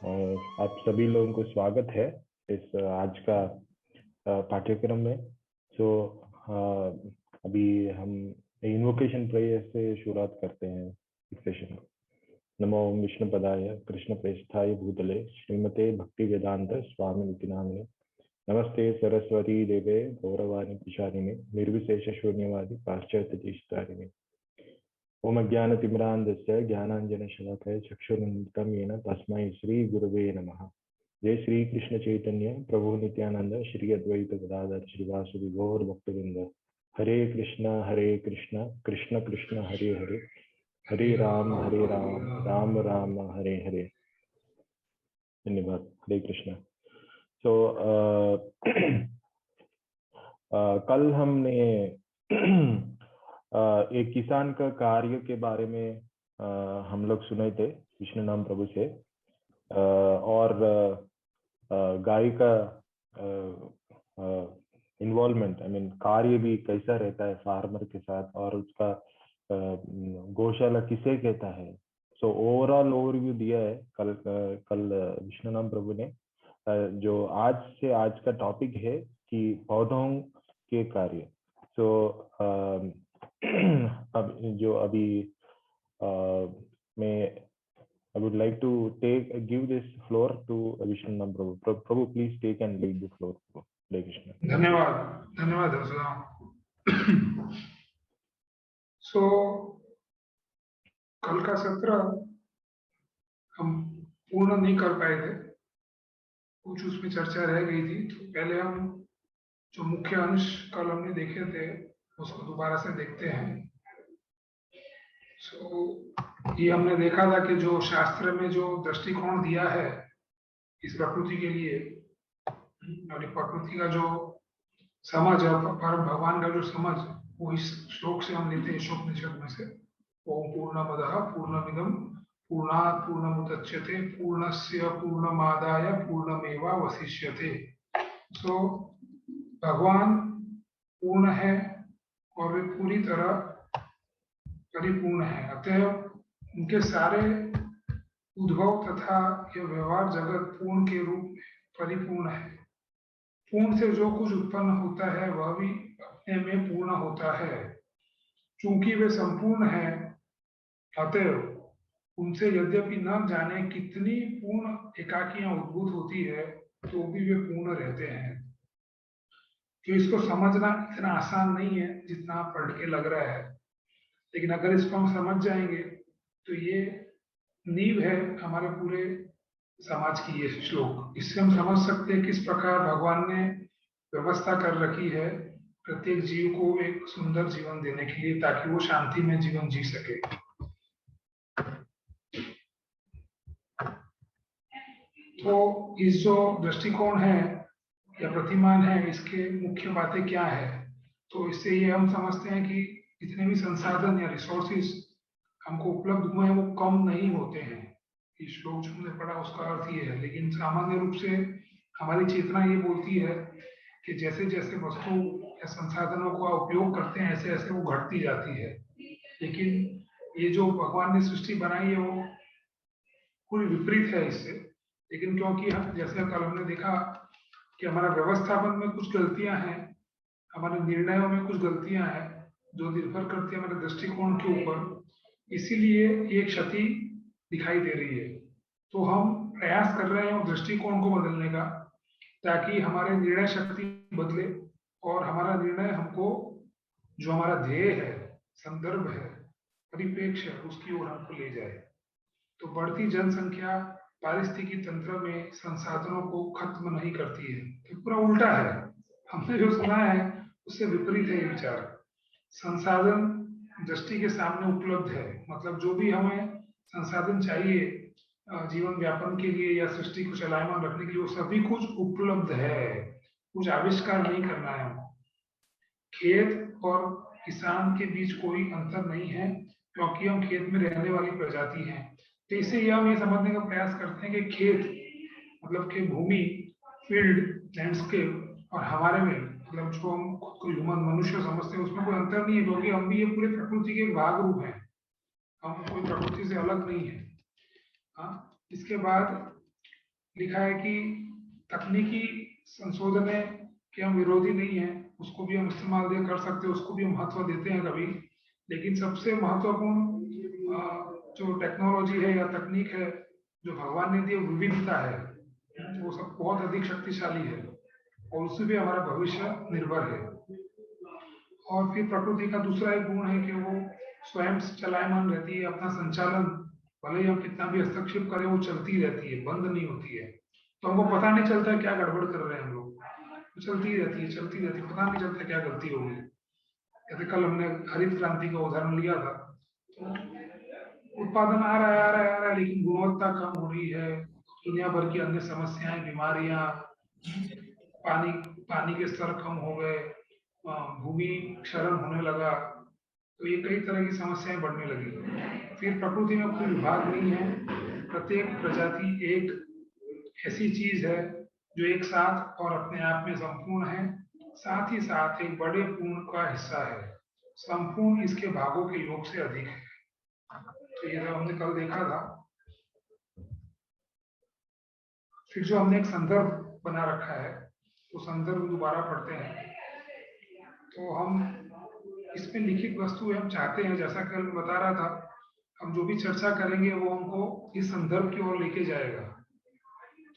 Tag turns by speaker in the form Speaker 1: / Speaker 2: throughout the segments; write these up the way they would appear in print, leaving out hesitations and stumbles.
Speaker 1: और आप सभी लोगों को स्वागत है इस आज का पाठ्यक्रम में। अभी हम इन्वोकेशन प्रेयर से शुरुआत करते हैं इस सेशन को। नमो विष्णुपदाय कृष्ण प्रेष्ठाय भूतले श्रीमते भक्ति वेदांत स्वामी नामिने नमस्ते सरस्वती देवे गौरवाणी पिशारिणे निर्विशेष शून्यवादी पाश्चात्य देशतारिणे ओम अज्ञानतिमिरान्धस्य ज्ञानाञ्जनशलाकया चक्षुरुन्मिलितं येन तस्मै श्रीगुरवे नमः। जय श्री कृष्ण चैतन्य प्रभु नित्यानंद श्री अद्वैत गदाधर श्रीवासुदेव गौर भक्तवृंद। हरे कृष्ण कृष्ण कृष्ण हरे हरे, हरे राम राम राम हरे हरे। धन्यवाद। हरे कृष्ण। कल हमने एक किसान का कार्य के बारे में हम लोग सुने थे विष्णु नाम प्रभु से, और गाय का इन्वॉल्वमेंट कार्य भी कैसा रहता है फार्मर के साथ, और उसका गौशाला किसे कहता है। सो ओवरऑल ओवरव्यू दिया है कल विष्णु नाम प्रभु ने, जो आज का टॉपिक है कि पौधों के कार्य। अभी मैं I would like to give this floor to Vishnu Nam Prabhu. Prabhu, please take and lead the floor. Hare Krishna.
Speaker 2: धन्यवाद सो कल का सत्र हम पूर्ण नहीं कर पाए थे, कुछ उसमें चर्चा रह गई थी। तो पहले हम जो मुख्य अंश कल हमने देखे थे उसको दोबारा से देखते हैं। ये हमने देखा था कि जो शास्त्र में जो दृष्टिकोण दिया है इस प्रकृति के लिए, और प्रकृति का जो समझ और भगवान का जो समझ, वो इस श्लोक से हम लेते हैं, उपनिषद में से। ओम पूर्णमदः पूर्णमिदं पूर्णात् पूर्णमुदच्यते पूर्णस्य पूर्णमादाय पूर्णमेवावशिष्यते। सो भगवान पूर्ण है और वे पूरी तरह परिपूर्ण है, अतः उनके सारे उद्भव तथा यह व्यवहार जगत पूर्ण के रूप में परिपूर्ण है। पूर्ण से जो कुछ उत्पन्न होता है वह भी अपने में पूर्ण होता है। चूंकि वे संपूर्ण है, अतः उनसे यद्यपि न जाने कितनी पूर्ण एकाकियां उद्भूत होती है, तो भी वे पूर्ण रहते हैं। तो इसको समझना इतना आसान नहीं है जितना पढ़ के लग रहा है, लेकिन अगर इसको हम समझ जाएंगे तो ये नींव है हमारे पूरे समाज की। ये श्लोक, इससे हम समझ सकते हैं किस प्रकार भगवान ने व्यवस्था कर रखी है प्रत्येक जीव को एक सुंदर जीवन देने के लिए, ताकि वो शांति में जीवन जी सके। तो इस जो दृष्टिकोण है या प्रतिमान है, इसके मुख्य बातें क्या है। तो इससे ये हम समझते हैं कि जितने भी संसाधन या रिसोर्सेस हमको उपलब्ध हुए हैं वो कम नहीं होते हैं। इस श्लोक जो हमने पढ़ा उसका अर्थ ये है, लेकिन सामान्य रूप से हमारी चेतना ये बोलती है कि जैसे जैसे वस्तु या संसाधनों का उपयोग करते हैं ऐसे ऐसे वो घटती जाती है। लेकिन ये जो भगवान ने सृष्टि बनाई है वो पूरी विपरीत है इससे। लेकिन क्योंकि हम जैसे कल हमने देखा कि हमारा व्यवस्थापन में कुछ गलतियां हैं, हमारे निर्णयों में कुछ गलतियां हैं जो निर्भर करती है हमारे दृष्टिकोण के ऊपर, इसीलिए ये क्षति दिखाई दे रही है। तो हम प्रयास कर रहे हैं दृष्टिकोण को बदलने का, ताकि हमारे निर्णय शक्ति बदले और हमारा निर्णय हमको जो हमारा ध्येय है, संदर्भ है, परिप्रेक्ष्य है, उसकी ओर हमको ले जाए। तो बढ़ती जनसंख्या पारिस्थितिकी तंत्र में संसाधनों को खत्म नहीं करती है, तो पूरा उल्टा है। हमने जो सुना है उससे विपरीत है ये विचार। संसाधन दृष्टि के सामने उपलब्ध है, मतलब जो भी हमें संसाधन चाहिए जीवन व्यापन के लिए या सृष्टि को चलायमान रखने के लिए, वो सभी कुछ उपलब्ध है। कुछ आविष्कार नहीं करना है हमको। खेत और किसान के बीच कोई अंतर नहीं है, क्योंकि हम खेत में रहने वाली प्रजाति हैं। तो इसे हम ये समझने का प्रयास करते हैं कि खेत मतलब कि भूमि, फील्ड, लैंडस्केप, और हमारे में मतलब जो हम खुद को ह्यूमन मनुष्य समझते हैं उसमें कोई अंतर नहीं है, क्योंकि हम भी ये पूरे प्रकृति के भाग रूप हैं। हम कोई प्रकृति से अलग नहीं है। इसके बाद लिखा है कि तकनीकी संशोधन के हम विरोधी नहीं है, उसको भी हम इस्तेमाल कर सकते हैं, उसको भी हम महत्व देते हैं कभी, लेकिन सबसे महत्वपूर्ण जो टेक्नोलॉजी है या तकनीक है जो भगवान ने दी विविधता है, वो सब बहुत अधिक शक्तिशाली है और उससे भी हमारा भविष्य निर्भर है। और फिर प्रकृति का दूसरा एक गुण है कि वो स्वयं चलायमान रहती है, अपना संचालन भले ही हम कितना भी हस्तक्षेप करें वो चलती रहती है, बंद नहीं होती है, तो हमको पता नहीं चलता क्या गड़बड़ कर रहे हैं हम लोग, तो चलती रहती है, पता नहीं चलता क्या गलती होगी। जैसे कल हमने हरित क्रांति का उदाहरण लिया था, तो उत्पादन आ रहा है लेकिन गुणवत्ता कम हो रही है, दुनिया भर की अन्य समस्याएं, बीमारियां, पानी पानी के स्तर कम हो गए, भूमि क्षरण होने लगा, तो ये कई तरह की समस्याएं बढ़ने लगी। फिर प्रकृति में कोई विभाग नहीं है, प्रत्येक प्रजाति एक ऐसी चीज है जो एक साथ और अपने आप में संपूर्ण है, साथ ही साथ एक बड़े पूर्ण का हिस्सा है, संपूर्ण इसके भागों के योग से अधिक है। तो ये तो हमने कल देखा था। फिर जो हमने एक संदर्भ बना रखा है, तो संदर्भ दोबारा पढ़ते हैं। तो हम इसमें लिखित वस्तु हम चाहते हैं, जैसा कल मैं बता रहा था, हम जो भी चर्चा करेंगे वो हमको इस संदर्भ की ओर लेके जाएगा।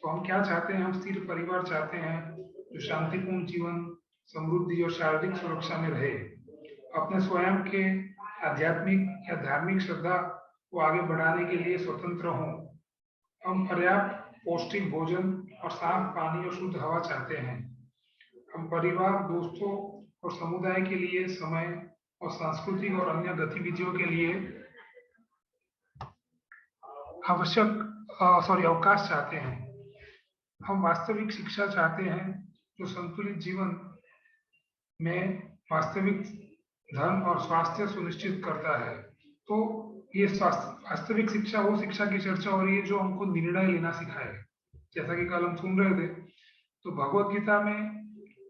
Speaker 2: तो हम क्या चाहते हैं, हम स्थिर परिवार चाहते हैं जो शांतिपूर्ण जीवन, समृद्धि और शारीरिक सुरक्षा में रहे, अपने स्वयं के आध्यात्मिक या धार्मिक श्रद्धा को आगे बढ़ाने के लिए स्वतंत्र हों। हम पर्याप्त पौष्टिक भोजन और साफ पानी और शुद्ध हवा चाहते हैं। हम परिवार, दोस्तों और समुदाय के लिए समय और सांस्कृतिक और अन्य गतिविधियों के लिए अवकाश चाहते हैं। हम वास्तविक शिक्षा चाहते हैं जो संतुलित जीवन में वास्तविक धन और स्वास्थ्य सुनिश्चित करता है। तो ये वास्तविक शिक्षा वो शिक्षा की चर्चा हो रही है जो हमको निर्णय लेना सिखाए। जैसा कि कल हम सुन रहे थे, तो भगवत गीता में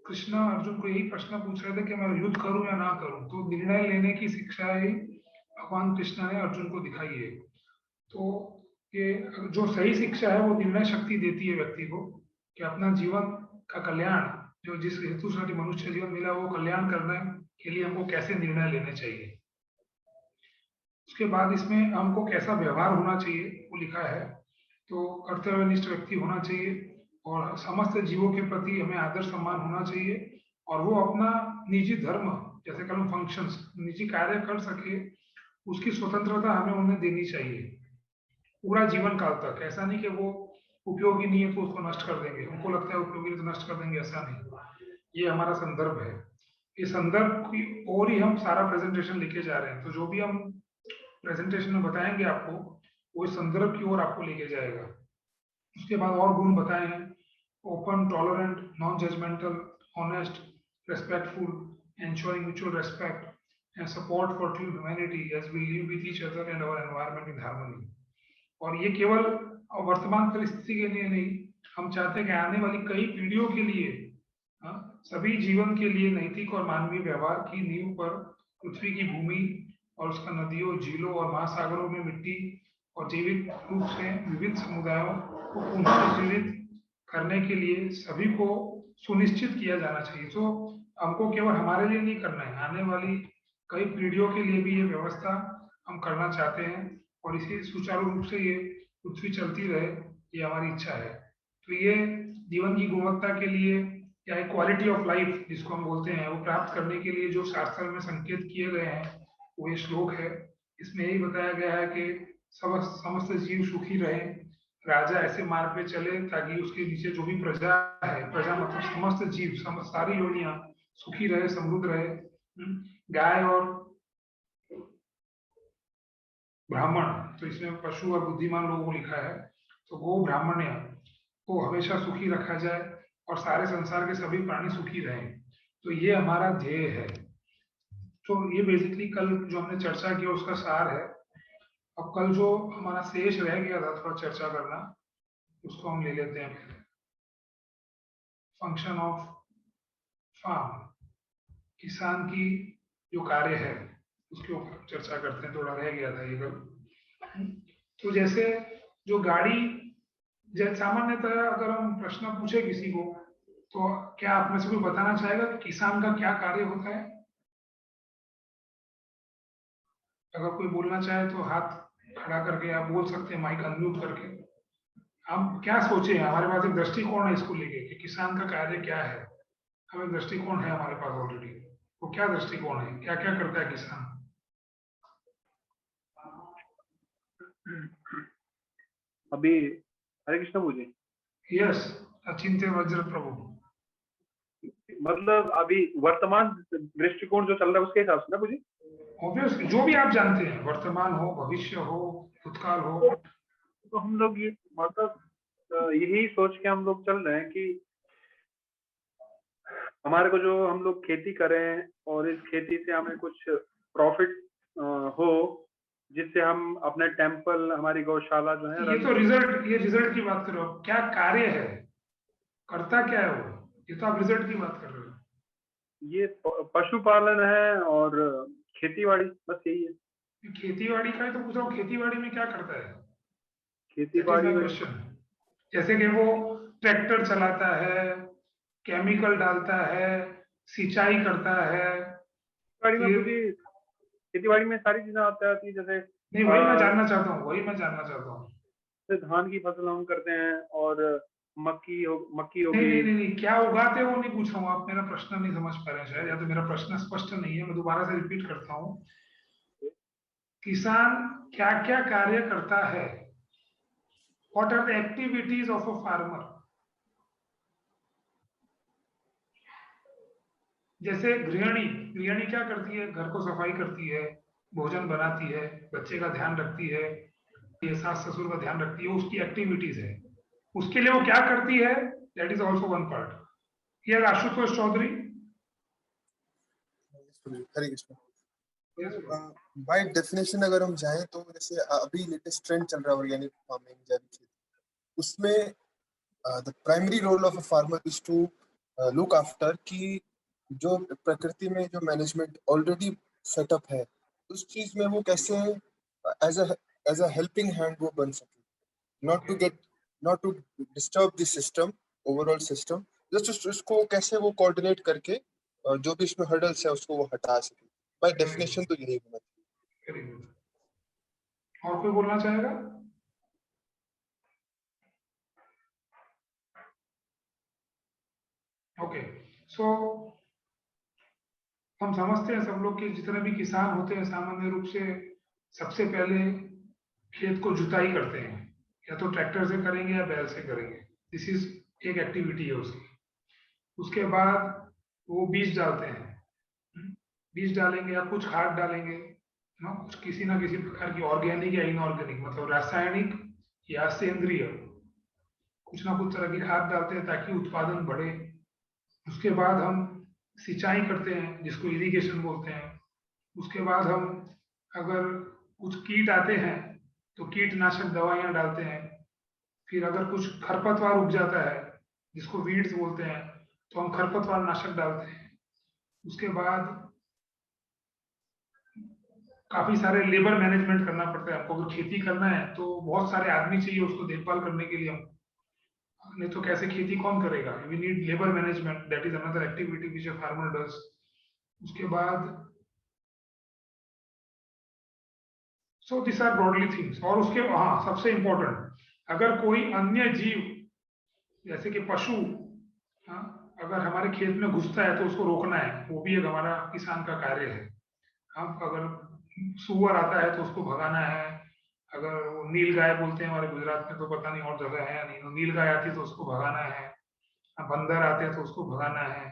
Speaker 2: कृष्ण अर्जुन को यही प्रश्न पूछ रहे थे कि मैं युद्ध करूं या ना करूं, तो निर्णय लेने की शिक्षा ही भगवान कृष्ण ने अर्जुन को दिखाई है। तो ये जो सही शिक्षा है वो निर्णय शक्ति देती है व्यक्ति को कि अपना जीवन का कल्याण, जो जिस हेतु से मनुष्य जीवन मिला वो कल्याण करने के लिए हमको कैसे निर्णय लेने चाहिए। उसके बाद इसमें हमको कैसा व्यवहार होना चाहिए वो लिखा है। तो कर्तव्यनिष्ठ व्यक्ति होना चाहिए और समस्त जीवों के प्रति हमें आदर सम्मान होना चाहिए, और वो अपना निजी धर्म, जैसे कल फंक्शंस, निजी कार्य कर सके, उसकी स्वतंत्रता हमें उन्हें देनी चाहिए पूरा जीवन काल तक। ऐसा नहीं कि वो उपयोगी नहीं है तो उसको नष्ट कर देंगे, उनको लगता है उपयोगी तो नष्ट कर देंगे, ऐसा नहीं। ये हमारा संदर्भ है, इस संदर्भ की और ही हम सारा प्रेजेंटेशन लेके जा रहे हैं। तो जो भी हम प्रेजेंटेशन में बताएंगे आपको, वो इस संदर्भ की ओर आपको लेके जाएगा। उसके बाद और गुण बताए हैं, open, tolerant, non judgemental, honest, respectful, ensuring mutual respect and support for true humanity as we live with each other and our environment in harmony। और ये केवल वर्तमान परिस्थिति के लिए नहीं, हम चाहते हैं कि आने वाली कई पीढ़ियों के लिए, सभी जीवन के लिए नैतिक और मानवीय व्यवहार की नींव पर पृथ्वी की भूमि और उसका नदियों, झीलों और महासागरों में मिट्टी और जैविक रूप से विविध समुदायों को पुनर्जीवित करने के लिए सभी को सुनिश्चित किया जाना चाहिए। तो हमको केवल हमारे लिए नहीं करना है, आने वाली कई पीढ़ियों के लिए भी ये व्यवस्था हम करना चाहते हैं, और इसी सुचारू रूप से ये पृथ्वी चलती रहे, ये हमारी इच्छा है। तो ये जीवन की गुणवत्ता के लिए या क्वालिटी ऑफ लाइफ जिसको हम बोलते हैं, वो प्राप्त करने के लिए जो शास्त्र में संकेत किए गए हैं वो ये श्लोक है। इसमें यही बताया गया है कि समस्त जीव सुखी रहे, राजा ऐसे मार्ग पे चले ताकि उसके नीचे जो भी प्रजा है, प्रजा मतलब समस्त जीव, सारी योनियां सुखी रहे, समृद्ध रहे। गाय और ब्राह्मण, तो इसमें पशु और बुद्धिमान लोगों को लिखा है, तो गो ब्राह्मण्य को हमेशा सुखी रखा जाए और सारे संसार के सभी प्राणी सुखी रहें। तो ये हमारा ध्येय है। तो ये बेसिकली कल जो हमने चर्चा किया उसका सार है। अब कल जो हमारा शेष रह गया था थोड़ा चर्चा करना, उसको हम ले लेते हैं पहले। फंक्शन ऑफ फार्म, किसान की जो कार्य है उसके ऊपर चर्चा करते हैं, थोड़ा रह गया था ये कल। तो जैसे जो गाड़ी जैसे सामान्यतः अगर हम प्रश्न पूछे किसी को, तो क्या आप में से कोई बताना चाहेगा कि किसान का क्या कार्य होता है? अगर कोई बोलना चाहे तो हाथ खड़ा करके आप बोल सकते हैं, माइक अनम्यूट करके। हम क्या सोचे हैं, हमारे पास एक दृष्टिकोण है इसको लेके कि किसान का कार्य क्या है। हमें दृष्टिकोण है हमारे पास ऑलरेडी। वो क्या दृष्टिकोण है, क्या क्या करता है किसान?
Speaker 3: अभी हरे कृष्ण पूजी,
Speaker 2: यस, अचिंत्य वज्र प्रभु।
Speaker 3: मतलब अभी वर्तमान दृष्टिकोण जो चल रहा है उसके हिसाब से ना पूजी।
Speaker 2: ऑब्वियसली जो भी आप जानते हैं, वर्तमान हो, भविष्य हो, भूतकाल हो।
Speaker 3: तो हम लोग ये मतलब यही सोच के हम लोग चल रहे हैं कि हमारे को जो हम लोग खेती करें और इस खेती से हमें कुछ प्रॉफिट हो, जिससे हम अपने टेम्पल, हमारी गौशाला जो है
Speaker 2: ये तो रिजल्ट, ये रिजल्ट की बात कर रहे हो, क्या कार्य है, करता क्या है वो, ये तो आप रिजल्ट की बात कर रहे हो।
Speaker 3: ये पशुपालन है और खेतीबाड़ी, बस यही है।
Speaker 2: खेतीबाड़ी का ही तो पूछ रहा हूँ, खेतीबाड़ी में क्या करता है?
Speaker 3: खेतीबाड़ी में
Speaker 2: क्वेश्चन। जैसे कि वो ट्रैक्टर चलाता है, केमिकल डालता है, सिंचाई करता है,
Speaker 3: खेतीबाड़ी में सारी चीजें आती है, जैसे
Speaker 2: नहीं वही मैं जानना चाहता हूँ, वही मैं जानना चाहता हूँ।
Speaker 3: धान की फसल हम करते हैं और मक्की
Speaker 2: नहीं
Speaker 3: होगी।
Speaker 2: नहीं नहीं नहीं, क्या उगाते हैं वो नहीं पूछ रहा हूँ, आप मेरा प्रश्न नहीं समझ पा रहे हैं शायद, या तो मेरा प्रश्न स्पष्ट नहीं है, मैं दोबारा से रिपीट करता हूँ। किसान क्या क्या कार्य करता है? What are the activities of a farmer? जैसे गृहिणी, गृहिणी क्या करती है? घर को सफाई करती है, भोजन बनाती है, बच्चे का ध्यान रखती है, ये सास ससुर का ध्यान रखती है, उसकी एक्टिविटीज है। उसके लिए वो क्या करती है, that is also one part. ये आशुतोष चौधरी।
Speaker 4: हरे कृष्ण। बाय डेफिनेशन अगर हम जाएं तो जैसे अभी लेटेस्ट ट्रेंड चल रहा है ऑर्गेनिक फार्मिंग, जैविक खेती, उसमें the primary role of a farmer is to look after कि जो प्रकृति में जो मैनेजमेंट ऑलरेडी सेटअप है उस चीज में वो कैसे एज अ हेल्पिंग हैंड वो बन सके, not to disturb the system, overall system, just उसको कैसे वो कोऑर्डिनेट करके जो भी इसमें हर्डल्स है उसको वो हटा सके। बाय डेफिनेशन तो यही होना चाहिए।
Speaker 2: Very good. और कोई बोलना चाहेगा? ओके, सो हम समझते हैं सब लोग कि जितने भी किसान होते हैं सामान्य रूप से सबसे पहले खेत को जुताई करते हैं, या तो ट्रैक्टर से करेंगे या बैल से करेंगे। दिस इज एक एक्टिविटी है उसकी। उसके बाद वो बीज डालते हैं, बीज डालेंगे या कुछ खाद डालेंगे ना, कुछ किसी ना किसी प्रकार की ऑर्गेनिक या इनऑर्गेनिक, मतलब रासायनिक या सेंद्रिय, कुछ ना कुछ तरह की खाद डालते हैं ताकि उत्पादन बढ़े। उसके बाद हम सिंचाई करते हैं जिसको इरिगेशन बोलते हैं। उसके बाद हम अगर कुछ कीट आते हैं तो कीटनाशक दवाइयां डालते हैं। फिर अगर कुछ खरपतवार उग जाता है जिसको वीड्स बोलते हैं तो हम खरपतवार नाशक डालते हैं। उसके बाद काफी सारे लेबर मैनेजमेंट करना पड़ता है आपको, अगर खेती करना है तो बहुत सारे आदमी चाहिए उसको देखभाल करने के लिए, हम नहीं तो कैसे खेती कौन करेगा। We need labour management, that is another activity which a farmer does. उसके बाद so this are broadly things. और उसके हाँ सबसे इंपॉर्टेंट, अगर कोई अन्य जीव जैसे कि पशु, हाँ, अगर हमारे खेत में घुसता है तो उसको रोकना है, वो भी एक हमारा किसान का कार्य है। हम अगर सुअर आता है तो उसको भगाना है, अगर वो नील गाय बोलते हैं हमारे गुजरात में, तो पता नहीं और जगह है या नहीं, तो नील गाय आती है तो उसको भगाना है, बंदर आते हैं तो उसको भगाना है।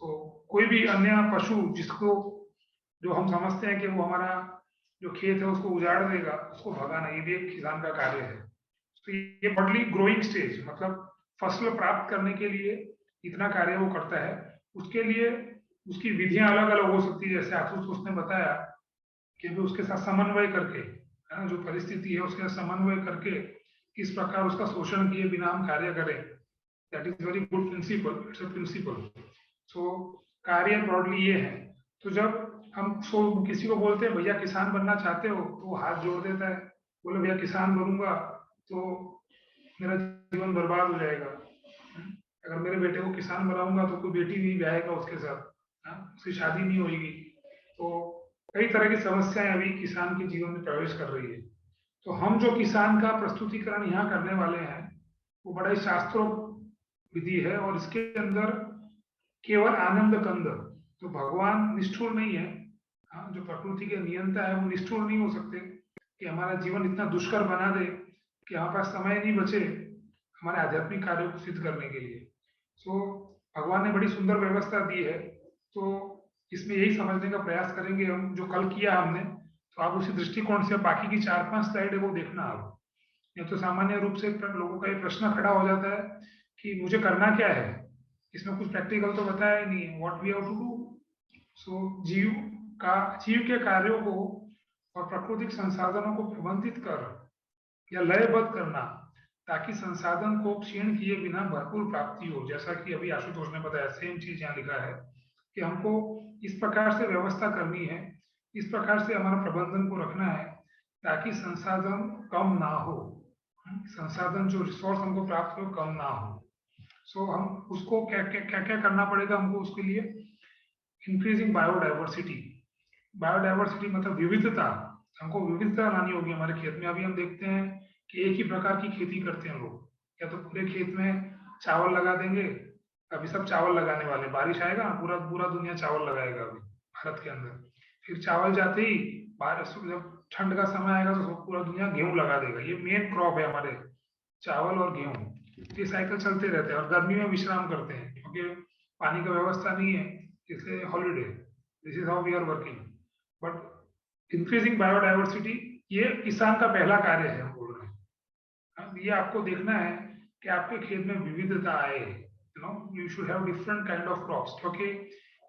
Speaker 2: तो कोई भी अन्य पशु जिसको, जो हम समझते हैं कि वो हमारा जो खेत है उसको उजाड़ देगा, उसको भगाना, ये भी एक किसान का कार्य है। तो ये बॉडली ग्रोइंग स्टेज, मतलब फसल प्राप्त करने के लिए इतना कार्य वो करता है। उसके लिए उसकी विधियां अलग अलग हो सकती है, जैसे आशुतोष ने बताया कि भी उसके साथ समन्वय करके, है ना, जो परिस्थिति है उसके साथ समन्वय करके किस प्रकार उसका शोषण किए बिना हम कार्य करें। That is very good principle, it's a principle. So कार्य ब्रॉडली ये है। तो जब हम किसी को बोलते हैं भैया किसान बनना चाहते हो, तो वो हाथ जोड़ देता है, बोले भैया किसान बनूंगा तो मेरा जीवन बर्बाद हो जाएगा। अगर मेरे बेटे को किसान बनाऊंगा तो कोई बेटी नहीं ब्याहेगा उसके साथ, उसकी शादी नहीं होगी। तो कई तरह की समस्याएं अभी किसान के जीवन में प्रवेश कर रही है। तो हम जो किसान का प्रस्तुतिकरण यहाँ करने वाले हैं वो बड़ा ही शास्त्रोक्त विधि है, और इसके अंदर केवल आनंद कंद, तो भगवान निष्ठुर नहीं है। जो प्रकृति के नियंता है वो निष्ठुर नहीं हो सकते कि हमारा जीवन इतना दुष्कर बना दे कि हमारे पास समय नहीं बचे हमारे आध्यात्मिक कार्यों को सिद्ध करने के लिए। सो भगवान ने बड़ी सुंदर व्यवस्था दी है। तो इसमें यही समझने का प्रयास करेंगे हम जो कल किया हमने। तो आप उसी दृष्टिकोण से बाकी की 4-5 स्लाइड है वो देखना आप। नहीं तो सामान्य रूप से लोगों का ये प्रश्न खड़ा हो जाता है कि मुझे करना क्या है, इसमें कुछ प्रैक्टिकल तो बताया ही नहीं है, what we have to do. So जीव के कार्यों को और प्राकृतिक संसाधनों को प्रबंधित कर या लयबद्ध करना, ताकि संसाधन को क्षीण किए बिना भरपूर प्राप्ति हो। जैसा कि अभी आशुतोष ने बताया, सेम चीज यहाँ लिखा है कि हमको इस प्रकार से व्यवस्था करनी है, इस प्रकार से हमारा प्रबंधन को रखना है ताकि संसाधन कम ना हो, संसाधन जो रिसोर्स हमको प्राप्त हो कम ना हो। सो हम उसको क्या क्या क्या करना पड़ेगा हमको उसके लिए, इंक्रीजिंग बायोडाइवर्सिटी। बायोडाइवर्सिटी मतलब विविधता, हमको विविधता लानी होगी हमारे खेत में। अभी हम देखते हैं कि एक ही प्रकार की खेती करते हैं लोग, या तो पूरे खेत में चावल लगा देंगे, अभी सब चावल लगाने वाले, बारिश आएगा पूरा पूरा दुनिया चावल लगाएगा अभी भारत के अंदर। फिर चावल जाते ही बारिश, जब ठंड का समय आएगा तो पूरा दुनिया गेहूं लगा देगा। ये मेन क्रॉप है हमारे, चावल और गेहूं। ये साइकिल चलते रहते हैं, और गर्मी में विश्राम करते हैं क्योंकि पानी का व्यवस्था नहीं है, इसलिए holiday. This is how we are working. But increasing biodiversity ये किसान का पहला कार्य है, हम बोल रहे हैं। ये आपको देखना है कि आपके खेत में विविधता आए, you should have different kind of crops, क्योंकि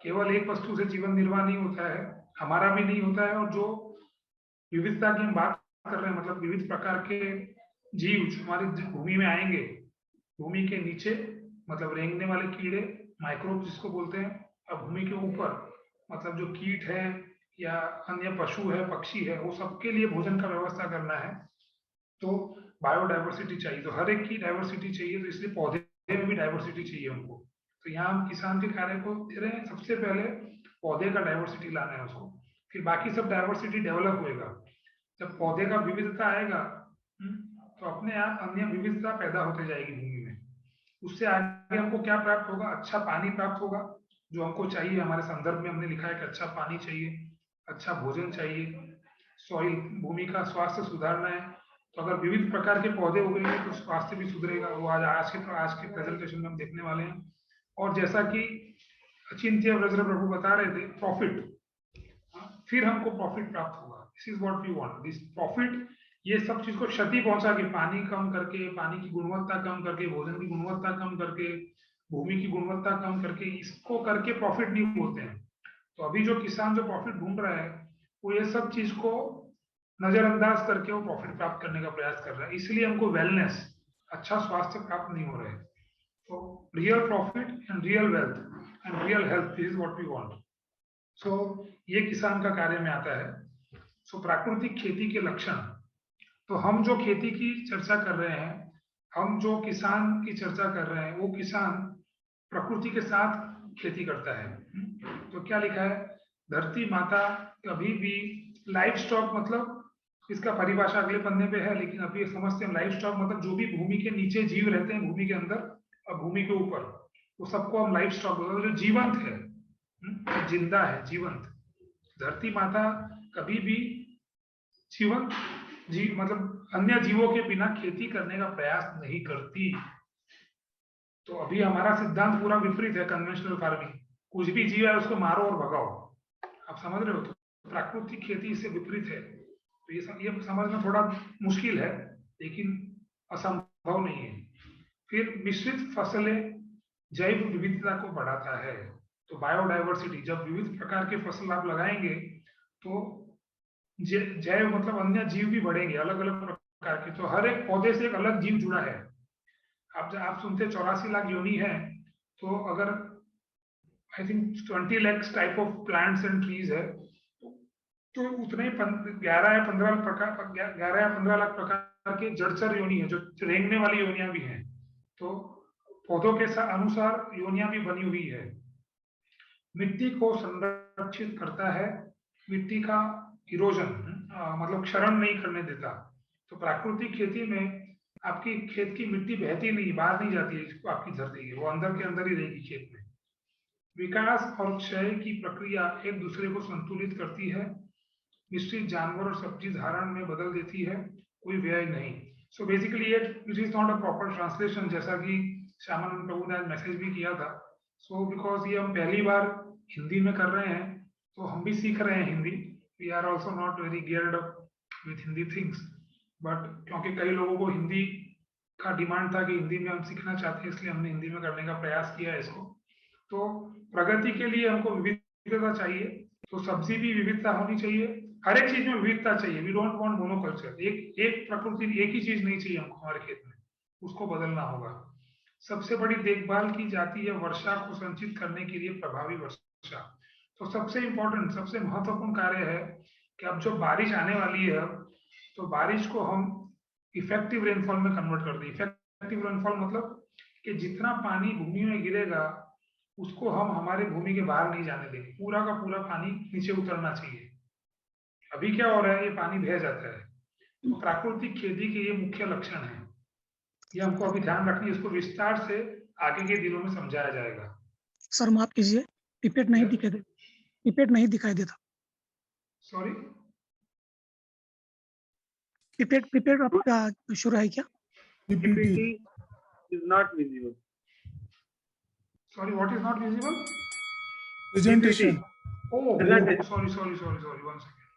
Speaker 2: केवल एक वस्तु से जीवन निर्वाह नहीं होता है, हमारा भी नहीं होता है। और जो विविधता की हम बात कर रहे हैं, मतलब विविध प्रकार के जीव जो हमारी भूमि में आएंगे, भूमि के नीचे मतलब रेंगने वाले कीड़े, माइक्रोब जिसको बोलते हैं, और भूमि के ऊपर मतलब जो कीट है या अन्य पशु है, पक्षी है, वो सबके लिए भोजन का व्यवस्था करना है। तो बायोडाइवर्सिटी चाहिए, तो हर एक की डाइवर्सिटी चाहिए, तो इसलिए पौधे में भी डाइवर्सिटी चाहिए हमको। तो यहाँ हम किसान के कार्य को दे रहे हैं, सबसे पहले पौधे का डाइवर्सिटी लाना है उसको, फिर बाकी सब डाइवर्सिटी डेवलप होएगा। जब पौधे का विविधता आएगा तो अपने आप अन्य विविधता पैदा होते जाएगी भूमि में। उससे आगे हमको क्या प्राप्त होगा, अच्छा पानी प्राप्त होगा जो हमको चाहिए। हमारे संदर्भ में हमने लिखा है कि अच्छा पानी चाहिए, अच्छा भोजन चाहिए, सॉइल, भूमि का स्वास्थ्य सुधारना है। तो अगर विविध प्रकार के पौधे उगेंगे तो स्वास्थ्य भी सुधरेगा। वो आज के प्रेजेंटेशन में हम देखने वाले हैं। और जैसा कि अचिंत्य वज्र प्रभु बता रहे थे, प्रॉफिट, फिर हमको प्रॉफिट प्राप्त होगा। This is what we want, this profit. ये सब चीज को क्षति पहुंचा के, पानी कम करके, पानी की गुणवत्ता कम करके, भोजन की गुणवत्ता कम करके, भूमि की गुणवत्ता कम करके, इसको करके प्रॉफिट नहीं बोलते हैं। तो अभी जो किसान जो प्रॉफिट ढूंढ रहा है वो ये सब चीज को नजरअंदाज करके वो प्रॉफिट प्राप्त करने का प्रयास कर रहा है। इसलिए हमको वेलनेस, अच्छा स्वास्थ्य प्राप्त नहीं हो रहा है। तो real profit and real wealth and real health, this is what we want. So ये किसान का कार्य में आता है। सो प्राकृतिक खेती के लक्षण, तो हम जो खेती की चर्चा कर रहे हैं, हम जो किसान की चर्चा कर रहे हैं, वो किसान प्रकृति के साथ खेती करता है। तो क्या लिखा है, धरती माता कभी भी, लाइफ स्टॉक मतलब इसका परिभाषा अगले पन्ने पे है, लेकिन अभी समझते हैं लाइफ स्टॉक मतलब जो भी भूमि के नीचे जीव रहते हैं, भूमि के अंदर और भूमि के ऊपर, वो सबको हम लाइफ स्टॉक बोलते हैं, जो जीवंत है, जिंदा है, जीवंत। धरती माता कभी भी जीवंत जीव मतलब अन्य जीवों के बिना खेती करने का प्रयास नहीं करती। तो अभी हमारा सिद्धांत पूरा विपरीत है, कन्वेंशनल फार्मिंग, कुछ भी जीव है उसको मारो और भगाओ। आप समझ रहे हो? तो प्राकृतिक खेती इससे विपरीत है। तो ये समझना थोड़ा मुश्किल है, लेकिन असंभव नहीं है। फिर मिश्रित फसलें जैव विविधता को बढ़ाता है। तो बायोडाइवर्सिटी, जब विविध प्रकार के फसल आप लगाएंगे तो जैव मतलब अन्य जीव भी बढ़ेंगे, अलग अलग प्रकार के। तो हर एक पौधे से एक अलग जीव जुड़ा है। आप सुनते 84 लाख योनि है, तो अगर I think 20 lakhs type of plants and trees है, तो उतने 11 या 15 लाख प्रकार के जड़चर योनि है, जो रेंगने वाली योनियां भी हैं, तो पौधों के अनुसार योनियां भी बनी हुई है। मिट्टी को संरक्षित करता है, मिट्टी का इरोजन मतलब क्षरण नहीं करने देता। तो प्राकृतिक खेती में आपकी खेत की मिट्टी बहती नहीं, बाहर नहीं जाती है आपकी धरती की, वो अंदर के अंदर ही रहेगी खेत में। विकास और क्षय की प्रक्रिया एक दूसरे को संतुलित करती है, मिश्रित जानवर और सब्जी धारण में बदल देती है, कोई व्यय नहीं। So basically it is not a proper translation, जैसा कि श्यामानंद प्रभु ने आज मैसेज भी किया था। सो बिकॉज ये हम पहली बार हिंदी में कर रहे हैं, तो हम भी सीख रहे हैं Hindi. We are also not very geared up with Hindi things, but क्योंकि कई लोगों को हिंदी का डिमांड था कि हिंदी में हम सीखना चाहते हैं, इसलिए हमने हिंदी में करने का प्रयास किया है इसको। तो प्रगति के लिए हमको विविधता चाहिए, तो सब्जी भी विविधता होनी चाहिए, हर एक चीज में विविधता चाहिए। वी डोंट वांट मोनोकल्चर, एक प्रकृति एक ही चीज नहीं चाहिए हमको हमारे खेत में, उसको बदलना होगा। सबसे बड़ी देखभाल की जाती है वर्षा को संचित करने के लिए प्रभावी वर्षा। तो सबसे इंपॉर्टेंट, सबसे महत्वपूर्ण कार्य है कि अब जो बारिश आने वाली है, तो बारिश को हम इफेक्टिव रेनफॉल में कन्वर्ट कर दें। इफेक्टिव रेनफॉल मतलब कि जितना पानी भूमि में गिरेगा उसको हम हमारे भूमि के बाहर नहीं जाने देंगे, पूरा का पूरा पानी नीचे उतरना चाहिए। अभी क्या हो रहा है, ये पानी बह जाता है। तो प्राकृतिक खेती के ये मुख्य लक्षण है, ये हमको अभी ध्यान रखनी है, इसको विस्तार से आगे के दिनों में समझाया जाएगा।
Speaker 5: सर माफ कीजिए, पिपेट नहीं दिखाई देता, पिपेट नहीं दिखाई देता।
Speaker 2: सॉरी,
Speaker 5: पिपेट आपका शुरू है क्या?
Speaker 3: PPT is not visible.
Speaker 2: sorry, what is not visible?
Speaker 4: Presentation.
Speaker 2: Oh,
Speaker 3: Presentation.
Speaker 2: sorry, one second.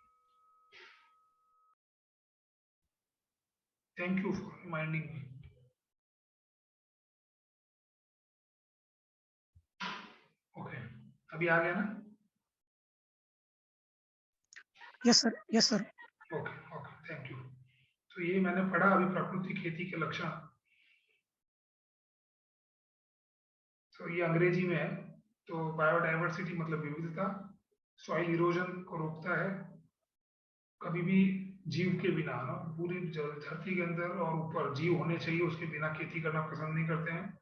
Speaker 2: Thank you for reminding me. Okay, अभी आ गया ना?
Speaker 5: Yes sir.
Speaker 2: Okay, thank you. तो ये मैंने पढ़ा अभी, प्राकृतिक खेती के लक्षण। तो ये अंग्रेजी में है। तो बायोडाइवर्सिटी मतलब विविधता, सॉइल इरोजन को रोकता है, कभी भी जीव के बिना ना, पूरी धरती के अंदर और ऊपर जीव होने चाहिए, उसके बिना खेती करना पसंद नहीं करते हैं।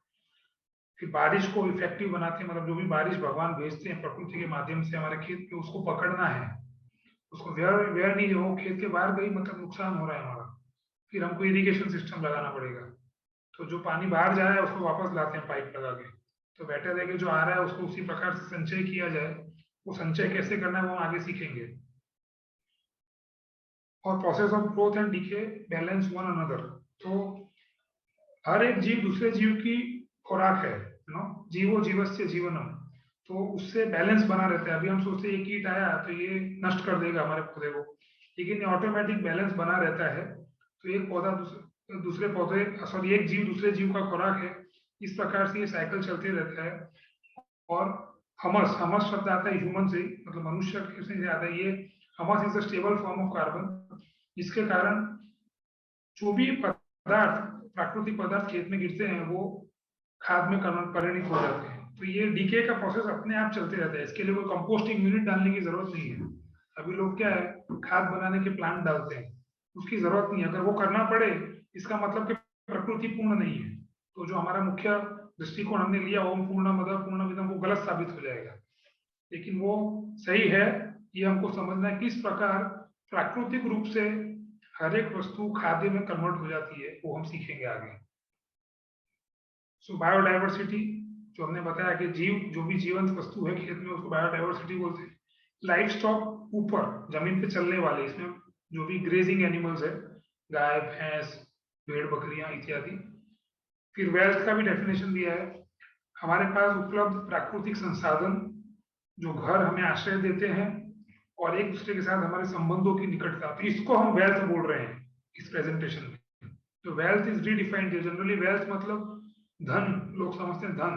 Speaker 2: फिर बारिश को इफेक्टिव बनाते हैं, मतलब जो भी बारिश भगवान भेजते हैं प्रकृति के माध्यम से हमारे खेत पे, उसको पकड़ना है, उसको वेयर नहीं हो, खेत के बाहर गई मतलब नुकसान हो रहा है हमारा, फिर हमको इरिगेशन सिस्टम लगाना पड़ेगा। तो जो पानी बाहर जा रहा है उसको वापस लाते हैं पाइप लगा के। तो बेटर है कि जो आ रहा है उसको उसी प्रकार से संचय किया जाए। वो संचय कैसे करना है वो हम आगे सीखेंगे। और process of growth and decay balance one another. तो हर एक जीव दूसरे जीव की खुराक है, जीवो जीवस्य जीवनम, तो उससे बैलेंस बना रहता है। अभी हम सोचते हैं ये कीट आया तो ये नष्ट कर देगा हमारे पौधे को, लेकिन ये ऑटोमेटिक बैलेंस बना रहता है। तो एक पौधा दूसरे पौधे, सॉरी एक जीव दूसरे जीव का खुराक है, इस प्रकार से ये साइकिल चलते रहता है। और हमस शब्द आता है ह्यूमन से, मतलब मनुष्य से आता है। ये humus is a stable form of carbon, जिसके कारण जो भी पदार्थ, प्राकृतिक पदार्थ खेत में गिरते हैं वो खाद में परिणित हो जाते हैं। तो ये डीके का प्रोसेस अपने आप चलते रहता है, इसके लिए कोई कंपोस्टिंग यूनिट डालने की जरूरत नहीं है। अभी लोग क्या है, खाद बनाने के प्लांट डालते हैं, उसकी जरूरत नहीं है। अगर वो करना पड़े इसका मतलब कि प्रकृति पूर्ण नहीं है। तो जो हमारा मुख्य दृष्टिकोण हमने लिया ओम पूर्णमदः पूर्णमिदं, वो गलत साबित हो जाएगा। लेकिन वो सही है, ये हमको समझना है किस प्रकार प्राकृतिक रूप से हर एक वस्तु खाद्य में कन्वर्ट हो जाती है, वो हम सीखेंगे आगे। सो बायोडाइवर्सिटी जो हमने बताया कि जीव, जो भी जीवंत वस्तु है खेत में उसको बायोडाइवर्सिटी बोलते हैं। लाइफ स्टॉक ऊपर जमीन पे चलने वाले, इसमें जो भी ग्रेजिंग एनिमल्स है, गाय भैंस भेड़ बकरियां इत्यादि। फिर वेल्थ का भी डेफिनेशन दिया है, हमारे पास उपलब्ध प्राकृतिक संसाधन जो घर हमें आश्रय देते हैं और एक दूसरे के साथ हमारे संबंधों की निकटता, तो इसको हम वेल्थ बोल रहे हैं इस प्रेजेंटेशन में। तो wealth is redefined. Generally wealth मतलब धन, लोग समझते हैं धन,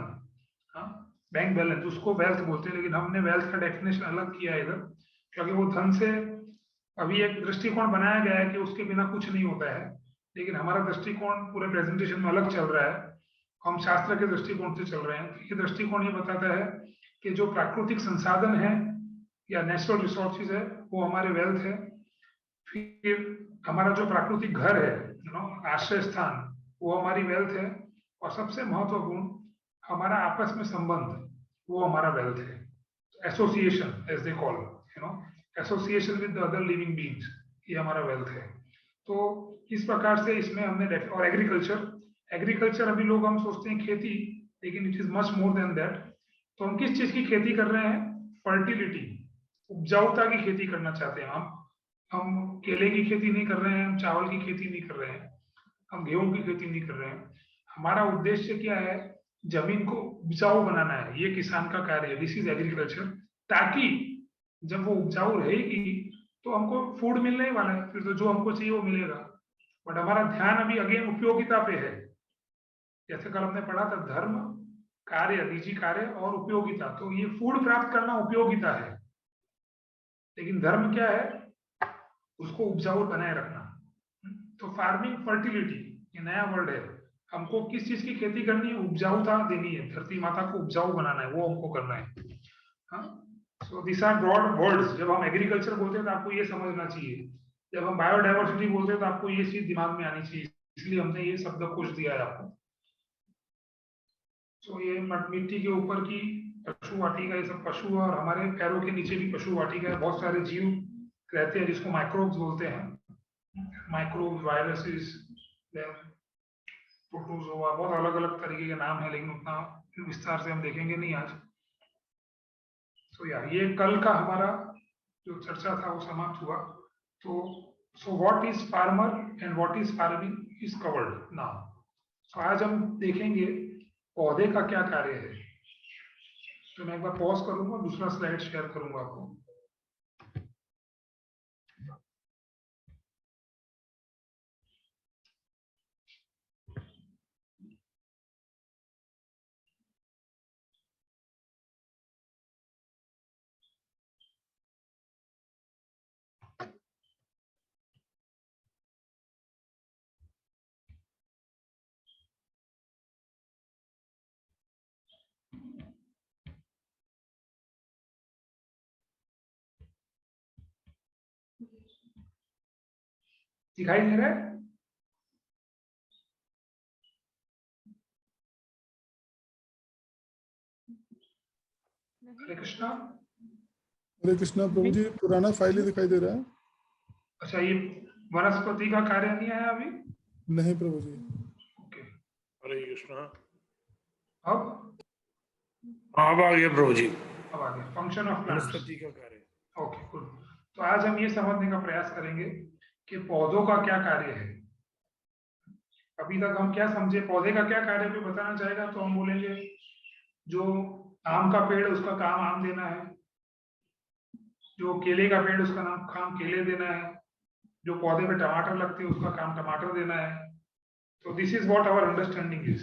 Speaker 2: बैंक बैलेंस, उसको वेल्थ बोलते हैं, लेकिन हमने वेल्थ का डेफिनेशन अलग किया है इधर, क्योंकि वो धन से अभी एक दृष्टिकोण बनाया गया है कि उसके बिना कुछ नहीं होता है, लेकिन हमारा दृष्टिकोण पूरे प्रेजेंटेशन में अलग चल रहा है। हम शास्त्र के दृष्टिकोण से चल रहे हैं। ये दृष्टिकोण ये बताता है कि जो प्राकृतिक संसाधन है या नेचुरल रिसोर्सेज है वो हमारे वेल्थ है। फिर हमारा जो प्राकृतिक घर है, आश्रय स्थान, वो हमारी वेल्थ है। और सबसे महत्वपूर्ण हमारा आपस में संबंध, वो हमारा वेल्थ है। Association as they call, association with other living beings, ये हमारा वेल्थ है। तो इस प्रकार से इसमें हमने, और एग्रीकल्चर अभी लोग हम सोचते हैं खेती, लेकिन it is much more than that. तो हम किस चीज की खेती कर रहे हैं? फर्टिलिटी, उपजाऊता की खेती करना चाहते हैं हम केले की खेती नहीं कर रहे हैं, हम चावल की खेती नहीं कर रहे हैं, हम गेहूं की खेती नहीं कर रहे हैं। हमारा उद्देश्य क्या है? जमीन को उपजाऊ बनाना है, ये किसान का कार्य है। This is agriculture. ताकि जब वो उपजाऊ रहेगी तो हमको फूड मिलने ही वाला है, फिर तो जो हमको चाहिए वो मिलेगा। बट हमारा ध्यान अभी अगेन उपयोगिता पे है। जैसे कल हमने पढ़ा था, धर्म, कार्य, निजी कार्य और उपयोगिता। तो ये फूड प्राप्त करना उपयोगिता है, लेकिन धर्म क्या है? उसको उपजाऊ बनाए रखना। तो फार्मिंग, फर्टिलिटी, ये नया वर्ड है। हमको किस चीज की खेती करनी है? उपजाऊता देनी है, धरती माता को उपजाऊ बनाना है, वो हमको करना है। So this are broad words. जब हम एग्रीकल्चर बोलते हैं तो आपको ये समझना चाहिए, जब हम बायोडाइवर्सिटी बोलते हैं तो आपको ये चीज दिमाग में आनी चाहिए, इसलिए हमने ये शब्दकोश दिया है आपको। तो ये मिट्टी के ऊपर की पशु वाटिका, ये सब पशु, और हमारे पैरों के नीचे भी पशु वाटिका है। बहुत सारे जीव रहते हैं जिसको माइक्रोब्स बोलते हैं। माइक्रोब्स, वायरसेस, प्रोटोजोआ, बहुत अलग अलग तरीके के नाम है, लेकिन उतना विस्तार से हम देखेंगे नहीं आज। तो यार, ये कल का हमारा जो चर्चा था वो समाप्त हुआ। तो so what is farmer and what is farming is covered now. तो आज हम देखेंगे पौधे का क्या कार्य है। तो मैं एक बार पॉज करूंगा, दूसरा स्लाइड शेयर करूंगा आपको। दिखाई दे रहा है? हरे कृष्णा।
Speaker 6: हरे कृष्णा प्रभु जी, पुराना फाइल ही दिखाई दे रहा है।
Speaker 2: अच्छा, ये वनस्पति का कार्य नहीं आया अभी?
Speaker 6: नहीं प्रभु जी।
Speaker 2: ओके,
Speaker 7: हरे कृष्णा।
Speaker 2: अब
Speaker 7: आ गया प्रभु जी।
Speaker 2: अब आ गया। Function of plants.
Speaker 7: वनस्पति का कार्य।
Speaker 2: Okay, good. तो आज हम ये समझने का प्रयास करेंगे कि पौधों का क्या कार्य है। अभी तक हम क्या समझे? पौधे का क्या कार्य कोई बताना चाहेगा तो हम बोलेंगे, जो आम का पेड़ उसका काम आम देना है, जो केले का पेड़ उसका काम केले देना है, जो पौधे पे टमाटर लगते हैं उसका काम टमाटर देना है। तो this is what our understanding is.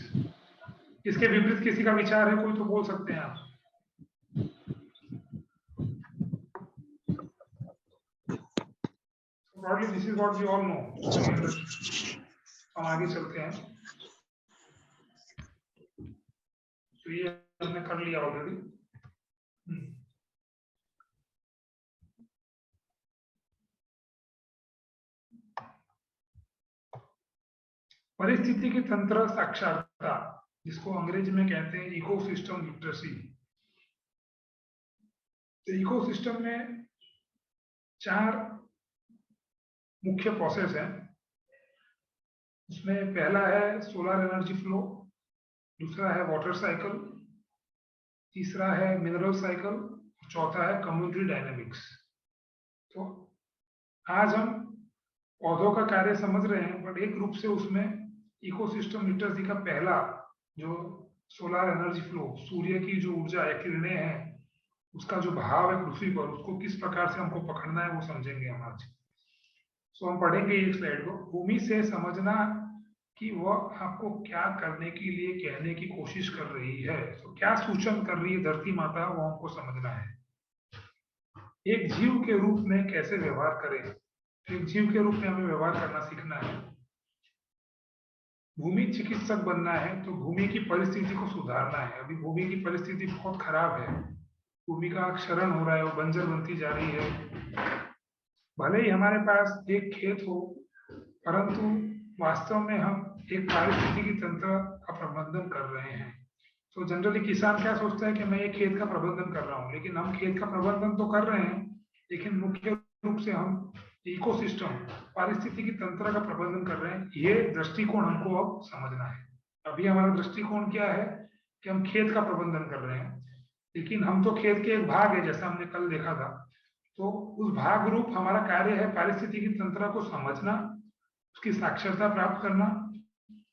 Speaker 2: इसके विपरीत किसी का विचार है कोई तो बोल सकते हैं आप। Broadly, this is what we all know. हम आगे चलते हैं। तो ये हमने कर लिया ऑलरेडी। परिस्थिति की तंत्र साक्षरता, जिसको अंग्रेजी में कहते हैं इकोसिस्टम लिटरेसी। तो इकोसिस्टम में 4 मुख्य प्रोसेस हैं। उसमें पहला है सोलर एनर्जी फ्लो, दूसरा है वाटर साइकिल, तीसरा है मिनरल साइकिल, चौथा है कम्युनिटी डायनेमिक्स। तो आज हम पौधों का कार्य समझ रहे हैं, बट एक रूप से उसमें इकोसिस्टम लिटरेसी का पहला जो सोलर एनर्जी फ्लो, सूर्य की जो ऊर्जा या किरणें हैं, उसका जो भाव है पृथ्वी पर, उसको किस प्रकार से हमको पकड़ना है वो समझेंगे हम आज। सो हम पढ़ेंगे एक स्लाइड को। भूमि से समझना कि वह आपको क्या करने के लिए कहने की कोशिश कर रही है। तो क्या सूचन कर रही है धरती माता, वो हमको समझना है। एक जीव के रूप में कैसे व्यवहार करें, एक जीव के रूप में हमें व्यवहार करना सीखना है। भूमि चिकित्सक बनना है तो भूमि की परिस्थिति को सुधारना है। अभी भूमि की परिस्थिति बहुत खराब है, भूमि का क्षरण हो रहा है, वो बंजर बनती जा रही है। भले ही हमारे पास एक खेत हो, परंतु वास्तव में हम एक पारिस्थितिकी तंत्र का प्रबंधन कर रहे हैं। तो जनरली किसान क्या सोचता है कि मैं ये खेत का प्रबंधन कर रहा हूँ, लेकिन हम खेत का प्रबंधन तो कर रहे हैं, लेकिन मुख्य रूप से हम इकोसिस्टम पारिस्थितिकी तंत्र का प्रबंधन कर रहे हैं। ये दृष्टिकोण हमको अब समझना है। अभी हमारा दृष्टिकोण क्या है कि हम खेत का प्रबंधन कर रहे हैं, लेकिन हम तो खेत के एक भाग है, जैसा हमने कल देखा था। तो उस भाग रूप हमारा कार्य है पारिस्थितिकी तंत्र को समझना, उसकी साक्षरता प्राप्त करना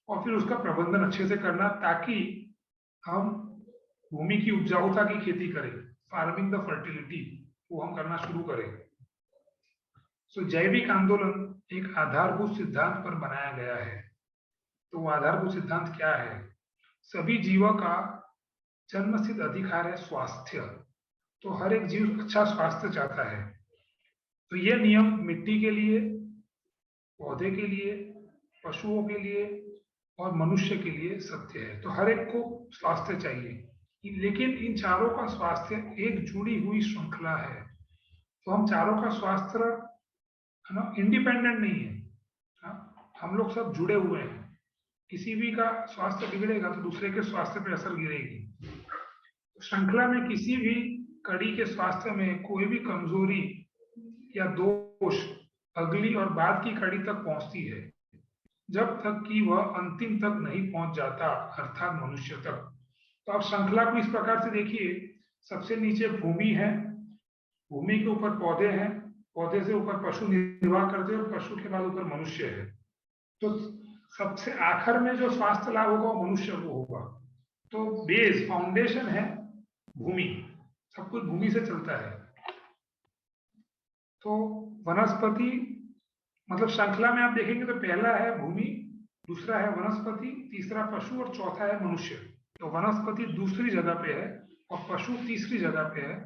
Speaker 2: और फिर उसका प्रबंधन अच्छे से करना, ताकि हम भूमि की उपजाऊता की खेती करें, फार्मिंग द फर्टिलिटी, वो हम करना शुरू करें। सो जैविक आंदोलन एक आधारभूत सिद्धांत पर बनाया गया है। तो वो आधारभूत सिद्धांत क्या है? सभी जीवों का जन्मसिद्ध अधिकार है स्वास्थ्य। तो हर एक जीव अच्छा स्वास्थ्य चाहता है। तो ये नियम मिट्टी के लिए, पौधे के लिए, पशुओं के लिए और मनुष्य के लिए सत्य है। तो हर एक को स्वास्थ्य चाहिए, लेकिन इन चारों का स्वास्थ्य एक जुड़ी हुई श्रृंखला है। तो हम चारों का स्वास्थ्य है ना इंडिपेंडेंट नहीं है, हम लोग सब जुड़े हुए हैं। किसी भी का स्वास्थ्य बिगड़ेगा तो दूसरे के स्वास्थ्य पे असर गिरेगी। श्रृंखला में किसी भी कड़ी के स्वास्थ्य में कोई भी कमजोरी या दोष अगली और बाद की कड़ी तक पहुंचती है, जब तक कि वह अंतिम तक नहीं पहुंच जाता, अर्थात मनुष्य तक। तो आप श्रृंखला को इस प्रकार से देखिए, सबसे नीचे भूमि है, भूमि के ऊपर पौधे हैं, पौधे से ऊपर पशु निर्वाह करते हैं और पशु के बाद ऊपर मनुष्य है। तो सबसे आखिर में जो स्वास्थ्य लाभ होगा वो मनुष्य को होगा। तो बेस फाउंडेशन है भूमि, सब कुछ भूमि से चलता है। तो वनस्पति मतलब श्रृंखला में आप देखेंगे तो पहला है भूमि, दूसरा है वनस्पति, तीसरा पशु और चौथा है मनुष्य। तो वनस्पति दूसरी जगह पे है और पशु तीसरी जगह पे है।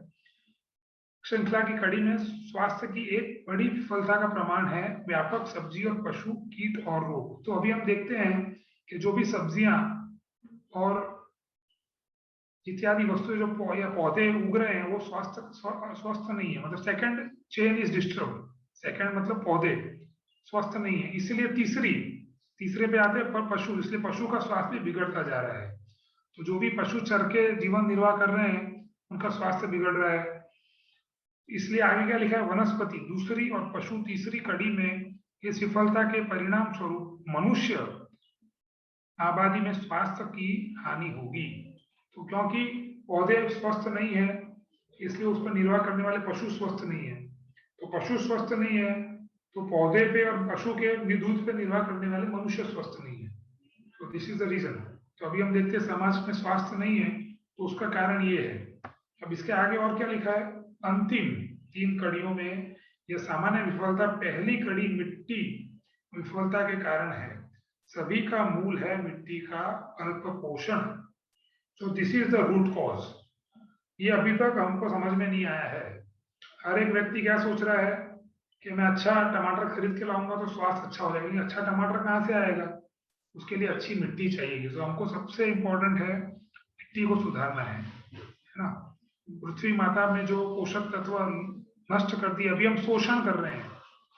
Speaker 2: श्रृंखला की कड़ी में स्वास्थ्य की एक बड़ी विफलता का प्रमाण है व्यापक सब्जी और पशु, कीट और रोग। तो अभी हम देखते हैं कि जो भी सब्जियां और इत्यादि वस्तुएं जो या पौधे उग रहे हैं वो स्वस्थ नहीं है, मतलब second chain is disturb. Second मतलब पौधे स्वस्थ नहीं है, इसलिए तीसरे पे आते हैं पशु, इसलिए पशु का स्वास्थ्य बिगड़ता जा रहा है। तो जो भी पशु चर के जीवन निर्वाह कर रहे हैं उनका स्वास्थ्य बिगड़ रहा है। इसलिए आगे क्या लिखा है, वनस्पति दूसरी और पशु तीसरी कड़ी में इस विफलता के परिणाम स्वरूप मनुष्य आबादी में स्वास्थ्य की हानि होगी। तो क्योंकि पौधे स्वस्थ नहीं है इसलिए उस पर निर्वाह करने वाले पशु स्वस्थ नहीं है। तो पशु स्वस्थ नहीं है तो पौधे पे और पशु के दूध पे निर्वाह करने वाले मनुष्य स्वस्थ नहीं है। तो दिस इज द रीजन। तो अभी हम देखते हैं समाज में स्वास्थ्य नहीं है तो उसका कारण ये है। अब इसके आगे और क्या लिखा है, अंतिम 3 कड़ियों में यह सामान्य विफलता पहली कड़ी मिट्टी विफलता के कारण है। सभी का मूल है मिट्टी का अल्प पोषण। तो this is the root cause. ये अभी तक हमको समझ में नहीं आया है। हर एक व्यक्ति क्या सोच रहा है कि मैं अच्छा टमाटर खरीद के लाऊंगा तो स्वास्थ्य अच्छा हो जाएगा, लेकिन अच्छा टमाटर कहाँ से आएगा, उसके लिए अच्छी मिट्टी चाहिए। तो हमको सबसे इंपॉर्टेंट है मिट्टी को सुधारना है ना। पृथ्वी माता में जो पोषक तत्व नष्ट कर दिए, अभी हम शोषण कर रहे हैं।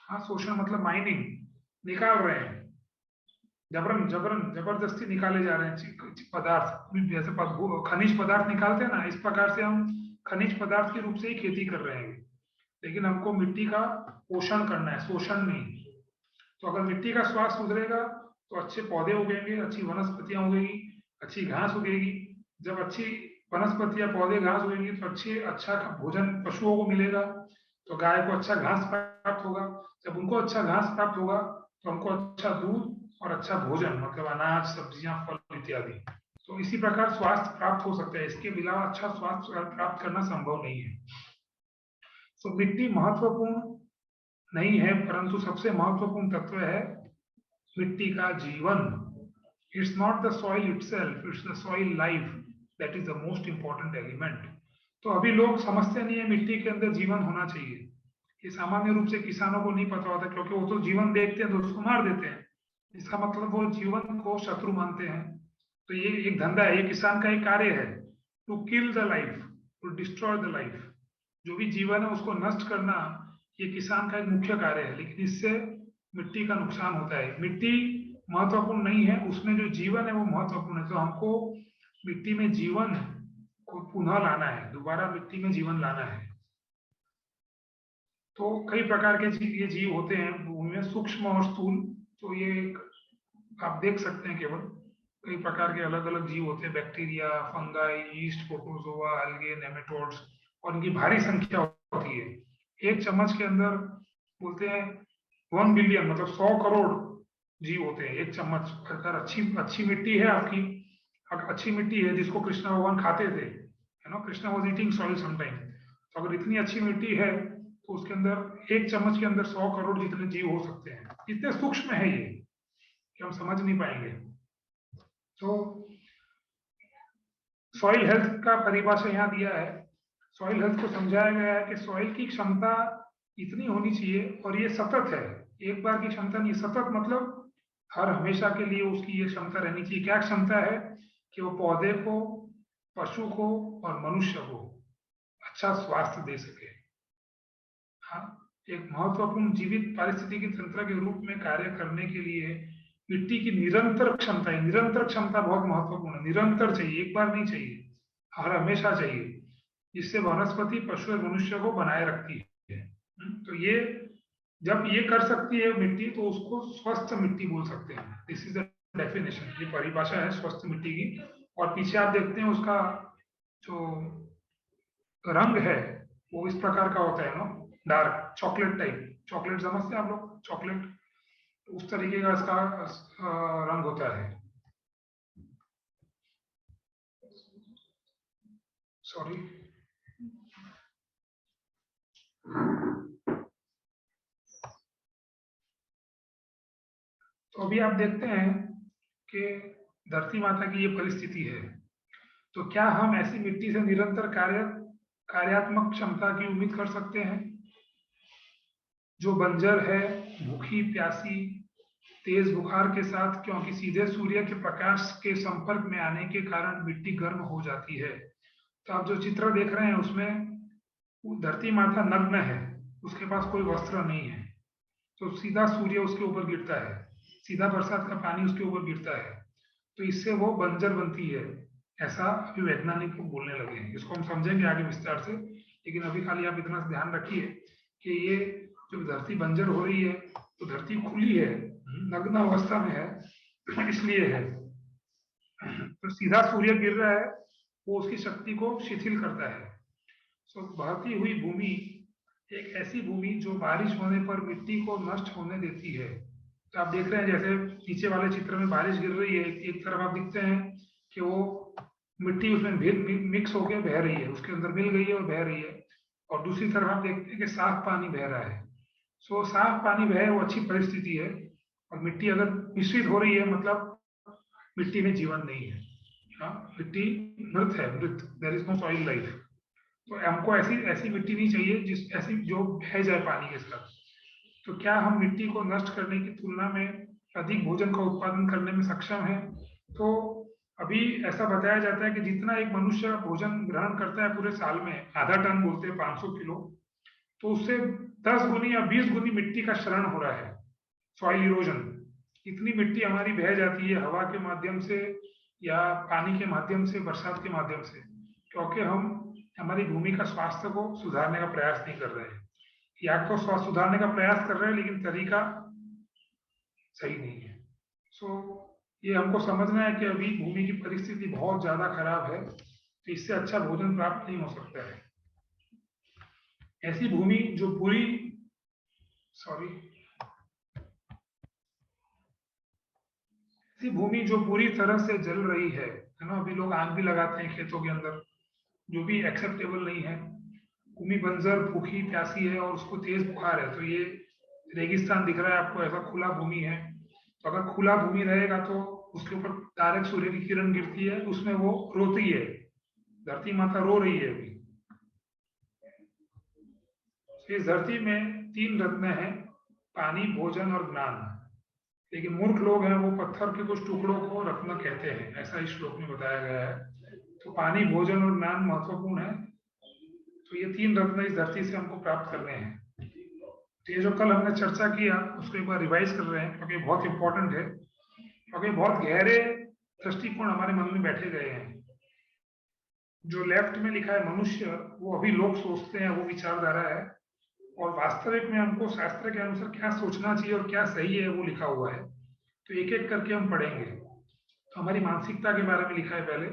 Speaker 2: हाँ, शोषण मतलब माइनिंग, निकाल रहे हैं, जबरदस्ती निकाले जा रहे हैं पदार्थ, जैसे खनिज पदार्थ निकालते हैं ना, इस प्रकार से हम खनिज पदार्थ के रूप से ही खेती कर रहे हैं। लेकिन हमको मिट्टी का पोषण करना है, शोषण नहीं। तो अगर मिट्टी का स्वास्थ्य सुधरेगा तो अच्छे पौधे उगेंगे, अच्छी वनस्पतियां उगेगी, अच्छी घास उगेगी। जब अच्छी वनस्पतियां पौधे घास उगेंगी तो अच्छा भोजन पशुओं को मिलेगा, तो गाय को अच्छा घास प्राप्त होगा। जब उनको अच्छा घास प्राप्त होगा तो हमको अच्छा दूध और अच्छा भोजन मतलब अनाज, सब्जियां, फल इत्यादि। तो इसी प्रकार स्वास्थ्य प्राप्त हो सकता है। इसके अलावा अच्छा स्वास्थ्य प्राप्त करना संभव नहीं है। तो मिट्टी महत्वपूर्ण नहीं है, परंतु सबसे महत्वपूर्ण तत्व है मिट्टी का जीवन। It's not the soil itself, it's the soil life that is the most important element. तो अभी लोग समझते नहीं है मिट्टी के अंदर जीवन होना चाहिए। ये सामान्य रूप से किसानों को नहीं पता होता, क्योंकि वो तो जीवन देखते हैं तो उसको मार देते हैं। इसका मतलब वो जीवन को शत्रु मानते हैं। तो ये एक धंधा है, ये किसान का एक कार्य है, to kill the life, to destroy the life. जो भी जीवन है उसको नष्ट करना ये किसान का एक मुख्य कार्य है। लेकिन इससे मिट्टी का नुकसान होता है। मिट्टी महत्वपूर्ण नहीं है, उसमें जो जीवन है वो महत्वपूर्ण है। तो हमको मिट्टी में जीवन को पुनः लाना है, दोबारा मिट्टी में जीवन लाना है। तो कई प्रकार के ये जीव होते हैं भूमि में, सूक्ष्म और स्थूल। तो ये आप देख सकते हैं, केवल कई प्रकार के अलग अलग जीव होते हैं, बैक्टीरिया, फंगाई, यीस्ट, प्रोटोजोआ, अलगे, नेमेटोड्स, और इनकी भारी संख्या होती है। एक चम्मच के अंदर बोलते हैं 1 बिलियन, मतलब 100 करोड़ जीव होते हैं एक चम्मच। अगर अच्छी मिट्टी है आपकी, अगर अच्छी मिट्टी है जिसको कृष्ण भगवान खाते थे, है ना, Krishna was eating soil sometime, तो अगर इतनी अच्छी मिट्टी है तो उसके अंदर एक चम्मच के अंदर 100 करोड़ जितने जीव हो सकते हैं। इतने सूक्ष्म है ये कि हम समझ नहीं पाएंगे। तो सॉइल हेल्थ का परिभाषा यहाँ दिया है। सॉइल हेल्थ को समझाया गया है कि सॉइल की क्षमता इतनी होनी चाहिए, और ये सतत है, एक बार की क्षमता नहीं, सतत मतलब हर हमेशा के लिए उसकी ये क्षमता रहनी चाहिए। क्या क्षमता है? कि वो पौधे को, पशु को और मनुष्य को अच्छा स्वास्थ्य दे सके। हाँ, एक महत्वपूर्ण जीवित पारिस्थितिकी तंत्र के रूप में कार्य करने के लिए मिट्टी की निरंतर क्षमता है। निरंतर क्षमता बहुत महत्वपूर्ण है, निरंतर चाहिए, एक बार नहीं चाहिए, हर हमेशा चाहिए, जिससे वनस्पति, पशु और मनुष्य को बनाए रखती है। तो ये जब ये कर सकती है मिट्टी, तो उसको स्वस्थ मिट्टी बोल सकते हैं। दिस इज द डेफिनेशन, ये परिभाषा है स्वस्थ मिट्टी की। और पीछे आप देखते हैं उसका जो रंग है वो इस प्रकार का होता है ना, डार्क चॉकलेट टाइप। चॉकलेट समझते हैं आप लोग? चॉकलेट, उस तरीके का इसका रंग होता है। सॉरी, तो अभी आप देखते हैं कि धरती माता की ये परिस्थिति है। तो क्या हम ऐसी मिट्टी से निरंतर कार्यात्मक क्षमता की उम्मीद कर सकते हैं, जो बंजर है, भूखी प्यासी, तेज बुखार के साथ, क्योंकि सीधे सूर्य के प्रकाश के संपर्क में आने के कारण मिट्टी गर्म हो जाती है। तो आप जो चित्र देख रहे हैं उसमें धरती माता नग्न है, उसके पास कोई वस्त्र नहीं है, तो सीधा सूर्य उसके ऊपर गिरता है, सीधा बरसात का पानी उसके ऊपर गिरता है, तो इससे वो बंजर बनती है। ऐसा अभी वैज्ञानिक लोग बोलने लगे हैं। इसको हम समझेंगे आगे विस्तार से, लेकिन अभी खाली आप इतना ध्यान रखिए कि ये जब धरती बंजर हो रही है तो धरती खुली है, नग्न अवस्था में है, इसलिए है। तो सीधा सूर्य गिर रहा है, वो उसकी शक्ति को शिथिल करता है। तो बहती हुई भूमि एक ऐसी भूमि जो बारिश होने पर मिट्टी को नष्ट होने देती है। तो आप देख रहे हैं जैसे नीचे वाले चित्र में बारिश गिर रही है, एक तरफ आप दिखते हैं कि वो मिट्टी उसमें मिक्स होकर बह रही है, उसके अंदर मिल गई है और बह रही है, और दूसरी तरफ आप देखते हैं कि साफ पानी बह रहा है। सो साफ पानी बहे वो अच्छी परिस्थिति है, और मिट्टी अगर मिश्रित हो रही है मतलब मिट्टी में जीवन नहीं है। हाँ, मिट्टी मृत है, मृत, there is no soil life. तो हमको ऐसी मिट्टी नहीं चाहिए जिस ऐसी जो बह जाए पानी के साथ। तो क्या हम मिट्टी को नष्ट करने की तुलना में अधिक भोजन का उत्पादन करने में सक्षम हैं? तो अभी ऐसा बताया जाता है कि जितना एक मनुष्य भोजन ग्रहण करता है पूरे साल में, आधा टन बोलते हैं 500 किलो, तो उससे 10 गुनी या 20 गुनी मिट्टी का क्षरण हो रहा है, सॉइल इरोजन। इतनी मिट्टी हमारी बह जाती है हवा के माध्यम से या पानी के माध्यम से, बरसात के माध्यम से, क्योंकि हम हमारी भूमि का स्वास्थ्य को सुधारने का प्रयास नहीं कर रहे हैं, या तो स्वास्थ्य सुधारने का प्रयास कर रहे हैं लेकिन तरीका सही नहीं है। सो ये हमको समझना है कि अभी भूमि की परिस्थिति बहुत ज्यादा खराब है, तो इससे अच्छा भोजन प्राप्त नहीं हो सकता है। ऐसी भूमि जो ऐसी भूमि जो पूरी तरह से जल रही है ना, अभी लोग आग भी लगाते हैं खेतों के अंदर, जो भी एक्सेप्टेबल नहीं है। भूमि बंजर, भूखी प्यासी है और उसको तेज बुखार है। तो ये रेगिस्तान दिख रहा है आपको, ऐसा खुला भूमि है। तो अगर खुला भूमि रहेगा तो उसके ऊपर डायरेक्ट सूर्य की किरण गिरती है, उसमें वो रोती है, धरती माता रो रही है अभी। इस धरती में 3 रत्न हैं, पानी, भोजन और ज्ञान। लेकिन मूर्ख लोग हैं, वो पत्थर के कुछ टुकड़ों को रत्न कहते हैं, ऐसा इस श्लोक में बताया गया है। तो पानी, भोजन और ज्ञान महत्वपूर्ण है। तो ये 3 रत्न इस धरती से हमको प्राप्त करने हैं। तो ये जो कल हमने चर्चा किया उसको एक बार रिवाइज कर रहे हैं, क्योंकि बहुत इंपॉर्टेंट है। क्योंकि बहुत गहरे दृष्टिकोण हमारे मन में बैठे गए हैं। जो लेफ्ट में लिखा है मनुष्य, वो अभी लोग सोचते हैं, वो विचारधारा है, और वास्तविक में हमको शास्त्र के अनुसार क्या सोचना चाहिए और क्या सही है वो लिखा हुआ है। तो एक एक करके हम पढ़ेंगे। तो हमारी मानसिकता के बारे में लिखा है पहले।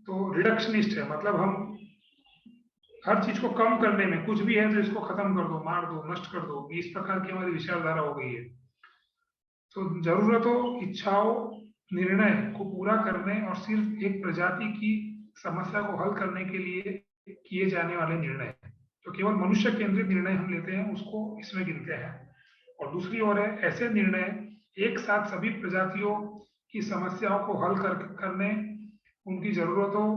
Speaker 2: तो रिडक्शनिस्ट है, मतलब हम हर चीज को कम करने में, कुछ भी है तो इसको खत्म कर दो, मार दो, नष्ट कर दो, इस प्रकार की हमारी विचारधारा हो गई है। तो जरूरतों, इच्छाओं, निर्णय को पूरा करने और सिर्फ एक प्रजाति की समस्या को हल करने के लिए किए जाने वाले निर्णय, तो केवल मनुष्य केंद्रित निर्णय हम लेते हैं, उसको इसमें गिनते हैं। और दूसरी ओर है ऐसे निर्णय एक साथ सभी प्रजातियों की समस्याओं को हल करने, उनकी जरूरतों,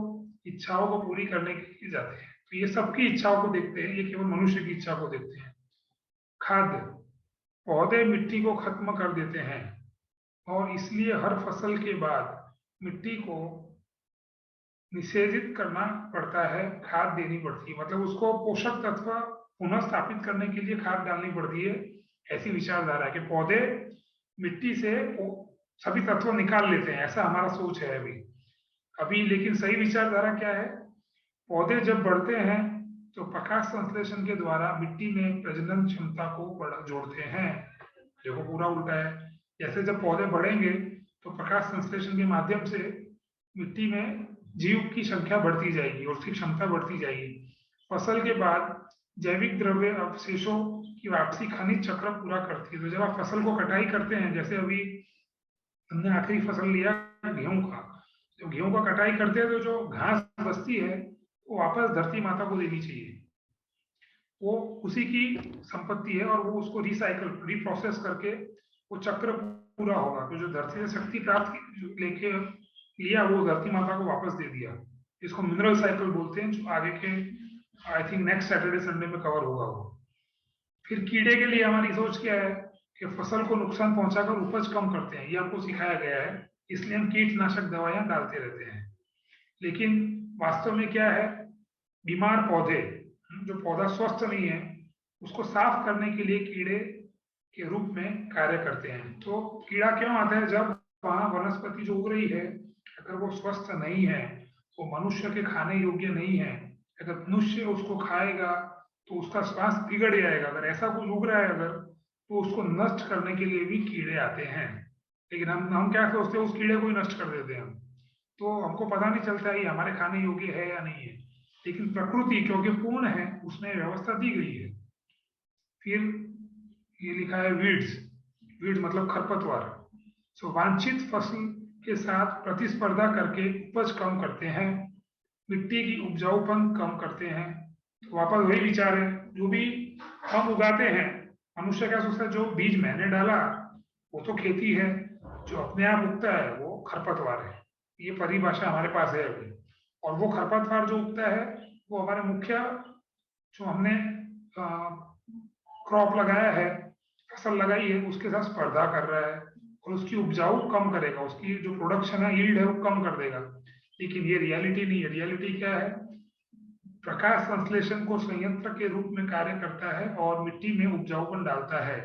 Speaker 2: इच्छाओं को पूरी करने के लिए जाते हैं। तो ये सबकी इच्छाओं को देखते हैं, ये केवल मनुष्य की इच्छा को देखते हैं। खाद्य, पौधे मिट्टी को खत्म कर देते हैं और इसलिए हर फसल के बाद मिट्टी को निषेधित करना पड़ता है, खाद देनी पड़ती है, मतलब उसको पोषक तत्व पुनः स्थापित करने के लिए खाद डालनी पड़ती है। ऐसी विचारधारा है कि पौधे मिट्टी से सभी तत्व निकाल लेते हैं, ऐसा हमारा सोच है अभी। लेकिन सही विचारधारा क्या है? पौधे जब बढ़ते हैं तो प्रकाश संश्लेषण के द्वारा मिट्टी में प्रजनन क्षमता को जोड़ते हैं। देखो, पूरा उल्टा है। जैसे जब पौधे बढ़ेंगे तो प्रकाश संश्लेषण के माध्यम से मिट्टी में जीव की संख्या बढ़ती जाएगी और उसकी क्षमता बढ़ती जाएगी। फसल के बाद जैविक द्रव्य अवशेषों की वापसी खनिज चक्र पूरा करती है। तो जब आप फसल को कटाई करते हैं, जैसे अभी हमने आखिरी फसल लिया गेहूं का, जब गेहूं का कटाई करते हैं तो जो घास बचती है वो वापस धरती माता को देनी चाहिए, वो उसी की संपत्ति है, और वो उसको रिसाइकल, रिप्रोसेस करके वो चक्र पूरा होगा। तो जो धरती से शक्ति प्राप्त लेके लिया, वो धरती माता को वापस दे दिया। इसको मिनरल साइकिल बोलते हैं, जो आगे के I think next Saturday Sunday में कवर होगा वो। फिर कीड़े के लिए हमारी सोच क्या है कि फसल को नुकसान पहुंचाकर उपज कम करते हैं, ये हमको सिखाया गया है, इसलिए हम कीटनाशक दवाइयां डालते रहते हैं। लेकिन वास्तव में क्या है? बीमार पौधे, जो पौधा स्वस्थ नहीं है, उसको साफ करने के लिए कीड़े के रूप में कार्य करते हैं। तो कीड़ा क्यों आता है? जब वहां वनस्पति जो उग रही है, अगर वो स्वस्थ नहीं है, वो मनुष्य के खाने योग्य नहीं है, अगर मनुष्य उसको खाएगा तो उसका स्वास्थ्य बिगड़ जाएगा। अगर ऐसा कुछ उग रहा है अगर, तो उसको नष्ट करने के लिए भी कीड़े आते हैं। लेकिन हम क्या सोचते हैं? उस कीड़े को ही नष्ट कर देते हैं हम, तो हमको पता नहीं चलता है ये हमारे खाने योग्य है या नहीं है। लेकिन प्रकृति क्योंकि पूर्ण है, उसमें व्यवस्था दी गई है। फिर ये लिखा है वीड्स, वीड मतलब खरपतवार। सो वांछित फसल के साथ प्रतिस्पर्धा करके उपज कम करते हैं, मिट्टी की उपजाऊपन कम करते हैं। तो वापस वही विचार है, जो भी हम उगाते हैं, मनुष्य क्या सोचता है? जो बीज मैंने डाला वो तो खेती है, जो अपने आप उगता है वो खरपतवार है। ये परिभाषा हमारे पास है अभी। और वो खरपतवार जो उगता है वो हमारे मुख्य, जो हमने क्रॉप लगाया है, फसल लगाई है, उसके साथ स्पर्धा कर रहा है और उसकी उपजाऊ कम करेगा, उसकी जो प्रोडक्शन है, यील्ड है, वो कम कर देगा। लेकिन ये रियलिटी नहीं है। रियलिटी क्या है? प्रकाश संश्लेषण को संयंत्र के रूप में कार्य करता है और मिट्टी में उपजाऊपन डालता है।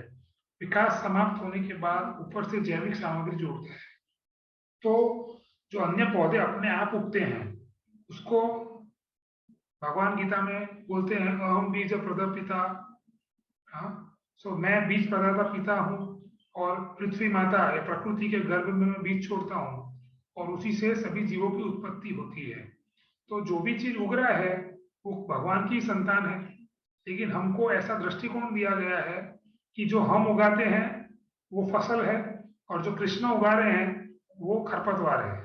Speaker 2: विकास समाप्त होने के बाद ऊपर से जैविक सामग्री जोड़ता है। तो जो अन्य पौधे अपने आप उगते हैं, उसको भगवान गीता में बोलते हैं अहम बीज प्रदपिता। सो मैं बीज प्रदाता पिता हूँ, और पृथ्वी माता या प्रकृति के गर्भ में मैं बीज छोड़ता हूँ, और उसी से सभी जीवों की उत्पत्ति होती है। तो जो भी चीज उग रहा है वो भगवान की संतान है। लेकिन हमको ऐसा दृष्टिकोण दिया गया है कि जो हम उगाते हैं वो फसल है, और जो कृष्ण उगा रहे हैं वो खरपतवार है।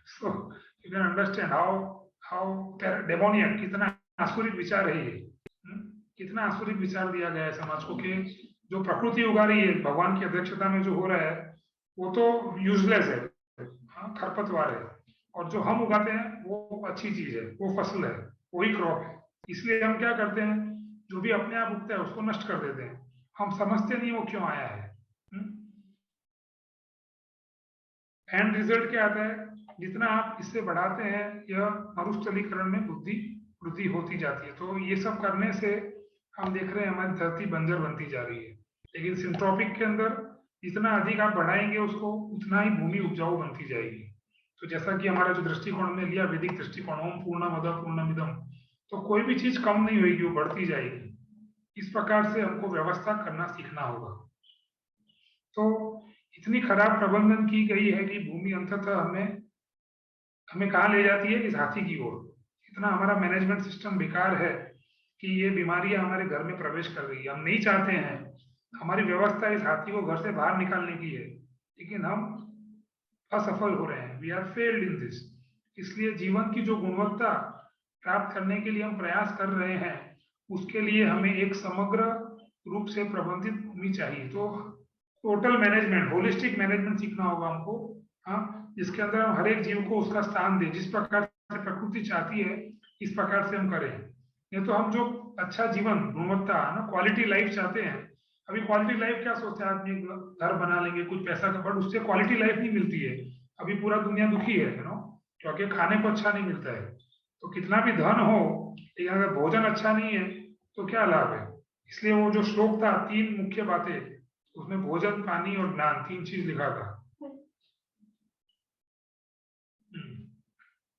Speaker 2: So you can understand how demoniac, कितना आसुरिक विचार है ये। कितना आसुरिक विचार दिया गया है समाज को कि जो प्रकृति उगा रही है भगवान की अध्यक्षता में जो हो रहा है वो तो यूजलेस है, खरपतवार है, और जो हम उगाते हैं वो अच्छी चीज है, वो फसल है, वही क्रॉप है। इसलिए हम क्या करते हैं? जो भी अपने आप उगता है उसको नष्ट कर देते हैं। हम समझते नहीं वो क्यों आया है। एंड रिजल्ट क्या आता है? जितना आप इससे बढ़ाते हैं, यह मरुस्थलीकरण में वृद्धि होती जाती है। तो ये सब करने से हम देख रहे हैं हमारी धरती बंजर बनती जा रही है। लेकिन सिंथ्रोपिक के अंदर जितना अधिक आप बढ़ाएंगे उसको, उतना ही भूमि उपजाऊ बनती जाएगी। तो जैसा कि हमारा जो दृष्टिकोण हमने लिया वैदिक दृष्टिकोण, ओम पूर्णमद पूर्णमिदम, तो कोई भी चीज कम नहीं होगी, वो बढ़ती जाएगी। इस प्रकार से हमको व्यवस्था करना सीखना होगा। तो इतनी खराब प्रबंधन की गई है कि भूमि अंततः हमें कहाँ ले जाती है, इस हाथी की ओर। इतना हमारा मैनेजमेंट सिस्टम बेकार है कि ये बीमारियां हमारे घर में प्रवेश कर रही है। हम नहीं चाहते हैं, हमारी व्यवस्था इस हाथी को घर से बाहर निकालने की है, लेकिन हम असफल हो रहे हैं। We are failed in this. इसलिए जीवन की जो गुणवत्ता प्राप्त करने के लिए हम प्रयास कर रहे हैं, उसके लिए हमें एक समग्र रूप से प्रबंधित भूमि चाहिए। तो टोटल मैनेजमेंट, होलिस्टिक मैनेजमेंट सीखना होगा हमको, हाँ, जिसके अंदर हम हर एक जीव को उसका स्थान दें, जिस प्रकार से प्रकृति चाहती है इस प्रकार से हम करें। नहीं तो हम जो अच्छा जीवन, गुणवत्ता ना, क्वालिटी लाइफ चाहते हैं। अभी क्वालिटी लाइफ क्या सोचते हैं आदमी, घर बना लेंगे, कुछ पैसा का, बट उससे क्वालिटी लाइफ नहीं मिलती है। अभी पूरा दुनिया दुखी है, क्योंकि खाने को अच्छा नहीं मिलता है। तो कितना भी धन हो, लेकिन अगर भोजन अच्छा नहीं है तो क्या लाभ है। इसलिए वो जो श्लोक था, 3 मुख्य बातें, उसमें भोजन, पानी और ज्ञान, 3 चीज लिखा था।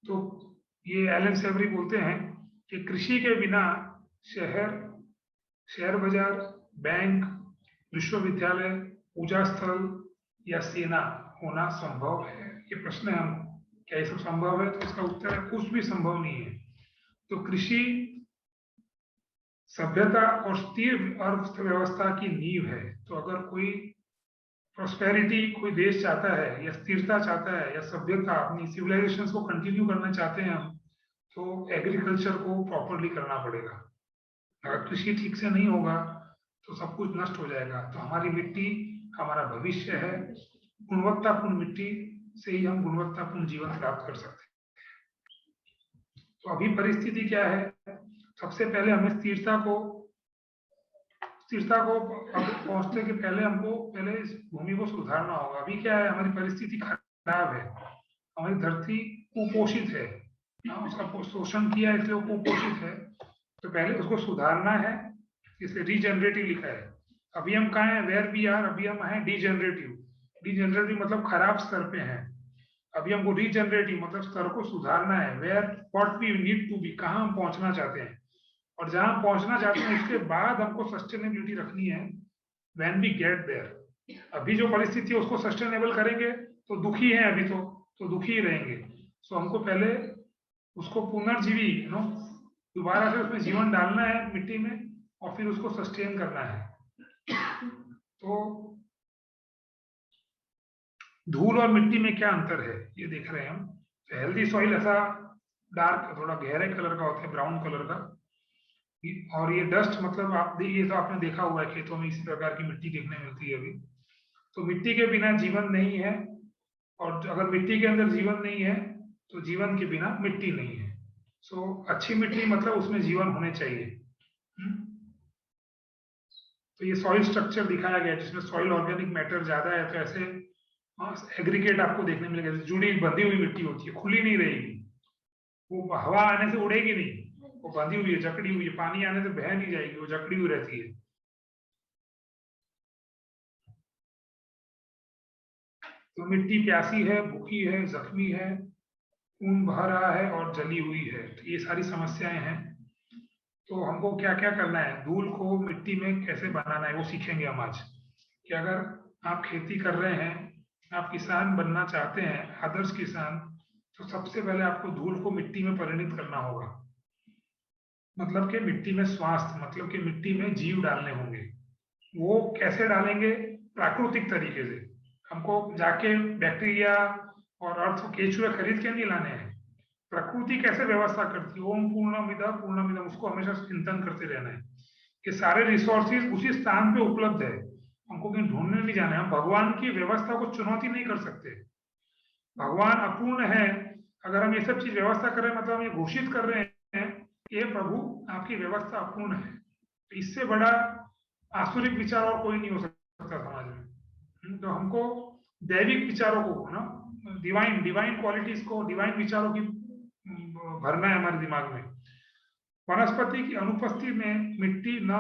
Speaker 2: तो ये एलन सेवरी बोलते हैं कि कृषि के बिना शेयर बाजार, बैंक, विश्वविद्यालय, पूजा स्थल या सेना होना संभव है। ये प्रश्न है हम, क्या ये सब संभव है? तो इसका उत्तर है कुछ भी संभव नहीं है। तो कृषि सभ्यता और स्थिर अर्थव्यवस्था की नींव है। तो अगर कोई प्रोस्पेरिटी कोई देश चाहता है, या स्थिरता चाहता है, या सभ्यता अपनी सिविलाइजेशन को कंटिन्यू करना चाहते हैं हम, तो एग्रीकल्चर को प्रॉपरली करना पड़ेगा। अगर कृषि ठीक से नहीं होगा तो सब कुछ नष्ट हो जाएगा। तो हमारी मिट्टी हमारा भविष्य है। गुणवत्तापूर्ण मिट्टी से ही हम गुणवत्तापूर्ण जीवन प्राप्त कर सकते हैं। तो अभी परिस्थिति क्या है? सबसे पहले हमें स्थिरता को पहुंचने के पहले हमको पहले इस भूमि को सुधारना होगा। अभी क्या है, हमारी परिस्थिति खराब है, हमारी धरती कुपोषित है, उसका शोषण किया इसलिए वो कुपोषित है। तो पहले उसको सुधारना है, इसलिए रीजनरेटिव लिखा है। अभी हम कहाँ हैं, वेयर वी आर, अभी हम हैं डीजनरेटिव। डीजनरेटिव मतलब खराब स्तर पे हैं। अभी हमको रीजनरेटिव मतलब स्तर को सुधारना है। Where what we need to be, कहाँ हम पहुंचना चाहते हैं, और जहां हम पहुंचना चाहते हैं उसके बाद हमको सस्टेनेबिलिटी रखनी है। व्हेन वी गेट देयर, अभी जो परिस्थिति है उसको सस्टेनेबल करेंगे तो दुखी हैं अभी, तो दुखी ही रहेंगे। सो हमको पहले उसको पुनर्जीवी, दोबारा से उसमें जीवन डालना है मिट्टी में, और फिर उसको सस्टेन करना है। तो धूल और मिट्टी में क्या अंतर है ये देख रहे हैं हम। तो हेल्दी सॉइल ऐसा डार्क, थोड़ा गहरे कलर का होता है, ब्राउन कलर का। और ये डस्ट मतलब ये तो आपने देखा हुआ है, खेतों में इसी प्रकार की मिट्टी देखने मिलती है अभी। तो मिट्टी के बिना जीवन नहीं है, और अगर मिट्टी के अंदर जीवन नहीं है तो जीवन के बिना मिट्टी नहीं है। सो अच्छी मिट्टी मतलब उसमें जीवन होने चाहिए। तो ये सॉइल स्ट्रक्चर दिखाया गया जिसमें सॉइल ऑर्गेनिक मैटर ज्यादा है। तो ऐसे एग्रीगेट आपको देखने मिलेगा, जुड़ी बंधी हुई मिट्टी होती है, खुली नहीं रहेगी, वो हवा आने से उड़ेगी नहीं, वो बंधी हुई है, जकड़ी हुई है, पानी आने से बह नहीं जाएगी, वो जकड़ी हुई रहती है। तो मिट्टी प्यासी है, भूखी है, जख्मी है, खून बह रहा है और जली हुई है। तो ये सारी समस्याएं हैं। तो हमको क्या क्या करना है, धूल को मिट्टी में कैसे बनाना है वो सीखेंगे हम आज। कि अगर आप खेती कर रहे हैं, आप किसान बनना चाहते हैं, आदर्श किसान, तो सबसे पहले आपको धूल को मिट्टी में परिणित करना होगा। मतलब कि मिट्टी में स्वास्थ्य, मतलब कि मिट्टी में जीव डालने होंगे। वो कैसे डालेंगे? प्राकृतिक तरीके से। हमको जाके बैक्टीरिया और अर्थ केचुए खरीद के नहीं लाने हैं। प्रकृति कैसे व्यवस्था करती है, ओम पूर्णमिदम, उसको हमेशा चिंतन करते रहना है कि सारे रिसोर्सेज उसी स्थान पे उपलब्ध है, हमको कहीं ढूंढने नहीं जाना है। हम भगवान की व्यवस्था को चुनौती नहीं कर सकते। भगवान अपूर्ण है, अगर हम ये सब चीज व्यवस्था कर रहे हैं मतलब हम ये घोषित कर रहे हैं कि प्रभु आपकी व्यवस्था अपूर्ण है। तो इससे बड़ा आसुरिक विचार और कोई नहीं हो सकता समाज में। तो हमको दैविक विचारों को ना, डिवाइन क्वालिटीज को, डिवाइन विचारों की भरना है हमारे दिमाग में। वनस्पति की अनुपस्थिति में मिट्टी न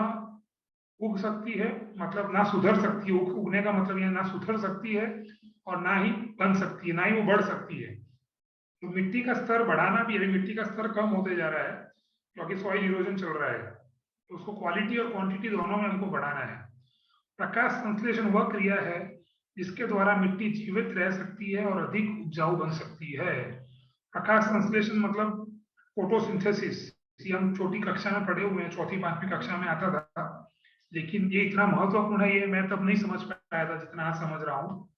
Speaker 2: उग सकती है, मतलब ना सुधर सकती है, उगने का मतलब यह ना सुधर सकती है और ना ही बन सकती है, ना ही वो बढ़ सकती है। तो मिट्टी का स्तर बढ़ाना भी, अभी मिट्टी का स्तर कम होते जा रहा है क्योंकि सॉइल इरोजन चल रहा है, तो उसको क्वालिटी और क्वांटिटी दोनों में हमको बढ़ाना है। प्रकाश संश्लेषण वह क्रिया है जिसके द्वारा मिट्टी जीवित रह सकती है और अधिक उपजाऊ बन सकती है। प्रकाश संश्लेषण मतलब फोटोसिंथेसिस, ये हम छोटी कक्षा में पढ़े हुए हैं, चौथी पांचवी कक्षा में आता था, लेकिन ये इतना महत्वपूर्ण है ये मैं तब नहीं समझ पाया था जितना आज समझ रहा हूँ।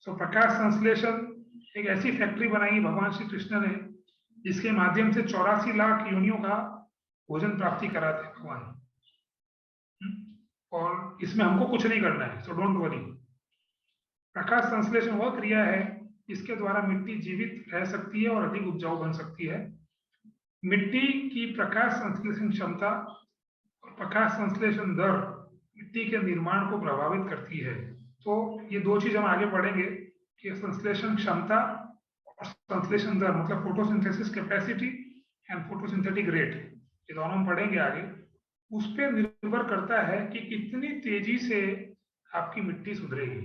Speaker 2: सो प्रकाश संश्लेषण एक ऐसी फैक्ट्री बनाई भगवान श्री कृष्ण ने जिसके माध्यम से 84 लाख योनियों का भोजन प्राप्ति कराते भगवान। और इसमें हमको कुछ नहीं करना है, सो डोंट वरी। प्रकाश संश्लेषण वह क्रिया है जिसके द्वारा मिट्टी जीवित रह सकती है और अधिक उपजाऊ बन सकती है। मिट्टी की प्रकाश संश्लेषण क्षमता और प्रकाश संश्लेषण दर मिट्टी के निर्माण को प्रभावित करती है। तो ये दो चीज हम आगे पढ़ेंगे कि संश्लेषण क्षमता और संश्लेषण दर, मतलब photosynthesis capacity and photosynthetic rate, ये दोनों हम पढ़ेंगे आगे। उस पर निर्भर करता है कि कितनी तेजी से आपकी मिट्टी सुधरेगी।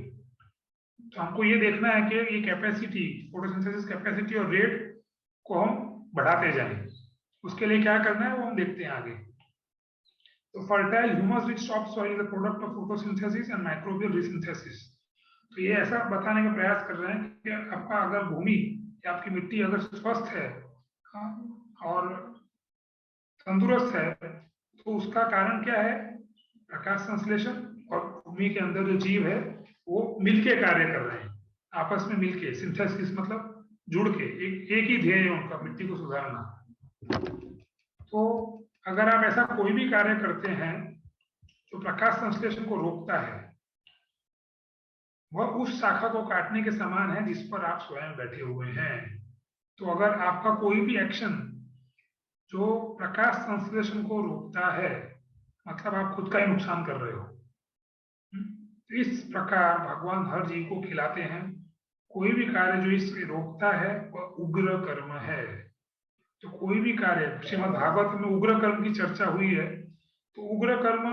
Speaker 2: तो हमको ये देखना है कि ये कैपेसिटी, फोटोसिंथेसिस कैपेसिटी और रेट को हम बढ़ाते जाएं। उसके लिए क्या करना है वो हम देखते हैं आगे। तो fertile humus rich top soil is the product of photosynthesis and microbial resynthesis. तो ये ऐसा बताने का प्रयास कर रहे हैं कि आपका अगर भूमि या आपकी मिट्टी अगर स्वस्थ है और तंदुरुस्त है तो उसका कारण क्या है? प्रकाश संश्लेषण, और भूमि के अंदर जो जीव है वो मिलके कार्य कर रहे हैं, आपस में मिलके। सिंथेसिस मतलब जुड़ के, एक ही ध्येय है उनका, मिट्टी को सुधारना। तो अगर आप ऐसा कोई भी कार्य करते हैं जो प्रकाश संश्लेषण को रोकता है, वह उस शाखा को काटने के समान है जिस पर आप स्वयं बैठे हुए हैं। तो अगर आपका कोई भी एक्शन जो प्रकाश संश्लेषण को रोकता है, मतलब आप खुद का ही नुकसान कर रहे हो। तो इस प्रकार भगवान हर जीव को खिलाते हैं। कोई भी कार्य जो इसे रोकता है वह उग्र कर्म है। तो कोई भी कार्य, श्रीमद् भागवत में उग्र कर्म की चर्चा हुई है, तो उग्र कर्म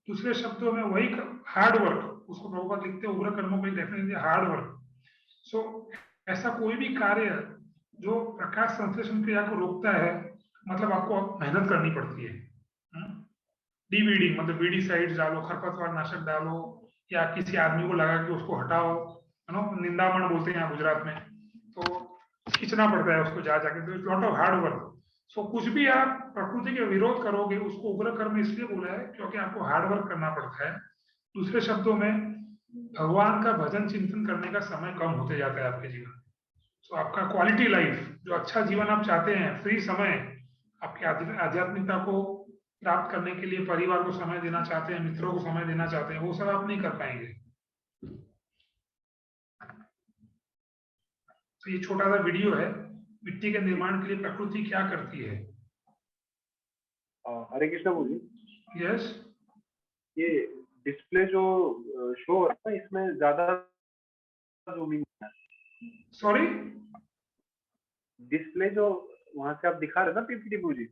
Speaker 2: दूसरे शब्दों में वही हार्ड वर्क, उसको प्रभुपाद लिखते हैं उग्र कर्मों को डेफिनेटली हार्ड वर्क। सो ऐसा कोई भी कार्य जो प्रकाश संश्लेषण क्रिया को रोकता है, मतलब आपको मेहनत करनी पड़ती है। डीवीडी मतलब वीडीसाइड डालो, खरपतवार नाशक डालो, या किसी आदमी को लगा कि उसको हटाओ, है ना, निंदामण बोलते हैं यहाँ गुजरात में, तो खींचना पड़ता है उसको जा जाके, तो लॉट ऑफ हार्ड वर्क। सो कुछ भी आप प्रकृति के विरोध करोगे, उसको उग्र कर्म इसलिए बोला है क्योंकि आपको हार्ड वर्क करना पड़ता है। दूसरे शब्दों में भगवान का भजन चिंतन करने का समय कम होते जाता है आपके जीवन। तो आपका क्वालिटी लाइफ, जो अच्छा जीवन आप चाहते हैं, फ्री समय, आपकी आध्यात्मिकता को प्राप्त करने के लिए परिवार को समय देना चाहते हैं, मित्रों को समय देना चाहते हैं, वो सब आप नहीं कर पाएंगे। तो ये छोटा सा वीडियो है, मिट्टी के निर्माण के लिए प्रकृति क्या करती है।
Speaker 3: हरे कृष्णा बोलिए।
Speaker 2: यस,
Speaker 3: ये डिस्प्ले जो शो हो रहा है इसमें ज्यादा जूमिंग है।
Speaker 2: सॉरी,
Speaker 3: डिस्प्ले जो वहां से आप दिखा रहे हैं ना पीपीटी पूरी,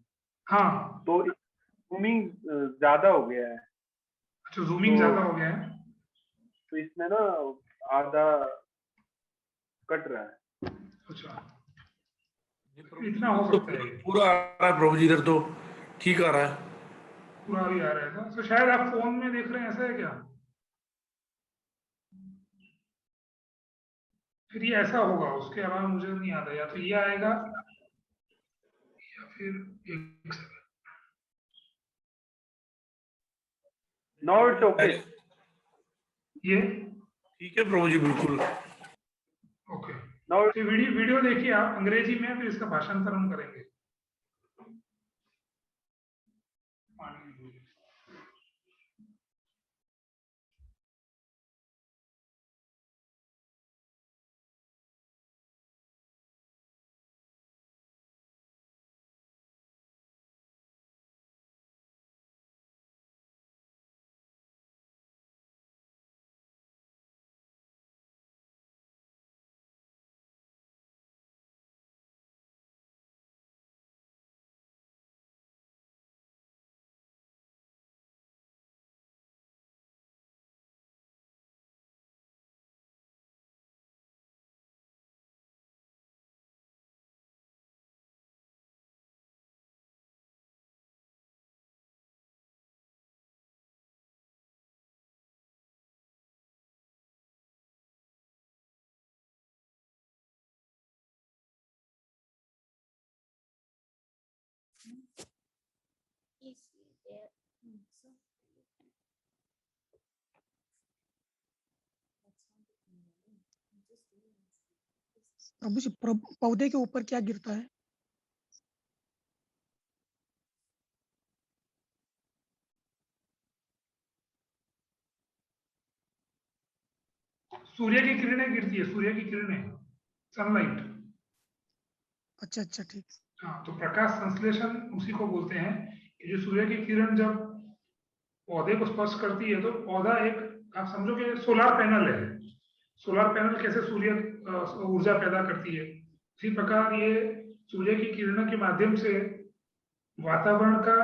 Speaker 2: हाँ,
Speaker 3: तो जूमिंग ज्यादा हो गया है।
Speaker 2: अच्छा, जूमिंग ज्यादा हो गया है,
Speaker 3: तो इसमें ना आधा कट रहा है।
Speaker 2: अच्छा, इतना हो सकता है।
Speaker 7: पूरा आ रहा है प्रभु जी, इधर तो ठीक आ रहा है।
Speaker 2: पूरा भी आ रहा है तो शायद आप फोन में देख रहे हैं, ऐसा है क्या? फिर ये ऐसा होगा, उसके अलावा मुझे नहीं आता, या तो ये आएगा या फिर एक सेकंड।
Speaker 3: Now it's okay.
Speaker 2: ये
Speaker 7: ठीक है प्रभु जी, बिल्कुल।
Speaker 2: ओके।
Speaker 3: नाउ
Speaker 2: तो वीडियो देखिए आप अंग्रेजी में, फिर इसका भाषांतर हम करेंगे।
Speaker 5: प्रभु जी पौधे के ऊपर क्या गिरता है?
Speaker 2: सूर्य की किरणें गिरती है, सूर्य की किरणें, सनलाइट।
Speaker 5: अच्छा अच्छा ठीक।
Speaker 2: हाँ, तो प्रकाश संश्लेषण उसी को बोलते हैं कि जो सूर्य की किरण जब पौधे को स्पर्श करती है तो पौधा एक, आप समझो कि सोलर पैनल है। सोलर पैनल कैसे सूर्य ऊर्जा पैदा करती है, इसी प्रकार ये सूर्य की किरणों के माध्यम से वातावरण का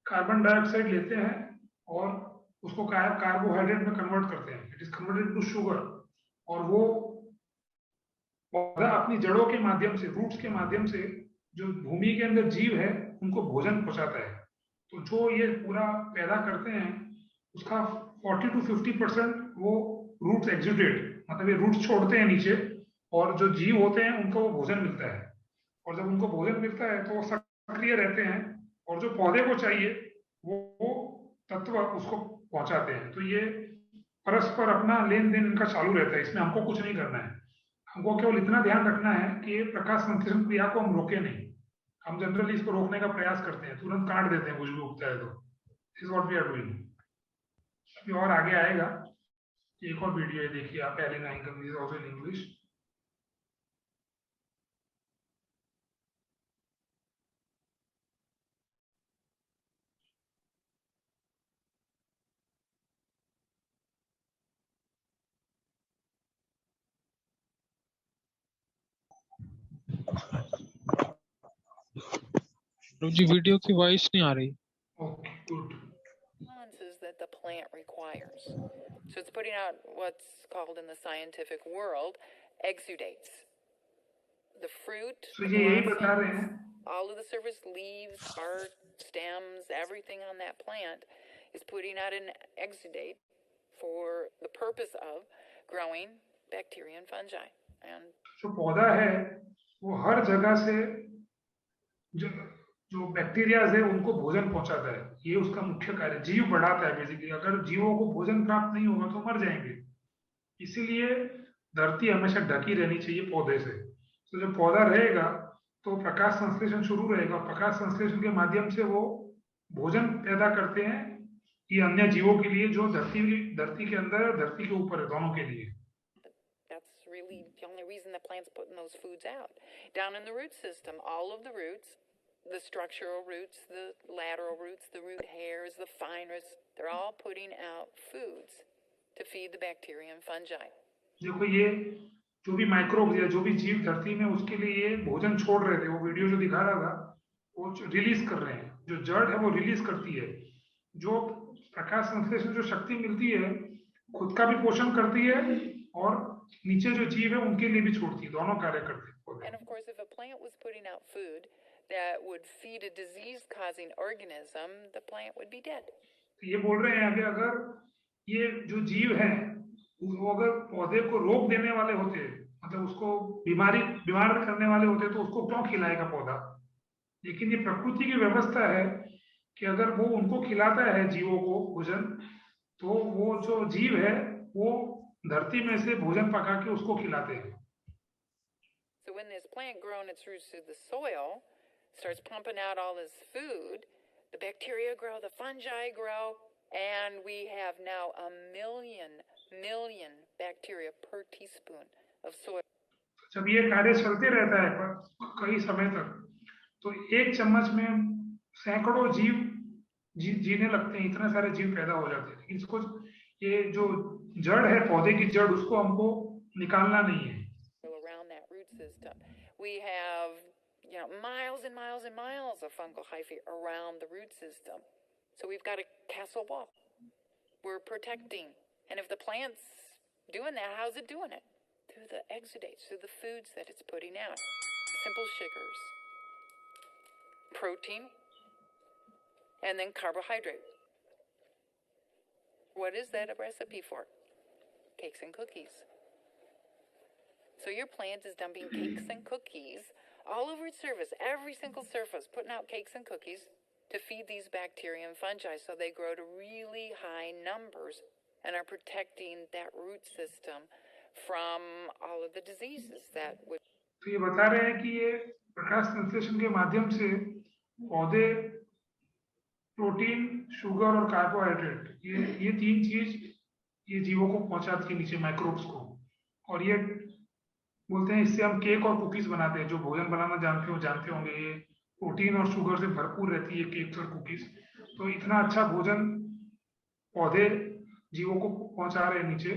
Speaker 2: कार्बन डाइऑक्साइड लेते हैं और उसको कार्बोहाइड्रेट में कन्वर्ट करते हैं, it is converted to sugar, और वो पौधा अपनी जड़ों के माध्यम से, रूट्स के माध्यम से जो भूमि के अंदर जीव है उनको भोजन पहुंचाता है। तो जो ये पूरा पैदा करते हैं उसका 40 to 50% वो रूट्स एग्जीडेट, मतलब ये रूट्स छोड़ते हैं नीचे, और जो जीव होते हैं उनको वो भोजन मिलता है, और जब उनको भोजन मिलता है तो वो सक्रिय रहते हैं, और जो पौधे को चाहिए वो तत्व उसको पहुंचाते हैं। तो ये परस्पर अपना लेन देन इनका चालू रहता है, इसमें हमको कुछ नहीं करना है। हमको केवल इतना ध्यान रखना है कि ये प्रकाश संश्लेषण क्रिया को हम रोके नहीं। हम जनरली इसको रोकने का प्रयास करते हैं, तुरंत काट देते हैं कुछ भी उगता है तो। Is what we are doing. अभी और आगे आएगा, एक और वीडियो है, देखिए आप, एलिना income is also in English.
Speaker 8: जी वीडियो की वॉइस नहीं आ रही।
Speaker 2: Okay good.
Speaker 9: That the plant requires. So it's putting out what's called in the scientific world exudates. The fruit,
Speaker 2: तो
Speaker 9: the
Speaker 2: ये यही बता रहे
Speaker 9: blossoms,
Speaker 2: हैं,
Speaker 9: all of the surface leaves, bark, stems, everything on that plant is putting out an exudate for the purpose of growing bacteria and fungi. And
Speaker 2: जो पौधा है वो हर जगह से जो जो बैक्टीरियाज है उनको भोजन पहुंचाता है, ये उसका मुख्य कार्य। जीव बढ़ाता है बेसिकली, अगर जीवों को भोजन प्राप्त नहीं होगा तो मर जाएंगे, इसीलिए धरती हमेशा ढकी रहनी चाहिए पौधे से। तो जब पौधा रहेगा तो प्रकाश संश्लेषण शुरू रहेगा, प्रकाश संश्लेषण के माध्यम से वो भोजन पैदा करते हैं ये अन्य जीवों के लिए जो धरती के अंदर है, धरती के ऊपर है, दोनों के लिए।
Speaker 9: that's really the only reason the plant's putting those foods out. Down in the root system, all of the roots, the structural roots, the lateral roots, the root hairs, the fine roots, they're all putting out foods to feed the bacteria and fungi.
Speaker 2: देखो ये जो भी microbes या जो भी जीव धरती में, उसके लिए ये भोजन छोड़ रहे थे। वो वीडियो जो दिखा रहा था वो रिलीज कर रहे हैं, जो जड़ है वो रिलीज करती है, जो प्रकाश संश्लेषण जो शक्ति मिलती है खुद का भी पोषण करती है और नीचे जो जीव है उनके लिए भी छोड़ती है, दोनों कार्य करते हैं।
Speaker 9: And of course, if a plant was putting out food that would feed a disease-causing organism, the plant would be dead.
Speaker 2: ये बोल रहे हैं कि अगर ये जो जीव है वो अगर पौधे को रोक देने वाले होते, मतलब उसको बीमार करने वाले होते, तो उसको क्यों खिलाएगा पौधा। लेकिन ये प्रकृति की व्यवस्था है कि अगर वो उनको खिलाता है जीवों को भोजन, तो वो जो जीव है वो धरती में से भोजन पका के उसको खिलाते हैं।
Speaker 9: So when this plant growing its roots through the soil starts pumping out all this food, the bacteria grow, the fungi grow, and we have now 1,000,000,000 bacteria per teaspoon of soil.
Speaker 2: जब ये कार्य चलते रहता है कई समय तक, तो एक चम्मच में सैकड़ों जीव जीने लगते हैं, इतने सारे जीव पैदा हो जाते हैं। इसको, ये जो जड़ है पौधे की जड़, उसको हमको निकालना नहीं है।
Speaker 9: Around that root system, we have miles and miles and miles of fungal hyphae around the root system. So we've got a castle wall. We're protecting, and if the plant's doing that, how's it doing it? Through the exudates, through the foods that it's putting out, simple sugars, protein, and then carbohydrate. What is that a recipe for? Cakes and cookies. So your plant is dumping cakes and cookies all over its surface, every single surface, putting out cakes and cookies to feed these bacteria and fungi so they grow to really high numbers and are protecting that root system from all of the diseases that would.
Speaker 2: तो ये बता रहे हैं कि ये प्रकाश संश्लेषण के माध्यम से पौधे प्रोटीन, शुगर और कार्बोहाइड्रेट ये तीन चीज ये जीवों को पहुंचाती है नीचे माइक्रोब्स को, और ये बोलते हैं इससे हम केक और कुकीज बनाते हैं। जो भोजन बनाना जानते होंगे, ये प्रोटीन और शुगर से भरपूर रहती है केक्स और कुकीज। तो इतना अच्छा भोजन पौधे जीवों को पहुंचा रहे हैं नीचे।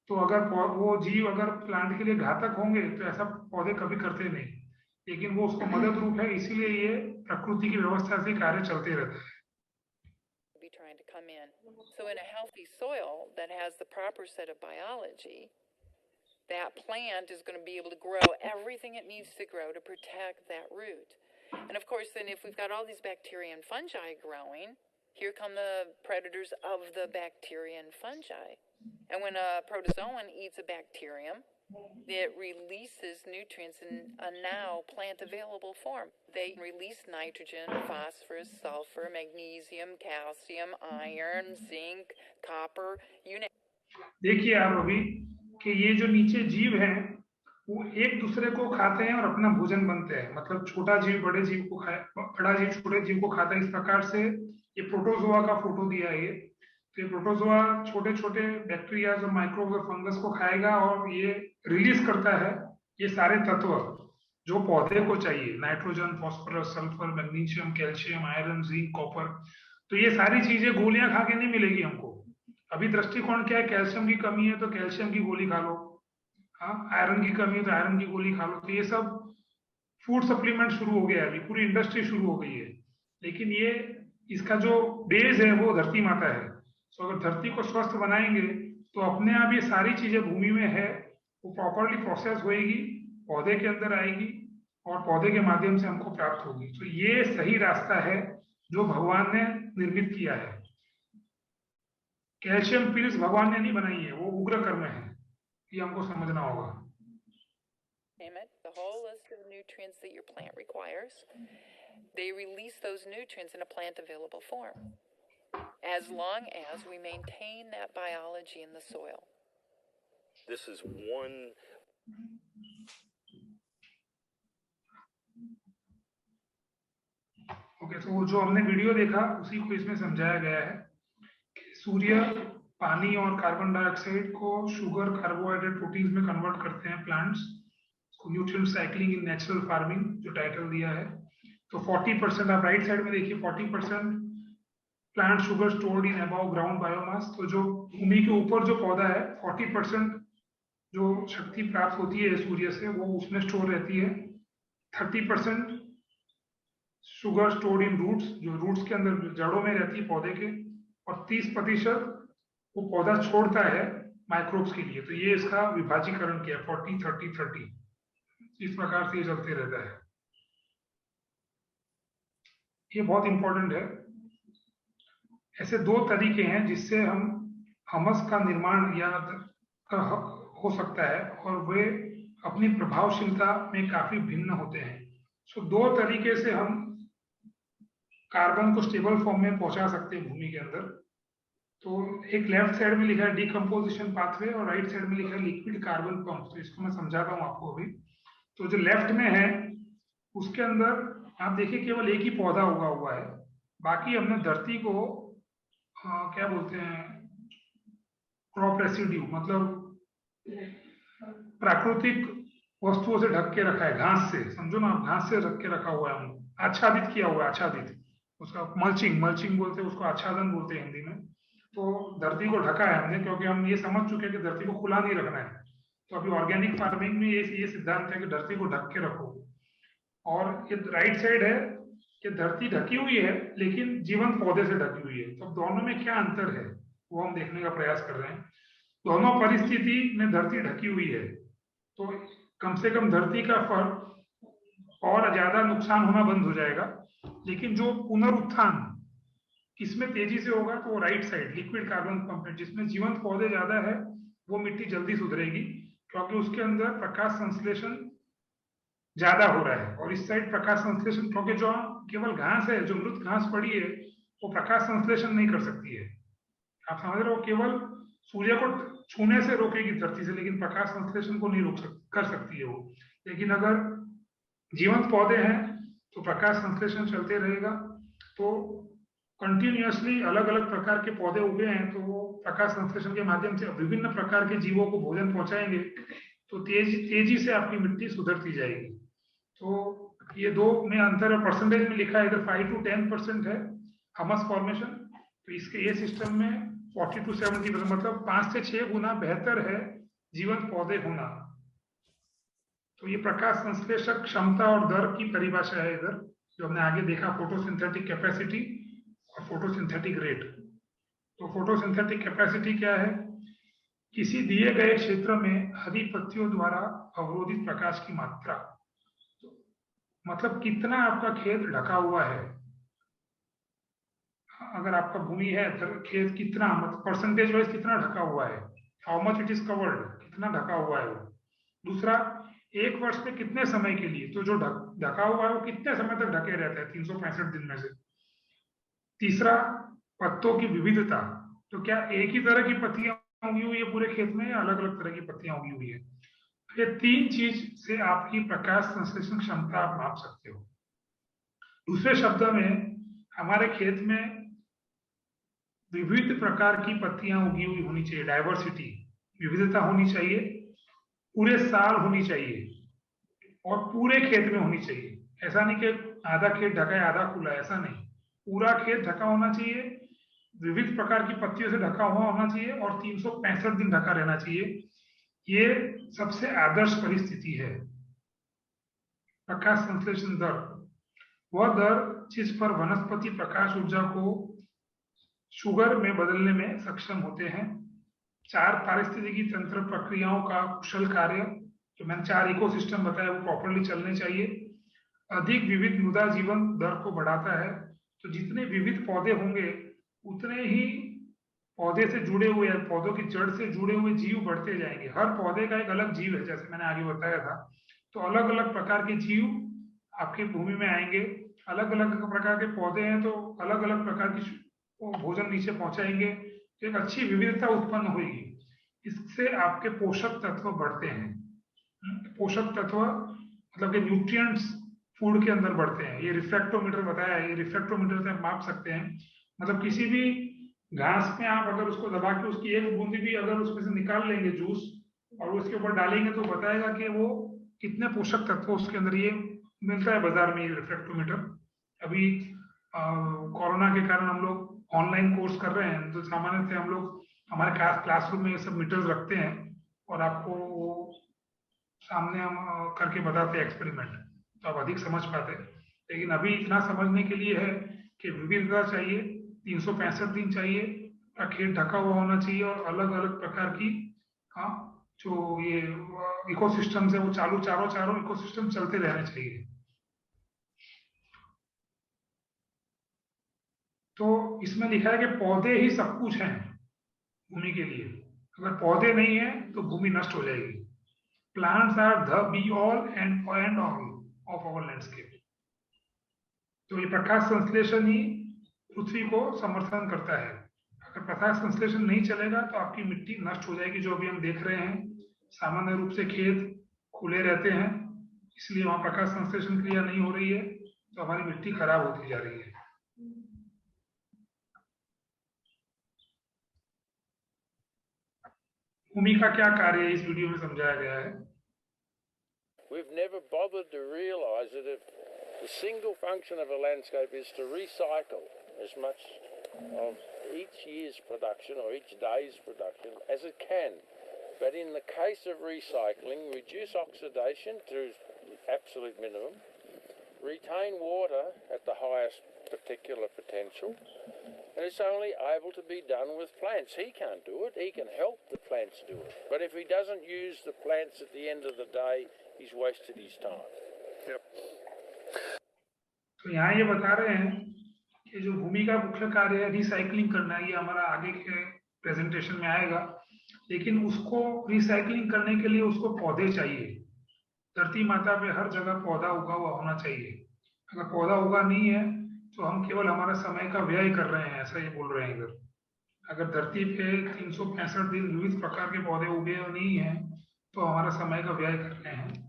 Speaker 2: तो अगर वो जीव अगर प्लांट के लिए घातक होंगे तो ऐसा पौधे कभी करते नहीं, लेकिन वो उसका मदद रूप है, इसीलिए ये प्रकृति की व्यवस्था से कार्य चलते रहता है।
Speaker 9: Be trying to come in. So in a healthy soil that has the proper set of biology, that plant is going to be able to grow everything it needs to grow to protect that root. And of course, then if we've got all these bacteria and fungi growing, here come the predators of the bacteria and fungi. And when a protozoan eats a bacterium, it releases nutrients in a now plant available form. They release nitrogen, phosphorus, sulfur, magnesium, calcium, iron, zinc, copper, you name.
Speaker 2: देखिए आप अभी कि ये जो नीचे जीव हैं वो एक दूसरे को खाते हैं और अपना भोजन बनते हैं। मतलब छोटा जीव बड़े जीव को खाए, बड़ा जीव छोटे जीव को खाता है। इस प्रकार से ये प्रोटोजोआ का फोटो दिया है। तो ये प्रोटोजोआ छोटे छोटे बैक्टीरिया और माइक्रोब्स और फंगस को खाएगा और ये रिलीज करता है ये सारे तत्व जो पौधे को चाहिए, nitrogen, phosphorus, sulphur, magnesium, calcium, iron, zinc, copper. तो ये सारी चीजें गोलियां खा के नहीं मिलेगी हमको। अभी दृष्टिकोण क्या है, कैल्शियम की कमी है तो कैल्शियम की गोली खा लो, हाँ, आयरन की कमी है तो आयरन की गोली खा लो। तो ये सब फूड सप्लीमेंट शुरू हो गया है, अभी पूरी इंडस्ट्री शुरू हो गई है। लेकिन ये इसका जो बेस है वो धरती माता है। तो अगर धरती को स्वस्थ बनाएंगे तो अपने आप ये सारी चीजें भूमि में है वो प्रॉपरली प्रोसेस होएगी, पौधे के अंदर आएगी और पौधे के माध्यम से हमको प्राप्त होगी। तो ये सही रास्ता है जो भगवान ने निर्मित किया है। कैल्शियम पिल्स भगवान ने नहीं बनाई है, वो उग्र कर्म है, ये हमको समझना होगा।
Speaker 9: The whole list of nutrients that your plant requires, they release those nutrients in a plant available form, as long as we maintain that biology in the soil.
Speaker 10: This is one.
Speaker 2: Okay, तो जो हमने video देखा उसी को इसमें समझाया गया है कि सूर्य पानी और कार्बन डाइऑक्साइड को शुगर, कार्बोहाइड्रेट, प्रोटीन्स में कन्वर्ट करते हैं प्लांट्स को। Nutrient cycling in natural farming जो टाइटल दिया है। तो 40% आप राइट साइड में देखिए, 40% plant sugar stored in above ground biomass. तो जो भूमि के ऊपर जो पौधा है 40% जो शक्ति प्राप्त होती है सूर्य से वो उसमें स्टोर रहती है। 30% शुगर स्टोर्ड इन रूट्स, जो रूट्स के अंदर जड़ों में रहती है पौधे के, और 30% वो पौधा छोड़ता है माइक्रोब्स के लिए। तो ये इसका विभाजीकरण किया 40 30 30, इस प्रकार से ये चलते रहता है। ये बहुत इंपॉर्टेंट है। ऐसे दो तरीके हैं जिससे हम हमस का निर्माण या हो सकता है और वे अपनी प्रभावशीलता में काफी भिन्न होते हैं। सो दो तरीके से हम कार्बन को स्टेबल फॉर्म में पहुंचा सकते हैं भूमि के अंदर। तो एक लेफ्ट साइड में लिखा है डिकम्पोजिशन पाथवे और राइट साइड में लिखा है लिक्विड कार्बन पंप। तो इसको मैं समझाता हूँ आपको अभी। तो जो लेफ्ट में है उसके अंदर आप देखिए केवल एक ही पौधा उगा हुआ है, बाकी हमने धरती को क्या बोलते हैं क्रॉप रेसिड्यू, मतलब प्राकृतिक वस्तुओं से ढक के रखा है, घास से, समझो ना, घास से ढक के रखा हुआ है, आच्छादित किया हुआ है, आच्छादित, उसका मल्चिंग बोलते हैं उसको, आच्छादन बोलते हैं हिंदी में। तो धरती को ढका है हमने क्योंकि हम ये समझ चुके हैं कि धरती को खुला नहीं रखना है। तो अभी ऑर्गेनिक फार्मिंग में ये सिद्धांत है कि धरती को ढक के रखो। और ये राइट साइड है कि धरती ढकी हुई है लेकिन जीवंत पौधे से ढकी हुई है। तो दोनों में क्या अंतर है वो हम देखने का प्रयास कर रहे हैं। दोनों परिस्थिति में धरती ढकी हुई है तो कम से कम धरती का फर्क और ज्यादा नुकसान होना बंद हो जाएगा। लेकिन जो पुनरुत्थान किसमें तेजी से होगा तो वो right side liquid carbon pump है, जिसमें जीवंत पौधे ज्यादा है वो मिट्टी जल्दी सुधरेगी क्योंकि उसके अंदर प्रकाश संश्लेषण ज्यादा हो रहा है, और इस साइड प्रकाश संश्लेषण, क्योंकि जो केवल घास है, जो मृत घास पड़ी है वो प्रकाश संश्लेषण नहीं कर सकती है। आप समझ रहे हो, केवल सूर्य को छूने से रोकेगी धरती से, लेकिन प्रकाश संश्लेषण को नहीं कर सकती है वो। लेकिन अगर जीवंत पौधे हैं तो प्रकाश संश्लेषण चलते रहेगा। तो कंटिन्यूअसली अलग अलग प्रकार के पौधे उगे हैं, तो वो प्रकाश संश्लेषण के माध्यम से विभिन्न प्रकार के जीवों को भोजन पहुंचाएंगे, तो तेजी से आपकी मिट्टी सुधरती जाएगी। तो ये दो में अंतर है, परसेंटेज में लिखा है इधर 5 to 10% है हमस फॉर्मेशन, तो इसके ये सिस्टम में 40 to 70%, मतलब 5 से 6 गुना बेहतर है जीवंत पौधे होना। तो ये प्रकाश संश्लेषक क्षमता और दर की परिभाषा है इधर, जो हमने आगे देखा, फोटोसिंथेटिक कैपेसिटी और फोटोसिंथेटिक रेट। तो फोटोसिंथेटिक कैपेसिटी क्या है? किसी दिए गए क्षेत्र में हरी पत्तियों द्वारा अवरोधित प्रकाश की मात्रा, मतलब कितना आपका खेत ढका हुआ है। अगर आपका भूमि है, खेत कितना, मतलब परसेंटेज वाइज कितना ढका हुआ है, how much it is covered, कितना ढका हुआ है वो। दूसरा, एक वर्ष में कितने समय के लिए, तो जो ढका हुआ है वो कितने समय तक ढके रहता है 365 दिन में से। तीसरा, पत्तों की विविधता, तो क्या एक ही तरह की पत्तियां उगी हुई है पूरे खेत में, या अलग अलग तरह की पत्तियां उगी हुई है। ये तीन चीज से आपकी प्रकाश संश्लेषण क्षमता आप माप सकते हो। दूसरे शब्द में, हमारे खेत में विविध प्रकार की पत्तियां उगी हुई होनी चाहिए, डाइवर्सिटी, विविधता होनी चाहिए, पूरे साल होनी चाहिए, और पूरे खेत में होनी चाहिए। ऐसा नहीं कि आधा खेत ढका है आधा खुला है, ऐसा नहीं, पूरा खेत ढका होना चाहिए, विविध प्रकार की पत्तियों से ढका हुआ होना चाहिए, और 365 दिन ढका रहना चाहिए। ये सबसे आदर्श परिस्थिति है। प्रकाश संश्लेषण दर, वह दर जिस पर वनस्पति प्रकाश ऊर्जा को शुगर में बदलने में सक्षम होते हैं। 4 पारिस्थितिकी तंत्र प्रक्रियाओं का कुशल कार्य, जो मैंने 4 इकोसिस्टम बताया, वो प्रॉपर्ली चलने चाहिए। अधिक विविध मृदा जीवन दर को बढ़ाता है, तो जितने विविध पौधे होंगे उतने ही पौधे से जुड़े हुए, पौधों की जड़ से जुड़े हुए जीव बढ़ते जाएंगे। हर पौधे का एक अलग जीव है, जैसे मैंने आगे बताया था। तो अलग अलग प्रकार के जीव आपकी भूमि में आएंगे, अलग अलग प्रकार के पौधे हैं तो अलग अलग प्रकार की भोजन नीचे पहुंचाएंगे, तो एक अच्छी विविधता उत्पन्न होगी। इससे आपके पोषक तत्व बढ़ते हैं। पोषक तत्व मतलब के न्यूट्रिएंट्स फूड के अंदर बढ़ते हैं। ये रिफ्रैक्टोमीटर बताया है, ये रिफ्रैक्टोमीटर से आप माप सकते हैं। मतलब किसी भी घास में आप अगर उसको दबा के उसकी एक बूंदी भी अगर उसमें से निकाल लेंगे जूस, और उसके ऊपर डालेंगे, तो बताएगा कि वो कितने पोषक तत्व उसके अंदर। ये मिलता है बाजार में, ये रिफ्रैक्टोमीटर। अभी कोरोना के कारण हम लोग ऑनलाइन कोर्स कर रहे हैं, तो सामान्य से हम लोग हमारे क्लासरूम में ये सब मीटर्स रखते हैं, और आपको वो सामने हम करके बताते हैं एक्सपेरिमेंट, तो आप अधिक समझ पाते हैं। लेकिन अभी इतना समझने के लिए है कि विविधता चाहिए, 365 दिन चाहिए, खेत ढका हुआ होना चाहिए, और अलग अलग प्रकार की जो ये इकोसिस्टम्स है वो चारों इकोसिस्टम चलते रहने चाहिए। तो इसमें लिखा है कि पौधे ही सब कुछ हैं भूमि के लिए। अगर पौधे नहीं है तो भूमि नष्ट हो जाएगी। Plants are the be all end all of our landscape. तो ये प्रकाश संश्लेषण ही पृथ्वी को समर्थन करता है। अगर प्रकाश संश्लेषण नहीं चलेगा तो आपकी मिट्टी नष्ट हो जाएगी। जो अभी हम देख रहे हैं, सामान्य रूप से खेत खुले रहते हैं, इसलिए वहां प्रकाश संश्लेषण क्रिया नहीं हो रही है, तो हमारी मिट्टी खराब होती जा रही है। भूमि का क्या कार्य है, इस वीडियो में समझाया गया है।
Speaker 10: We've never bothered to realise that if the single function of a landscape is to recycle as much of each year's production or each day's production as it can. But in the case of recycling, reduce oxidation to absolute minimum, retain water at the highest particular potential, and it's only able to be done with plants. He can't do it, he can help the plants do it. But if he doesn't use the plants at the end of the day, he's wasted his time. Yep.
Speaker 2: तो यहाँ ये बता रहे हैं कि जो भूमि का मुख्य कार्य है रिसाइकलिंग करना, ये हमारा आगे के प्रेजेंटेशन में आएगा। लेकिन उसको रिसाइकलिंग करने के लिए उसको पौधे चाहिए, धरती माता पे हर जगह पौधा उगा हुआ होना चाहिए। अगर पौधा उगा नहीं है तो हम केवल हमारा समय का व्यय कर रहे हैं, ऐसा ये बोल रहे हैं इधर। अगर धरती पे 365 दिन विविध प्रकार के पौधे उगे नहीं है तो हमारा समय का व्यय कर रहे हैं।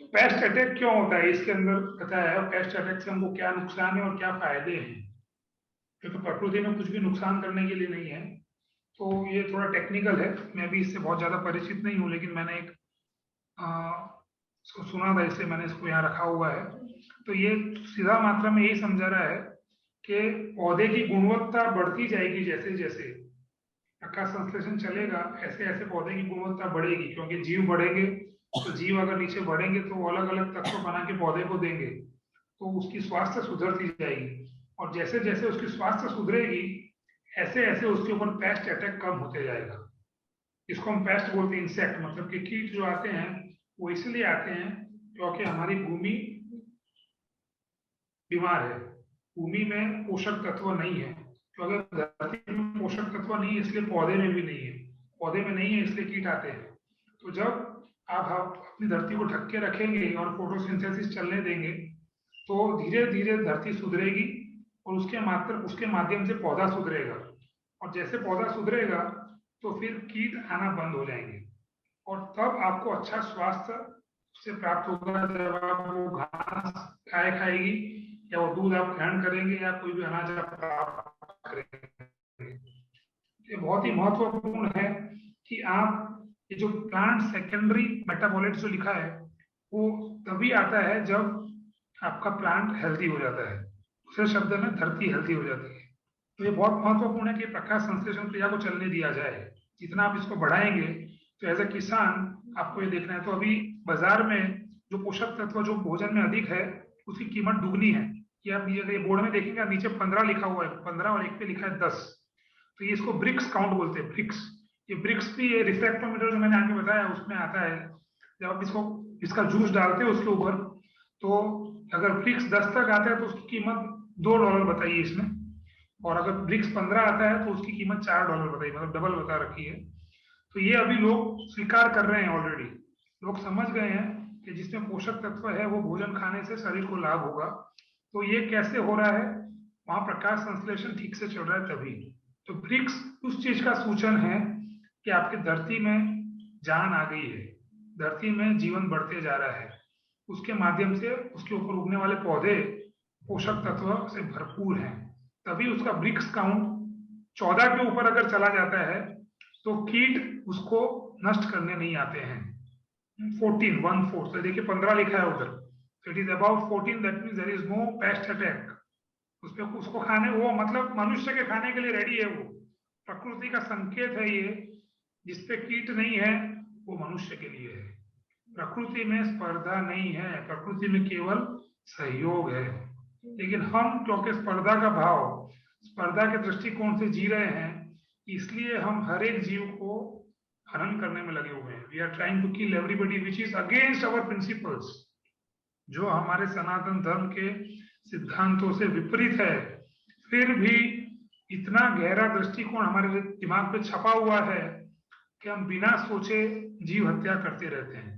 Speaker 2: तो पेस्ट अटैक क्यों होता है इसके अंदर बताया है, पेस्ट अटैक से हमको क्या नुकसान है और क्या फायदे हैं, क्योंकि प्रकृति में कुछ भी नुकसान करने के लिए नहीं है। तो ये थोड़ा टेक्निकल है, मैं भी इससे बहुत ज्यादा परिचित नहीं हूँ, लेकिन मैंने एक इसको सुना था, इसलिए मैंने इसको यहाँ रखा हुआ है। तो ये सीधा मात्रा में यही समझा रहा है कि पौधे की गुणवत्ता बढ़ती जाएगी, जैसे जैसे प्रकाश संश्लेषण चलेगा ऐसे ऐसे पौधे की गुणवत्ता बढ़ेगी, क्योंकि जीव बढ़ेंगे तो जीव अगर नीचे बढ़ेंगे तो वो अलग अलग तत्व बना के पौधे को देंगे, तो उसकी स्वास्थ्य सुधरती जाएगी। और जैसे जैसे उसकी स्वास्थ्य सुधरेगी ऐसे ऐसे उसके ऊपर पेस्ट अटैक कम होते जाएगा। इसको हम पेस्ट बोलते हैं, इंसेक्ट, मतलब कि कीट जो आते हैं वो इसलिए आते हैं क्योंकि हमारी भूमि बीमार है, भूमि में पोषक तत्व नहीं है। क्योंकि धरती में पोषक तत्व नहीं है इसलिए पौधे में भी नहीं है, पौधे में नहीं है इसलिए कीट आते हैं। तो जब आप अपनी धरती को ढक के रखेंगे और फोटोसिंथेसिस चलने देंगे तो धीरे धीरे धरती सुधरेगी और उसके माध्यम से पौधा सुधरेगा। और जैसे पौधा सुधरेगा तो फिर कीट आना बंद हो जाएंगे और तब आपको अच्छा स्वास्थ्य से प्राप्त होगा। जब आप वो घास खाएगी या वो दूध आप ग्रहण करेंगे या कोई भी अनाज आप प्राप्त करेंगे। ये बहुत ही महत्वपूर्ण है कि आप ये जो प्लांट सेकेंडरी मेटाबॉलिट जो लिखा है वो तभी आता है जब आपका प्लांट हेल्दी हो जाता है, दूसरे शब्द में धरती हेल्दी हो जाती है। तो ये बहुत महत्वपूर्ण है कि प्रकाश संश्लेषण क्रिया को चलने दिया जाए। जितना आप इसको बढ़ाएंगे तो एज ए किसान आपको ये देखना है। तो अभी बाजार में जो पोषक तत्व जो भोजन में अधिक है उसकी कीमत दुगनी है। कि आप ये बोर्ड में देखेंगे नीचे 15 लिखा हुआ है, 15 और एक पे लिखा है 10। तो ये इसको ब्रिक्स काउंट बोलते हैं, ब्रिक्स। ये ब्रिक्स भी ये रिफ्रैक्टोमीटर जो मैंने आगे बताया उसमें आता है। जब आप इसका जूस डालते हैं उसके ऊपर तो अगर ब्रिक्स 10 तक आता है तो उसकी कीमत $2 बताइए इसमें, और अगर ब्रिक्स 15 आता है तो उसकी कीमत $4 बताइए, मतलब डबल बता रखी है। तो ये अभी लोग स्वीकार कर रहे हैं, ऑलरेडी लोग समझ गए हैं कि जिसमें पोषक तत्व है वो भोजन खाने से शरीर को लाभ होगा। तो ये कैसे हो रहा है, वहां प्रकाश संश्लेषण ठीक से चल रहा है तभी। तो ब्रिक्स उस चीज का सूचन है कि आपकी धरती में जान आ गई है, धरती में जीवन बढ़ते जा रहा है, उसके माध्यम से उसके ऊपर उगने वाले पौधे पोषक तत्व से भरपूर हैं। तभी उसका ब्रिक्स काउंट 14 के ऊपर अगर चला जाता है तो कीट उसको नष्ट करने नहीं आते हैं। 14 1/4, तो देखिए 15 लिखा है उधर, तो it is about 14, that means there is no pest attack. उसको खाने, वो मतलब मनुष्य के खाने के लिए रेडी है। वो प्रकृति का संकेत है ये, जिसपे कीट नहीं है वो मनुष्य के लिए है। प्रकृति में स्पर्धा नहीं है, प्रकृति में केवल सहयोग है। लेकिन हम क्योंकि स्पर्धा का भाव, स्पर्धा के दृष्टिकोण से जी रहे हैं, इसलिए हम हर एक जीव को हनन करने में लगे हुए हैं। We are trying to kill everybody which is against our principles, जो हमारे सनातन धर्म के सिद्धांतों से विपरीत है। फिर भी इतना गहरा दृष्टिकोण हमारे दिमाग पे छपा हुआ है कि हम बिना सोचे जीव हत्या करते रहते हैं।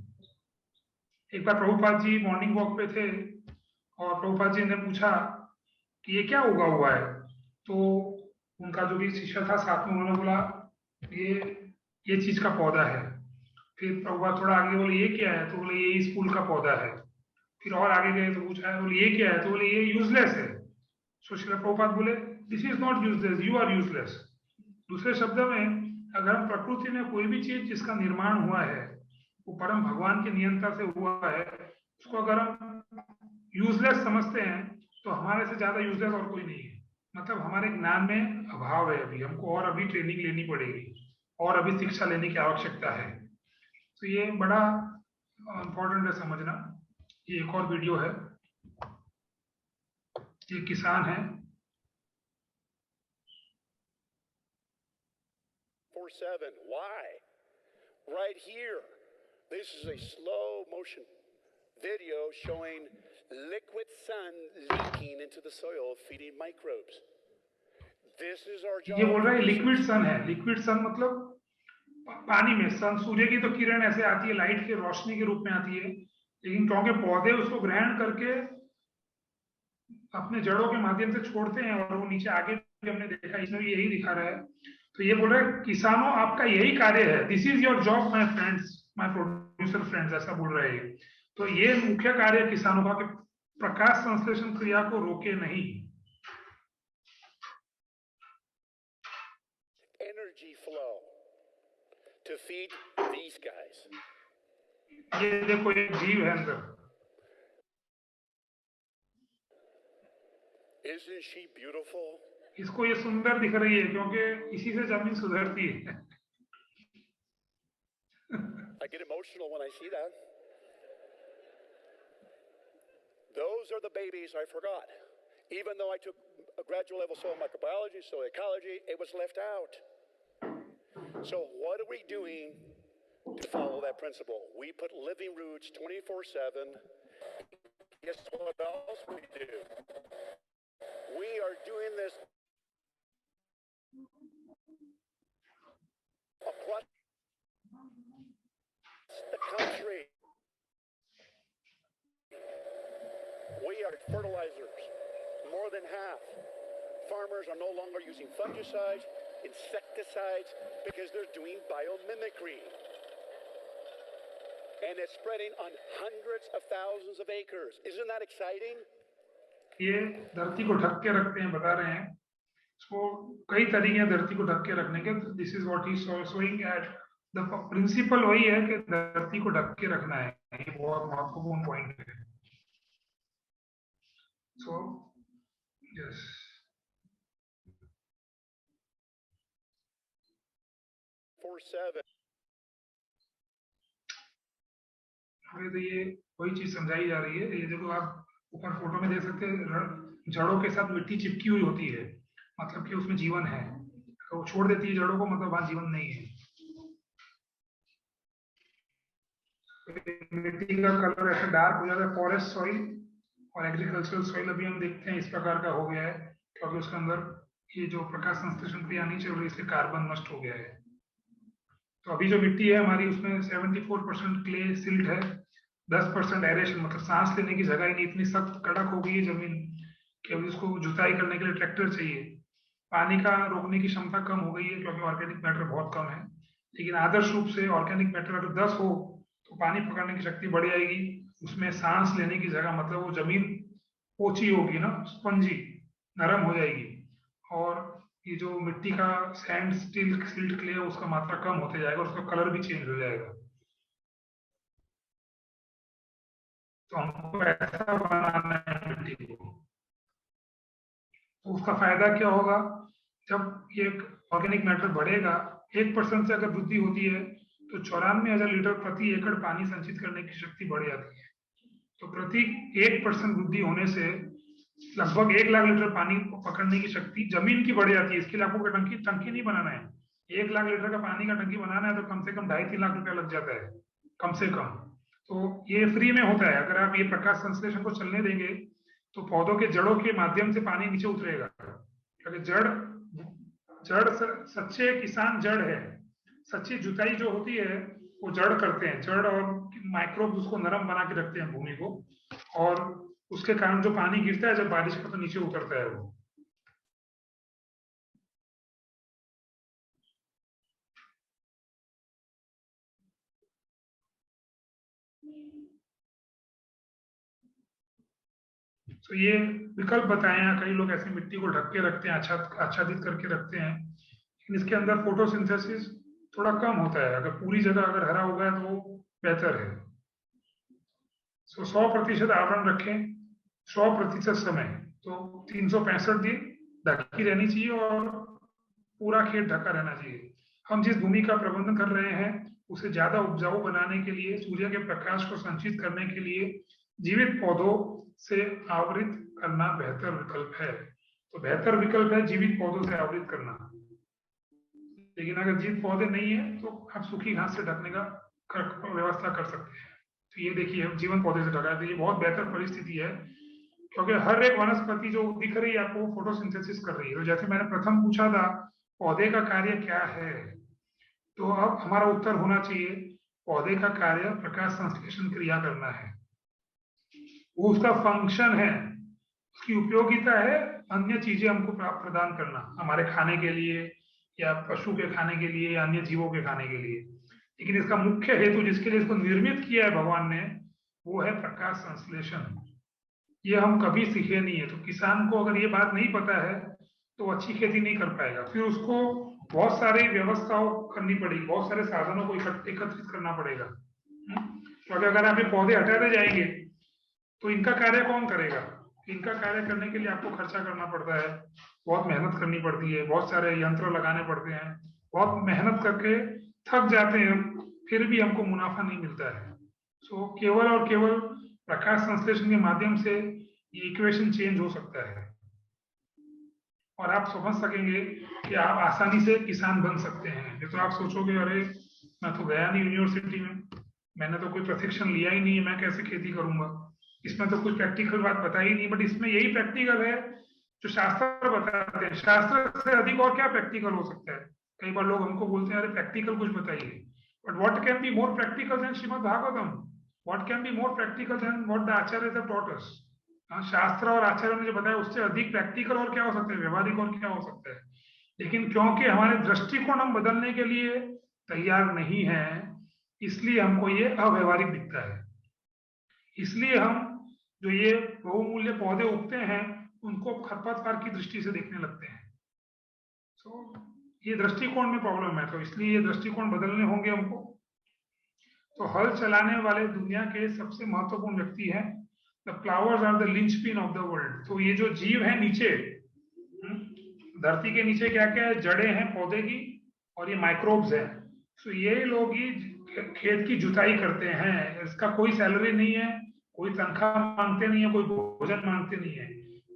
Speaker 2: एक बार प्रभुपाद जी मॉर्निंग वॉक पे थे और प्रभुपाद जी ने पूछा कि ये क्या उगा हुआ है, तो उनका जो भी शिष्य था साथ में, उन्होंने बोला ये चीज का पौधा है। फिर प्रभुपाद थोड़ा आगे बोले ये क्या है, तो बोले ये इस फूल का पौधा है। फिर और आगे गए तो पूछा, बोले ये क्या है, तो बोले ये यूजलेस है। सो श्रील प्रभुपाद बोले this is not useless, you are useless. दूसरे शब्द में अगर हम प्रकृति में कोई भी चीज जिसका निर्माण हुआ है वो परम भगवान के नियंत्रण से हुआ है, उसको अगर हम यूजलेस समझते हैं तो हमारे से ज्यादा यूजलेस और कोई नहीं है। मतलब हमारे ज्ञान में अभाव है, अभी हमको और अभी ट्रेनिंग लेनी पड़ेगी और अभी शिक्षा लेने की आवश्यकता है। तो ये बड़ा इंपॉर्टेंट है समझना। ये एक और वीडियो है, ये किसान है।
Speaker 11: 4/7. Why? Right here. This is a slow motion video showing liquid sun leaking into the soil, feeding microbes. This is our job.
Speaker 2: ये बोल रहा है लिक्विड सन है। लिक्विड सन मतलब पानी में सूर्य की तो किरण ऐसे आती है, लाइट की रोशनी के रूप में आती है, लेकिन क्योंकि पौधे उसको ग्रहण करके अपने जड़ों के माध्यम से छोड़ते हैं और वो नीचे आगे भी हमने देखा, इसमें भी यही दिखा रहा है। तो ये बोल रहा है किसानों आपका यही कार्य है, this is your job my friends, my producer friends, ऐसा बोल रहे हैं। तो ये मुख्य कार्य है किसानों का कि प्रकाश संश्लेषण क्रिया को रोके नहीं।
Speaker 11: Energy flow to feed these guys.
Speaker 2: ये देखो एक जीव है अंदर,
Speaker 11: Isn't she beautiful?
Speaker 2: इसको ये सुंदर दिख रही है क्योंकि इसी से जमीन सुधरती है।
Speaker 11: I get emotional when I see that. Those are the babies I forgot. Even though I took a graduate level soil microbiology, soil ecology, it was left out. So what are we doing to follow that principle? We put living roots 24/7. Guess what else we do? We are doing this across the country. We are fertilizers, more than half. Farmers are no longer using fungicides, insecticides, because they're doing biomimicry. And it's spreading on hundreds of thousands of acres. Isn't that exciting?
Speaker 2: ये धरती को ढक के रखते हैं, बता रहे हैं इसको कई तरीके हैं धरती को ढक के रखने के। This is what he showing at the principle, वही है कि धरती को ढक के रखना है। ये बहुत महत्वपूर्ण पॉइंट है। सो यस, हमें तो ये वही चीज समझाई जा रही है। ये देखो आप ऊपर फोटो में देख सकते हैं, जड़ों के साथ मिट्टी चिपकी हुई होती है, मतलब कि उसमें जीवन है। तो वो छोड़ देती है जड़ों को, मतलब वहां जीवन नहीं है। मिट्टी का कलर ऐसे डार्क हो जाता है। फॉरेस्ट सॉइल और एग्रीकल्चरल सॉइल अभी हम देखते हैं इस प्रकार का हो गया है, क्योंकि उसके अंदर ये जो प्रकाश संश्लेषण क्रिया नहीं चल रही, इसलिए कार्बन नष्ट हो गया है। तो अभी जो मिट्टी है हमारी, उसमें 74% क्ले सिल्ट है, 10% एरेशन, मतलब सांस लेने की जगह ही नहीं, इतनी सख्त कड़क हो गई है जमीन कि अभी उसको जुताई करने के लिए ट्रैक्टर चाहिए। पानी का रोकने की क्षमता कम हो गई है क्योंकि ऑर्गेनिक मैटर बहुत कम है। लेकिन आदर्श रूप से ऑर्गेनिक मैटर अगर 10 हो तो पानी पकड़ने की शक्ति बढ़ जाएगी, उसमें सांस लेने की जगह, मतलब वो जमीन पोची होगी ना, स्पंजी, नरम हो जाएगी। और ये जो मिट्टी का सैंड सिल्ट क्ले है, उसका मात्रा कम होते जाएगा और उसका कलर भी चेंज हो जाएगा। तो हमको ऐसा बनाना है मिट्टी को। तो उसका फायदा क्या होगा? जब ये ऑर्गेनिक मैटर बढ़ेगा, 1% से अगर वृद्धि होती है तो 94,000 लीटर प्रति एकड़ पानी संचित करने की शक्ति बढ़ जाती है। तो प्रति 1% वृद्धि होने से लगभग 1 लाख लीटर पानी पकड़ने की शक्ति जमीन की बढ़ जाती है। इसके लिए आपको टंकी नहीं बनाना है। 1 लाख लीटर का पानी का टंकी बनाना है तो कम से कम 2.5-3 लाख रुपया लग जाता है, कम से कम। तो ये फ्री में होता है। अगर आप ये प्रकाश संश्लेषण को चलने देंगे तो पौधों के जड़ों के माध्यम से पानी नीचे उतरेगा, क्योंकि जड़ सच्चे किसान जड़ है। सच्ची जुताई जो होती है वो जड़ करते हैं। जड़ और माइक्रोब उसको नरम बना के रखते हैं भूमि को, और उसके कारण जो पानी गिरता है जब बारिश का, तो नीचे उतरता है वो। तो ये विकल्प बताए हैं। कई लोग ऐसे मिट्टी को ढक के रखते हैं, आच्छादित करके रखते हैं, लेकिन इसके अंदर फोटोसिंथेसिस थोड़ा कम होता है। अगर पूरी जगह अगर हरा होगा है तो वो बेहतर है। 100% आवरण रखें, 100% समय, तो 365 दिन ढकी रहनी चाहिए और पूरा खेत ढका रहना चाहिए। हम जिस भूमि का प्रबंधन कर रहे हैं उसे ज्यादा उपजाऊ बनाने के लिए, सूर्य के प्रकाश को संचित करने के लिए जीवित पौधों से आवृत करना बेहतर विकल्प है। तो बेहतर विकल्प है जीवित पौधों से आवृत करना। लेकिन अगर जीवित पौधे नहीं है तो आप सूखी घास से ढकने का व्यवस्था कर सकते हैं। तो ये देखिए जीवन पौधे से ढका है, तो ये बहुत बेहतर परिस्थिति है, क्योंकि हर एक वनस्पति जो दिख रही है आपको वो फोटोसिंथेसिस कर रही है। तो जैसे मैंने प्रथम पूछा था पौधे का कार्य क्या है, तो अब हमारा उत्तर होना चाहिए पौधे का कार्य प्रकाश संश्लेषण क्रिया करना है, वो उसका फंक्शन है, उसकी उपयोगिता है अन्य चीजें हमको प्रदान करना, हमारे खाने के लिए या पशु के खाने के लिए या अन्य जीवों के खाने के लिए। लेकिन इसका मुख्य हेतु जिसके लिए इसको निर्मित किया है भगवान ने, वो है प्रकाश संश्लेषण। ये हम कभी सीखे नहीं है। तो किसान को अगर ये बात नहीं पता है तो अच्छी खेती नहीं कर पाएगा। फिर उसको बहुत सारी व्यवस्थाओं करनी पड़ेगी, बहुत सारे साधनों को एकत्रित करना पड़ेगा। क्योंकि अगर आप ये पौधे हटाते जाएंगे तो इनका कार्य कौन करेगा? इनका कार्य करने के लिए आपको खर्चा करना पड़ता है, बहुत मेहनत करनी पड़ती है, बहुत सारे यंत्र लगाने पड़ते हैं, बहुत मेहनत करके थक जाते हैं, फिर भी हमको मुनाफा नहीं मिलता है। सो केवल और केवल प्रकाश संश्लेषण के माध्यम से ये इक्वेशन चेंज हो सकता है और आप समझ सकेंगे कि आप आसानी से किसान बन सकते हैं। ये तो आप सोचोगे अरे मैं तो गया नहीं यूनिवर्सिटी में, मैंने तो कोई प्रशिक्षण लिया ही नहीं है, मैं कैसे खेती करूंगा, इसमें तो कुछ प्रैक्टिकल बात बताई नहीं। बट इसमें यही प्रैक्टिकल है जो शास्त्र बताते हैं। शास्त्र से अधिक और क्या प्रैक्टिकल हो सकता है? कई बार लोग हमको बोलते हैं अरे प्रैक्टिकल कुछ बताइए, but what can be more practical than Srimad Bhagavatam? What can be more practical than what the acharya have taught us? शास्त्र और आचार्य ने जो बताया उससे अधिक प्रैक्टिकल और क्या हो सकता है, व्यवहारिक और क्या हो सकता है? लेकिन क्योंकि हमारे दृष्टिकोण हम बदलने के लिए तैयार नहीं है, इसलिए हमको ये अव्यवहारिक दिखता है। इसलिए हम जो ये बहुमूल्य पौधे उगते हैं उनको खरपतवार की दृष्टि से देखने लगते हैं। ये दृष्टिकोण में प्रॉब्लम है, तो इसलिए ये दृष्टिकोण बदलने होंगे हमको। तो हल चलाने वाले दुनिया के सबसे महत्वपूर्ण व्यक्ति हैं। The flowers are the linchpin of the world. तो ये जो जीव है नीचे, धरती के नीचे क्या क्या है? जड़ें हैं पौधे की और ये माइक्रोब्स हैं। तो ये लोग ही खेत की जुताई करते हैं, इसका कोई सैलरी नहीं है, कोई तनख्वाह मांगते नहीं है, कोई भोजन मांगते नहीं है।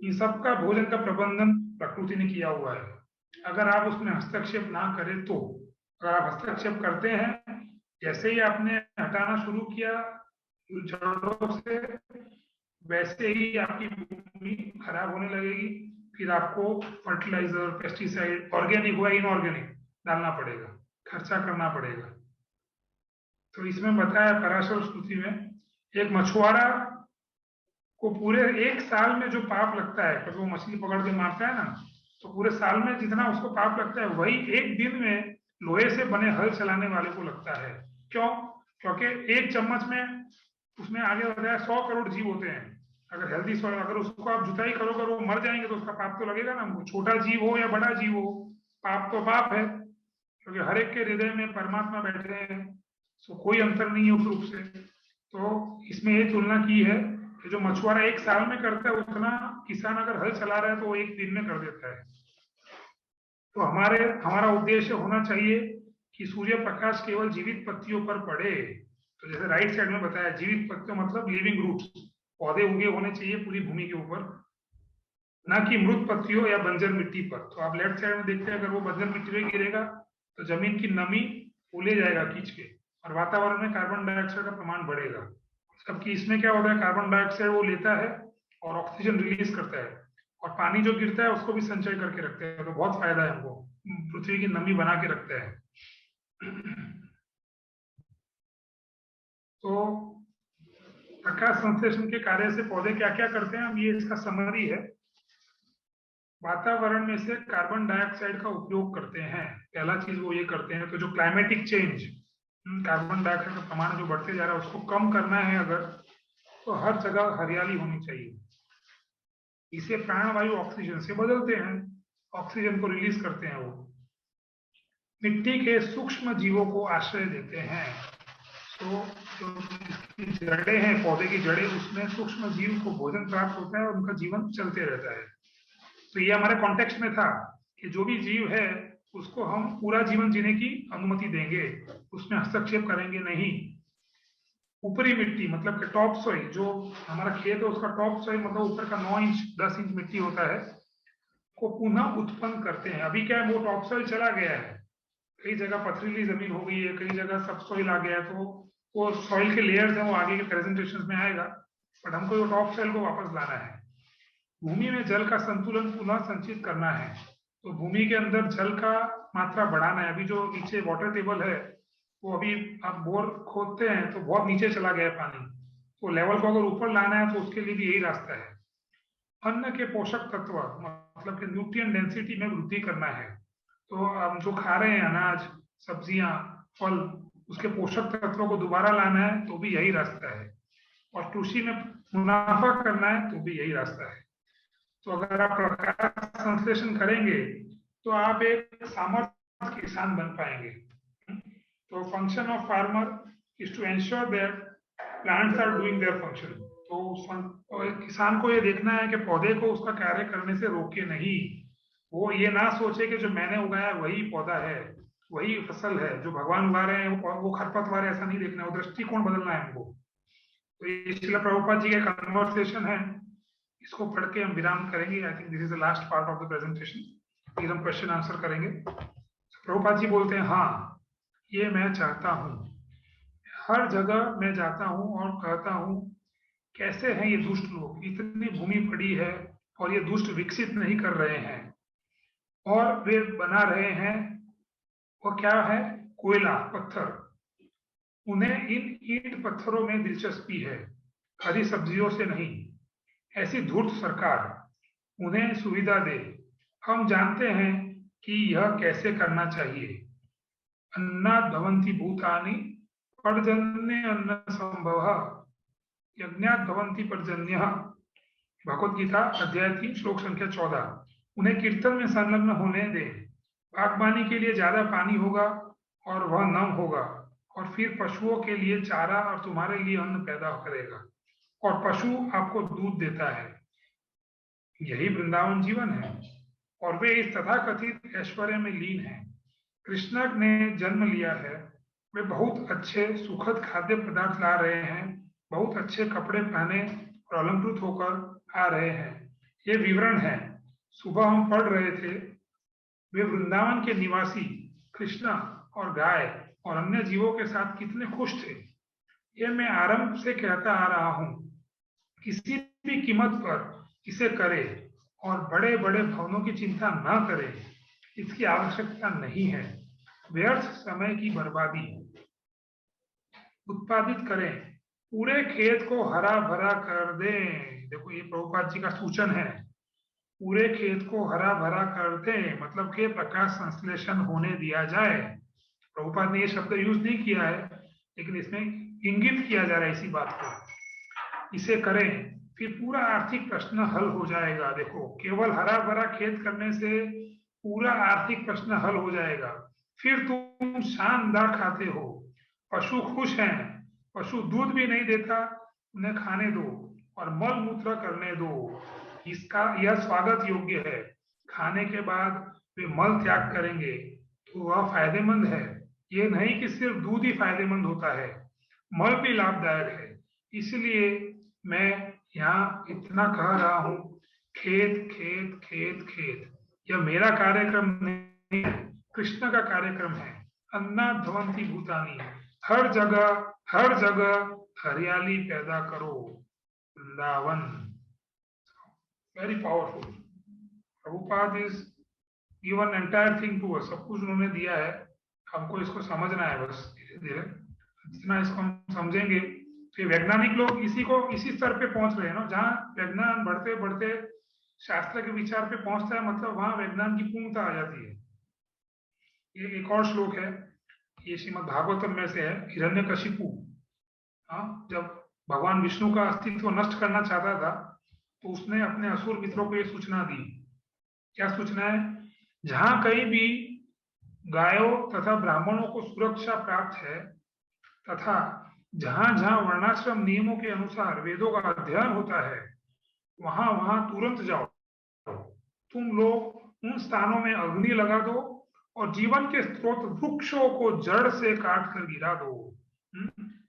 Speaker 2: इन सबका भोजन का प्रबंधन प्रकृति ने किया हुआ है। अगर आप उसमें हस्तक्षेप ना करें तो, अगर आप हस्तक्षेप करते हैं, जैसे ही आपने हटाना शुरू किया जड़ों से, वैसे ही आपकी भूमि खराब होने लगेगी। फिर आपको फर्टिलाइजर, पेस्टिसाइड, ऑर्गेनिक हुआ इनऑर्गेनिक डालना पड़ेगा, खर्चा करना पड़ेगा। तो इसमें बताया पराशर स्मृति में, एक मछुआरा को पूरे एक साल में जो पाप लगता है, क्योंकि वो मछली पकड़ के मारता है ना, तो पूरे साल में जितना उसको पाप लगता है वही एक दिन में लोहे से बने हल चलाने वाले को लगता है। क्यों? क्योंकि एक चम्मच में उसमें आगे बताया 100 करोड़ जीव होते हैं। अगर हेल्दी सॉइल, अगर उसको आप जुताई करोगे और वो मर जाएंगे तो उसका पाप तो लगेगा ना हमको। छोटा जीव हो या बड़ा जीव हो, पाप तो पाप है, क्योंकि हर एक के हृदय में परमात्मा बैठे हैं। सो कोई अंतर नहीं है उस रूप से। तो इसमें ये तुलना की है कि जो मछुआरा एक साल में करता है उतना किसान अगर हल चला रहा है तो वो एक दिन में कर देता है। तो हमारा उद्देश्य होना चाहिए कि सूर्य प्रकाश केवल जीवित पत्तियों पर पड़े। तो जैसे राइट साइड में बताया, जीवित पत्तियों मतलब लिविंग रूट्स, पौधे उगे होने चाहिए पूरी भूमि के ऊपर, ना कि मृत पत्तियों या बंजर मिट्टी पर। तो आप लेफ्ट साइड में देखते हैं, अगर वो बंजर मिट्टी में गिरेगा तो जमीन की नमी वो ले जाएगा खींच के, और वातावरण में कार्बन डाइऑक्साइड का प्रमाण बढ़ेगा। जबकि इसमें क्या होता है, कार्बन डाइऑक्साइड वो लेता है और ऑक्सीजन रिलीज करता है, और पानी जो गिरता है उसको भी संचय करके रखते हैं। तो बहुत फायदा है हमको, पृथ्वी की नमी बना के रखता है। तो प्रकाश संश्लेषण के कार्य से पौधे क्या क्या करते हैं, हम ये इसका समरी है। वातावरण में से कार्बन डाइऑक्साइड का उपयोग करते हैं, पहला चीज वो ये करते हैं। तो जो क्लाइमेटिक चेंज, कार्बन डाइऑक्साइड का प्रमाण जो बढ़ते जा रहा है उसको कम करना है अगर, तो हर जगह हरियाली होनी चाहिए। इसे प्राणवायु ऑक्सीजन से बदलते हैं, ऑक्सीजन को रिलीज करते हैं वो। मिट्टी के सूक्ष्म जीवों को आश्रय देते हैं। तो जो जड़ें हैं, पौधे की जड़ें, उसमें सूक्ष्म जीव को भोजन प्राप्त होता है और उनका जीवन चलते रहता है। तो ये हमारे कॉन्टेक्स्ट में था कि जो भी जीव है उसको हम पूरा जीवन जीने की अनुमति देंगे, उसमें हस्तक्षेप करेंगे नहीं। ऊपरी मिट्टी मतलब कि टॉप सॉइल, जो हमारा खेत है उसका टॉप सॉइल मतलब ऊपर का 9 इंच 10 इंच मिट्टी होता है, को पुनः उत्पन्न करते हैं। अभी क्या है, वो टॉप सॉइल चला गया है, कई जगह पथरीली जमीन हो गई है, कई जगह सब सॉइल आ गया है। तो वो सॉइल के लेयर्स हैं, वो आगे के प्रेजेंटेशन में आएगा, बट हमको वो टॉप सॉइल को वापस लाना है। भूमि में जल का संतुलन पुनः संचित करना है। तो भूमि के अंदर जल का मात्रा बढ़ाना है। अभी जो नीचे वाटर टेबल है वो अभी आप बोर खोदते हैं तो बहुत नीचे चला गया है पानी, तो लेवल को अगर ऊपर लाना है तो उसके लिए भी यही रास्ता है। अन्न के पोषक तत्व मतलब कि न्यूट्रिएंट डेंसिटी में वृद्धि करना है। तो हम जो खा रहे हैं अनाज, सब्जियां, फल, उसके पोषक तत्वों को दोबारा लाना है तो भी यही रास्ता है। और कृषि में मुनाफा करना है तो भी यही रास्ता है। तो अगर आप प्रकाश संश्लेषण करेंगे तो आप एक सामर्थ्य किसान बन पाएंगे। तो function of farmer is to ensure that plants are doing their function. तो किसान को ये देखना है कि पौधे को उसका कार्य करने से रोके नहीं। वो ये ना सोचे कि जो मैंने उगाया वही पौधा है, वही फसल है, जो भगवान उगा रहे हैं वो खरपतवार है, ऐसा नहीं देखना। वो दृष्टिकोण बदलना है हमको। तो ये श्रील प्रभुपाद जी का कन्वर्सेशन है, इसको पढ़ के हम विराम करेंगे। I think this is the last part of the presentation. फिर हम क्वेश्चन आंसर करेंगे। प्रभुपाद जी बोलते हैं, हाँ ये मैं चाहता हूँ, हर जगह मैं जाता हूँ और कहता हूँ कैसे हैं ये दुष्ट लोग, इतनी भूमि पड़ी है और ये दुष्ट विकसित नहीं कर रहे हैं और वे बना रहे हैं वो क्या है, कोयला, पत्थर। उन्हें इन ईंट पत्थरों में दिलचस्पी है, हरी सब्जियों से नहीं। ऐसी धूर्त सरकार उन्हें सुविधा दे। हम जानते हैं कि यह कैसे करना चाहिए। अन्नात् भवन्ति भूतानि पर्जन्य अन्न संभवः यज्ञात् भवन्ति पर्जन्यः। भगवद गीता अध्याय 3 श्लोक संख्या 14। उन्हें कीर्तन में संलग्न होने दे। बागबानी के लिए ज्यादा पानी होगा और वह नम होगा, और फिर पशुओं के लिए चारा और तुम्हारे लिए अन्न पैदा करेगा, और पशु आपको दूध देता है। यही वृंदावन जीवन है, और वे इस तथाकथित ऐश्वर्य में लीन हैं। कृष्ण ने जन्म लिया है, वे बहुत अच्छे सुखद खाद्य पदार्थ ला रहे हैं, बहुत अच्छे कपड़े पहने और अलंकृत होकर आ रहे हैं। ये विवरण है। सुबह हम पढ़ रहे थे, वे वृंदावन के निवासी कृष्ण और गाय और अन्य जीवों के साथ कितने खुश थे। ये मैं आरंभ से कहता आ रहा हूँ, किसी भी कीमत पर इसे करे और बड़े बड़े भवनों की चिंता न करे, इसकी आवश्यकता नहीं है। व्यर्थ समय की बर्बादी। उत्पादित करें, पूरे खेत को हरा भरा कर दें। देखो ये प्रभुपाद जी का सूचन है, पूरे खेत को हरा भरा कर दें, मतलब कि प्रकाश संश्लेषण होने दिया जाए। प्रभुपाद ने ये शब्द यूज नहीं किया है, लेकिन इसमें इंगित किया जा रहा है इसी बात को। इसे करें, फिर पूरा आर्थिक प्रश्न हल हो जाएगा। देखो, केवल हरा भरा खेत करने से पूरा आर्थिक प्रश्न हल हो जाएगा। फिर तुम शानदार खाते हो, पशु खुश हैं, पशु दूध भी नहीं देता, उन्हें खाने दो और मल मूत्र करने दो। इसका यह स्वागत योग्य है। खाने के बाद वे मल त्याग करेंगे तो वह फायदेमंद है। ये नहीं कि सिर्फ दूध ही फायदेमंद होता है, मल भी लाभदायक है। इसलिए मैं यहाँ इतना कह रहा हूँ, खेत खेत खेत खेत। यह मेरा कार्यक्रम नहीं है, कृष्ण का कार्यक्रम है। अन्नात् भवन्ति भूतानि, हर जगह हरियाली पैदा करो। Vrindavan, very powerful. Prabhupada is given entire thing to us. सब कुछ उन्होंने दिया है, हमको इसको समझना है बस धीरे धीरे। जितना इसको हम समझेंगे तो वैज्ञानिक लोग इसी स्तर पे पहुंच रहे हैं ना, जहाँ विज्ञान बढ़ते बढ़ते शास्त्र के विचार पे पहुंचता है, मतलब वहां विज्ञान की पूर्णता आ जाती है। ये एक और श्लोक है, ये श्रीमद् भागवतम में से है। हिरण्यकशिपु, हाँ, जब भगवान विष्णु का अस्तित्व नष्ट करना चाहता था तो उसने अपने असुर मित्रों को ये सूचना दी। क्या सूचना है? जहां कहीं भी गायों तथा ब्राह्मणों को सुरक्षा प्राप्त है, तथा जहां जहां वर्णाश्रम नियमों के अनुसार वेदों का अध्ययन होता है, वहां वहां तुरंत जाओ। तुम लोग उन स्थानों में अग्नि लगा दो और जीवन के स्रोत वृक्षों को जड़ से काट कर गिरा दो।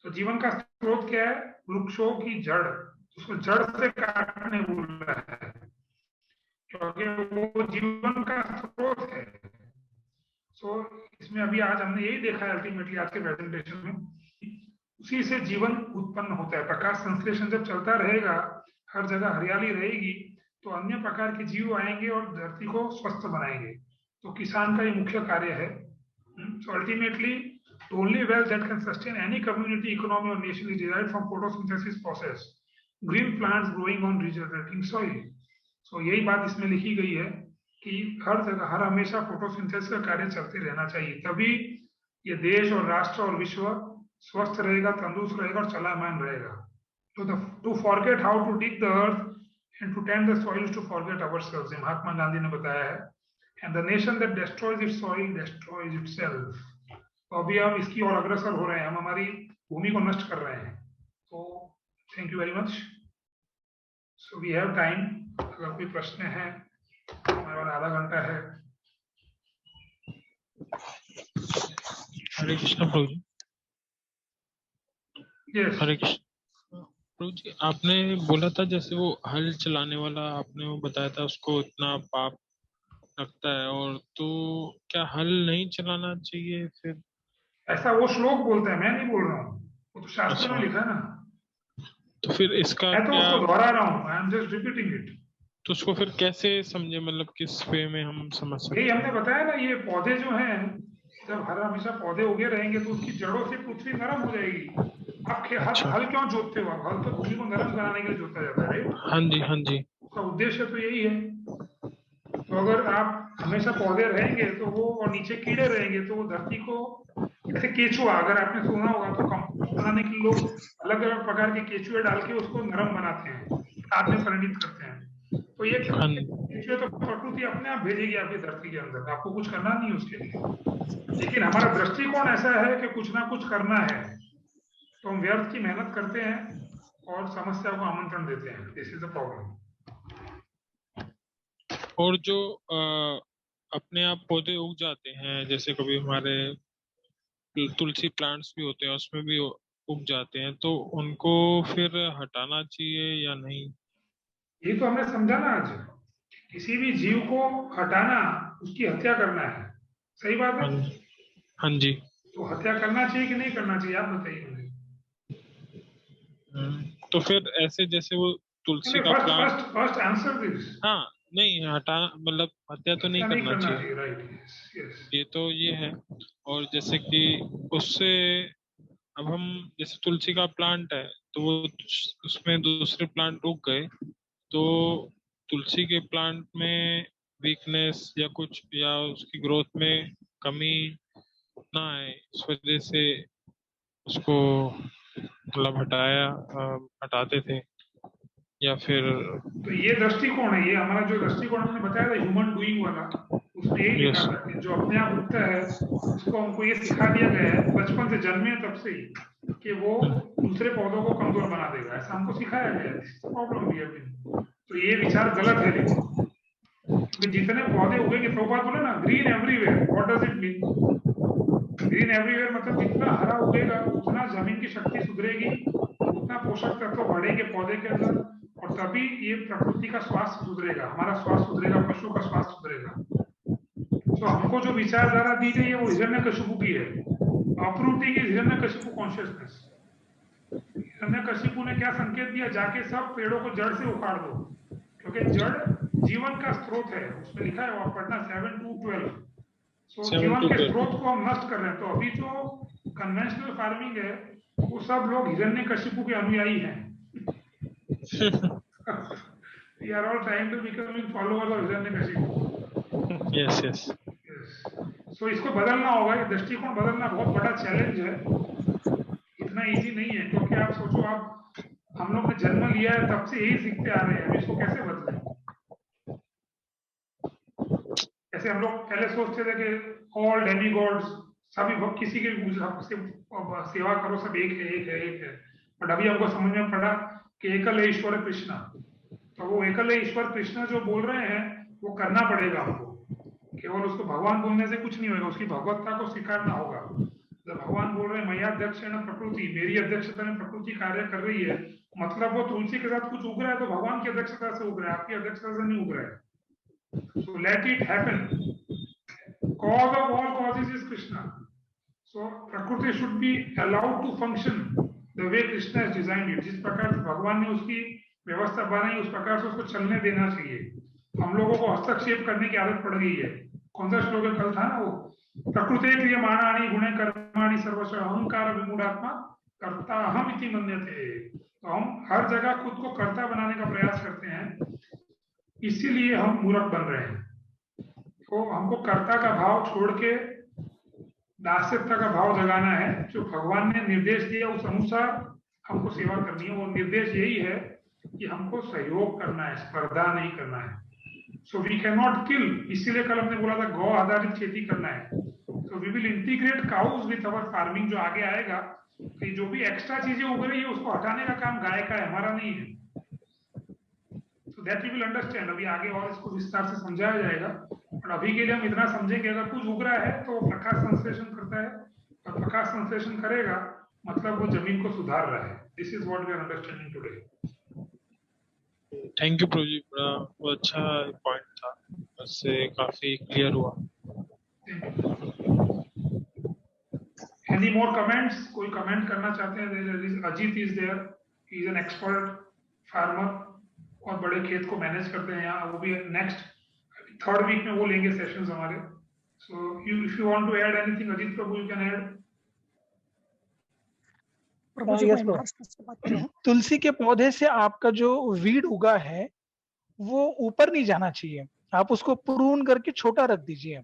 Speaker 2: तो जीवन का स्रोत क्या है? वृक्षों की जड़, उसको जड़ से काटने बोल रहा है, क्योंकि वो जीवन का स्रोत है। सो इसमें अभी आज हमने यही देखा है, अल्टीमेटली आज के प्रेजेंटेशन में उसी से जीवन उत्पन्न होता है। प्रकाश संश्लेषण जब चलता रहेगा, हर जगह हरियाली रहेगी, तो अन्य प्रकार के जीव आएंगे और धरती को स्वस्थ बनाएंगे। तो किसान का ये मुख्य कार्य है। So ultimately, the only wealth that can sustain any community, economy or nation is derived from photosynthesis process. Green plants growing on regenerating soil. So यही बात इसमें लिखी गई है कि हर जगह हर हमेशा फोटोसिंथेसिस का कार्य चलते रहना चाहिए, तभी ये देश और राष्ट्र और विश्व स्वस्थ रहेगा, तंदुरुस्त रहेगा और चलामान रहेगा। To forget how to dig the earth and to tend the soil is to forget ourselves, Mahatma Gandhi ने बताया है। And the nation that destroys its soil destroys itself. तो अभी हम इसकी ओर अग्रसर हो रहे हैं, हम हमारी भूमि को नष्ट कर रहे हैं। तो thank you very much. So we have time, अगर कोई प्रश्न है, हमारे पास आधा घंटा है।
Speaker 8: हरे कृष्ण प्रभु जी।
Speaker 2: Yes.
Speaker 8: हरे कृष्ण प्रभु जी, आपने बोला था जैसे वो हल चलाने वाला, आपने वो बताया था उसको इतना पाप लगता है, और तो क्या हल नहीं चलाना चाहिए फिर?
Speaker 2: ऐसा वो श्लोक बोलता है, मैं नहीं बोल रहा हूँ, वो तो शास्त्र में लिखा है ना।
Speaker 8: तो फिर इसका
Speaker 2: मैं तो
Speaker 8: क्या,
Speaker 2: उसको दोहरा रहा हूँ, I am just repeating it.
Speaker 8: तो उसको फिर कैसे समझे, मतलब किस वे में हम समझ सकते
Speaker 2: यही
Speaker 8: हैं?
Speaker 2: हमने बताया ना, ये पौधे जो हैं, जब हर हमेशा पौधे उगे रहेंगे तो उसकी जड़ों से पृथ्वी नरम हो जाएगी। आप हल क्यों जोतते हो? हल तो भूमि को नरम बनाने के लिए जोता जाता है, राइट?
Speaker 8: हाँ जी, हाँ जी।
Speaker 2: उसका उद्देश्य तो यही है। तो अगर आप हमेशा पौधे रहेंगे तो वो, और नीचे कीड़े रहेंगे तो वो धरती को, जैसे केचुआ, अगर आपने सुना होगा तो कंपोस्ट बनाने के लिए लोग अलग अलग प्रकार के केचुए डाल के उसको नरम बनाते हैं, खाद में परिणित करते हैं। तो ये केचुए तो प्रकृति अपने आप भेजेगी आपकी धरती के अंदर, आपको कुछ करना नहीं उसके लिए। लेकिन हमारा दृष्टिकोण ऐसा है कि कुछ ना कुछ करना है, तो हम व्यर्थ की मेहनत करते हैं और समस्या को आमंत्रण देते हैं। This is the problem.
Speaker 8: और जो अपने आप पौधे उग जाते हैं, जैसे कभी हमारे तुलसी प्लांट्स भी होते हैं, उसमें भी उग जाते हैं, तो उनको फिर हटाना चाहिए या नहीं?
Speaker 2: ये तो हमने समझा ना आज, किसी भी जीव को हटाना उसकी हत्या करना है, सही बात है?
Speaker 8: हाँ जी।
Speaker 2: तो हत्या करना चाहिए कि नहीं करना चाहिए, आप बताइए मुझे।
Speaker 8: तो फिर ऐसे जैसे वो तुलसी का प्लांट,
Speaker 2: फर्स्ट आंसर दिस।
Speaker 8: हाँ, नहीं हटाना मतलब हत्या तो नहीं करना चाहिए,
Speaker 2: राइट?
Speaker 8: ये तो ये है। और जैसे कि उससे अब हम, जैसे तुलसी का प्लांट है तो वो उसमें दूसरे प्लांट उग गए, तो तुलसी के प्लांट में वीकनेस या कुछ, या उसकी ग्रोथ में कमी ना आए, इस वजह से उसको मतलब हटाते थे, या फिर?
Speaker 2: तो ये दृष्टिकोण है, ये हमारा जो दृष्टिकोण हमने बताया था ह्यूमन डूइंग वाला, उसमें यही लिखा था कि जो अपने आप उगता है उसको हमको ये सिखा दिया गया है बचपन से, जन्मे तब से ही, कि वो दूसरे पौधों को कमजोर बना देगा, ऐसा हमको सिखाया गया है। प्रॉब्लम भी है। तो ये विचार गलत है, लेकिन जितने पौधे उगेंगे, तो बात बोले ना, green everywhere, what does it mean? Green everywhere मतलब जितना हरा उगेगा उतना जमीन की शक्ति सुधरेगी, उतना पोषक तत्व बढ़ेंगे पौधे के अंदर, और तभी ये प्रकृति का स्वास्थ्य सुधरेगा, हमारा स्वास्थ्य सुधरेगा, पशु का स्वास्थ्य सुधरेगा। तो हमको जो विचारधारा दी गई है वो हिरण्यकशिपु की है, अपरूटी की हिरण्यकशिपु कॉन्शियसनेस। हिरण्यकशिपु ने क्या संकेत दिया? जाके सब पेड़ों को जड़ से उखाड़ दो, क्योंकि जड़ जीवन का स्रोत है, उसमें लिखा है, और पढ़ना 7-12। जीवन के स्रोत को हम नष्ट कर रहे हैं। तो अभी जो कन्वेंशनल फार्मिंग है वो सब लोग हिरण्यकशिपु के अनुयायी हैं। We are all trying to become followers of Hiranyakashipu.
Speaker 8: Yes.
Speaker 2: So इसको बदलना होगा, ये दृष्टिकोण बदलना बहुत बड़ा चैलेंज है, इतना इजी नहीं है। क्योंकि आप सोचो, आप हम लोग ने जन्म लिया है तब से यही सीखते आ रहे हैं, हम इसको कैसे बदलें? ऐसे हम लोग पहले सोचते थे कि ऑल डेमीगॉड्स, सभी किसी के सेवा करो, सब एक है। बट अभी हमको समझ में पड़ा कि एकल है ईश्वर कृष्ण। तो वो एकल है ईश्वर कृष्ण जो बोल रहे हैं वो करना पड़ेगा हमको, केवल उसको भगवान बोलने से कुछ नहीं होगा, उसकी भगवत्ता को स्वीकारना होगा। जब भगवान बोल रहे हैं मैया अध्यक्षेण प्रकृति, मेरी अध्यक्षता में प्रकृति कार्य कर रही है, मतलब वो तुलसी के साथ कुछ उग रहा है तो भगवान की अध्यक्षता से उग रहा है, आपकी अध्यक्षता से नहीं उग रहा है। So let it happen. Cause of all causes is Krishna. So Prakriti should be allowed to function the way Krishna has designed it. जिस प्रकार से भगवान ने उसकी व्यवस्था बनाई उस प्रकार से उसको चलने देना चाहिए। हम लोगों को हस्तक्षेप करने की आदत पड़ गई है। कौन सा श्लोक कल था ना वो, प्रकृते क्रियमाणानि गुणे कर्माणि सर्वस्व अहंकार विमूढ़ात्मा कर्ता हम इति मन्यते। तो हम हर जगह खुद को कर्ता बनाने का प्रयास करते हैं, इसीलिए हम मूर्ख बन रहे हैं। तो हमको कर्ता का भाव छोड़ के दास्यता का भाव जगाना है। जो भगवान ने निर्देश दिया उस अनुसार हमको सेवा करनी है। वो निर्देश यही है कि हमको सहयोग करना है, स्पर्धा नहीं करना है। So we can not kill, इसीलिए कल हमने बोला था गौ आधारित खेती करना है। So we will integrate cows with our farming. जो आगे आएगा कि जो भी एक्स्ट्रा चीजें उग रही है उसको हटाने का काम गाय का है, हमारा नहीं है। So that we will understand. अभी आगे और इसको विस्तार से समझाया जाएगा, और अभी के लिए हम इतना समझेंगे अगर कुछ उग रहा है तो वो प्रकाश संश्लेषण करता है, और प्रकाश संश्लेषण करेगा मतलब वो जमीन को सुधार रहा है। This is what we are understanding today.
Speaker 8: Thank you Prabhu ji, बड़ा वो अच्छा पॉइंट था, उससे काफी क्लियर हुआ।
Speaker 2: Any more comments? कोई कमेंट करना चाहते हैं? Ajit is there, he is an expert farmer, और बड़े खेत को मैनेज करते हैं यहाँ। वो भी नेक्स्ट 3rd वीक में वो लेंगे सेशंस हमारे। So if you want to add anything Ajit Prabhu, you can add.
Speaker 5: Prabhu ji, मैं महाराष्ट्र से बात कर रहा हूँ। तुलसी के पौधे से आपका जो वीड उगा है वो ऊपर नहीं जाना चाहिए, आप उसको प्रून करके छोटा रख दीजिए।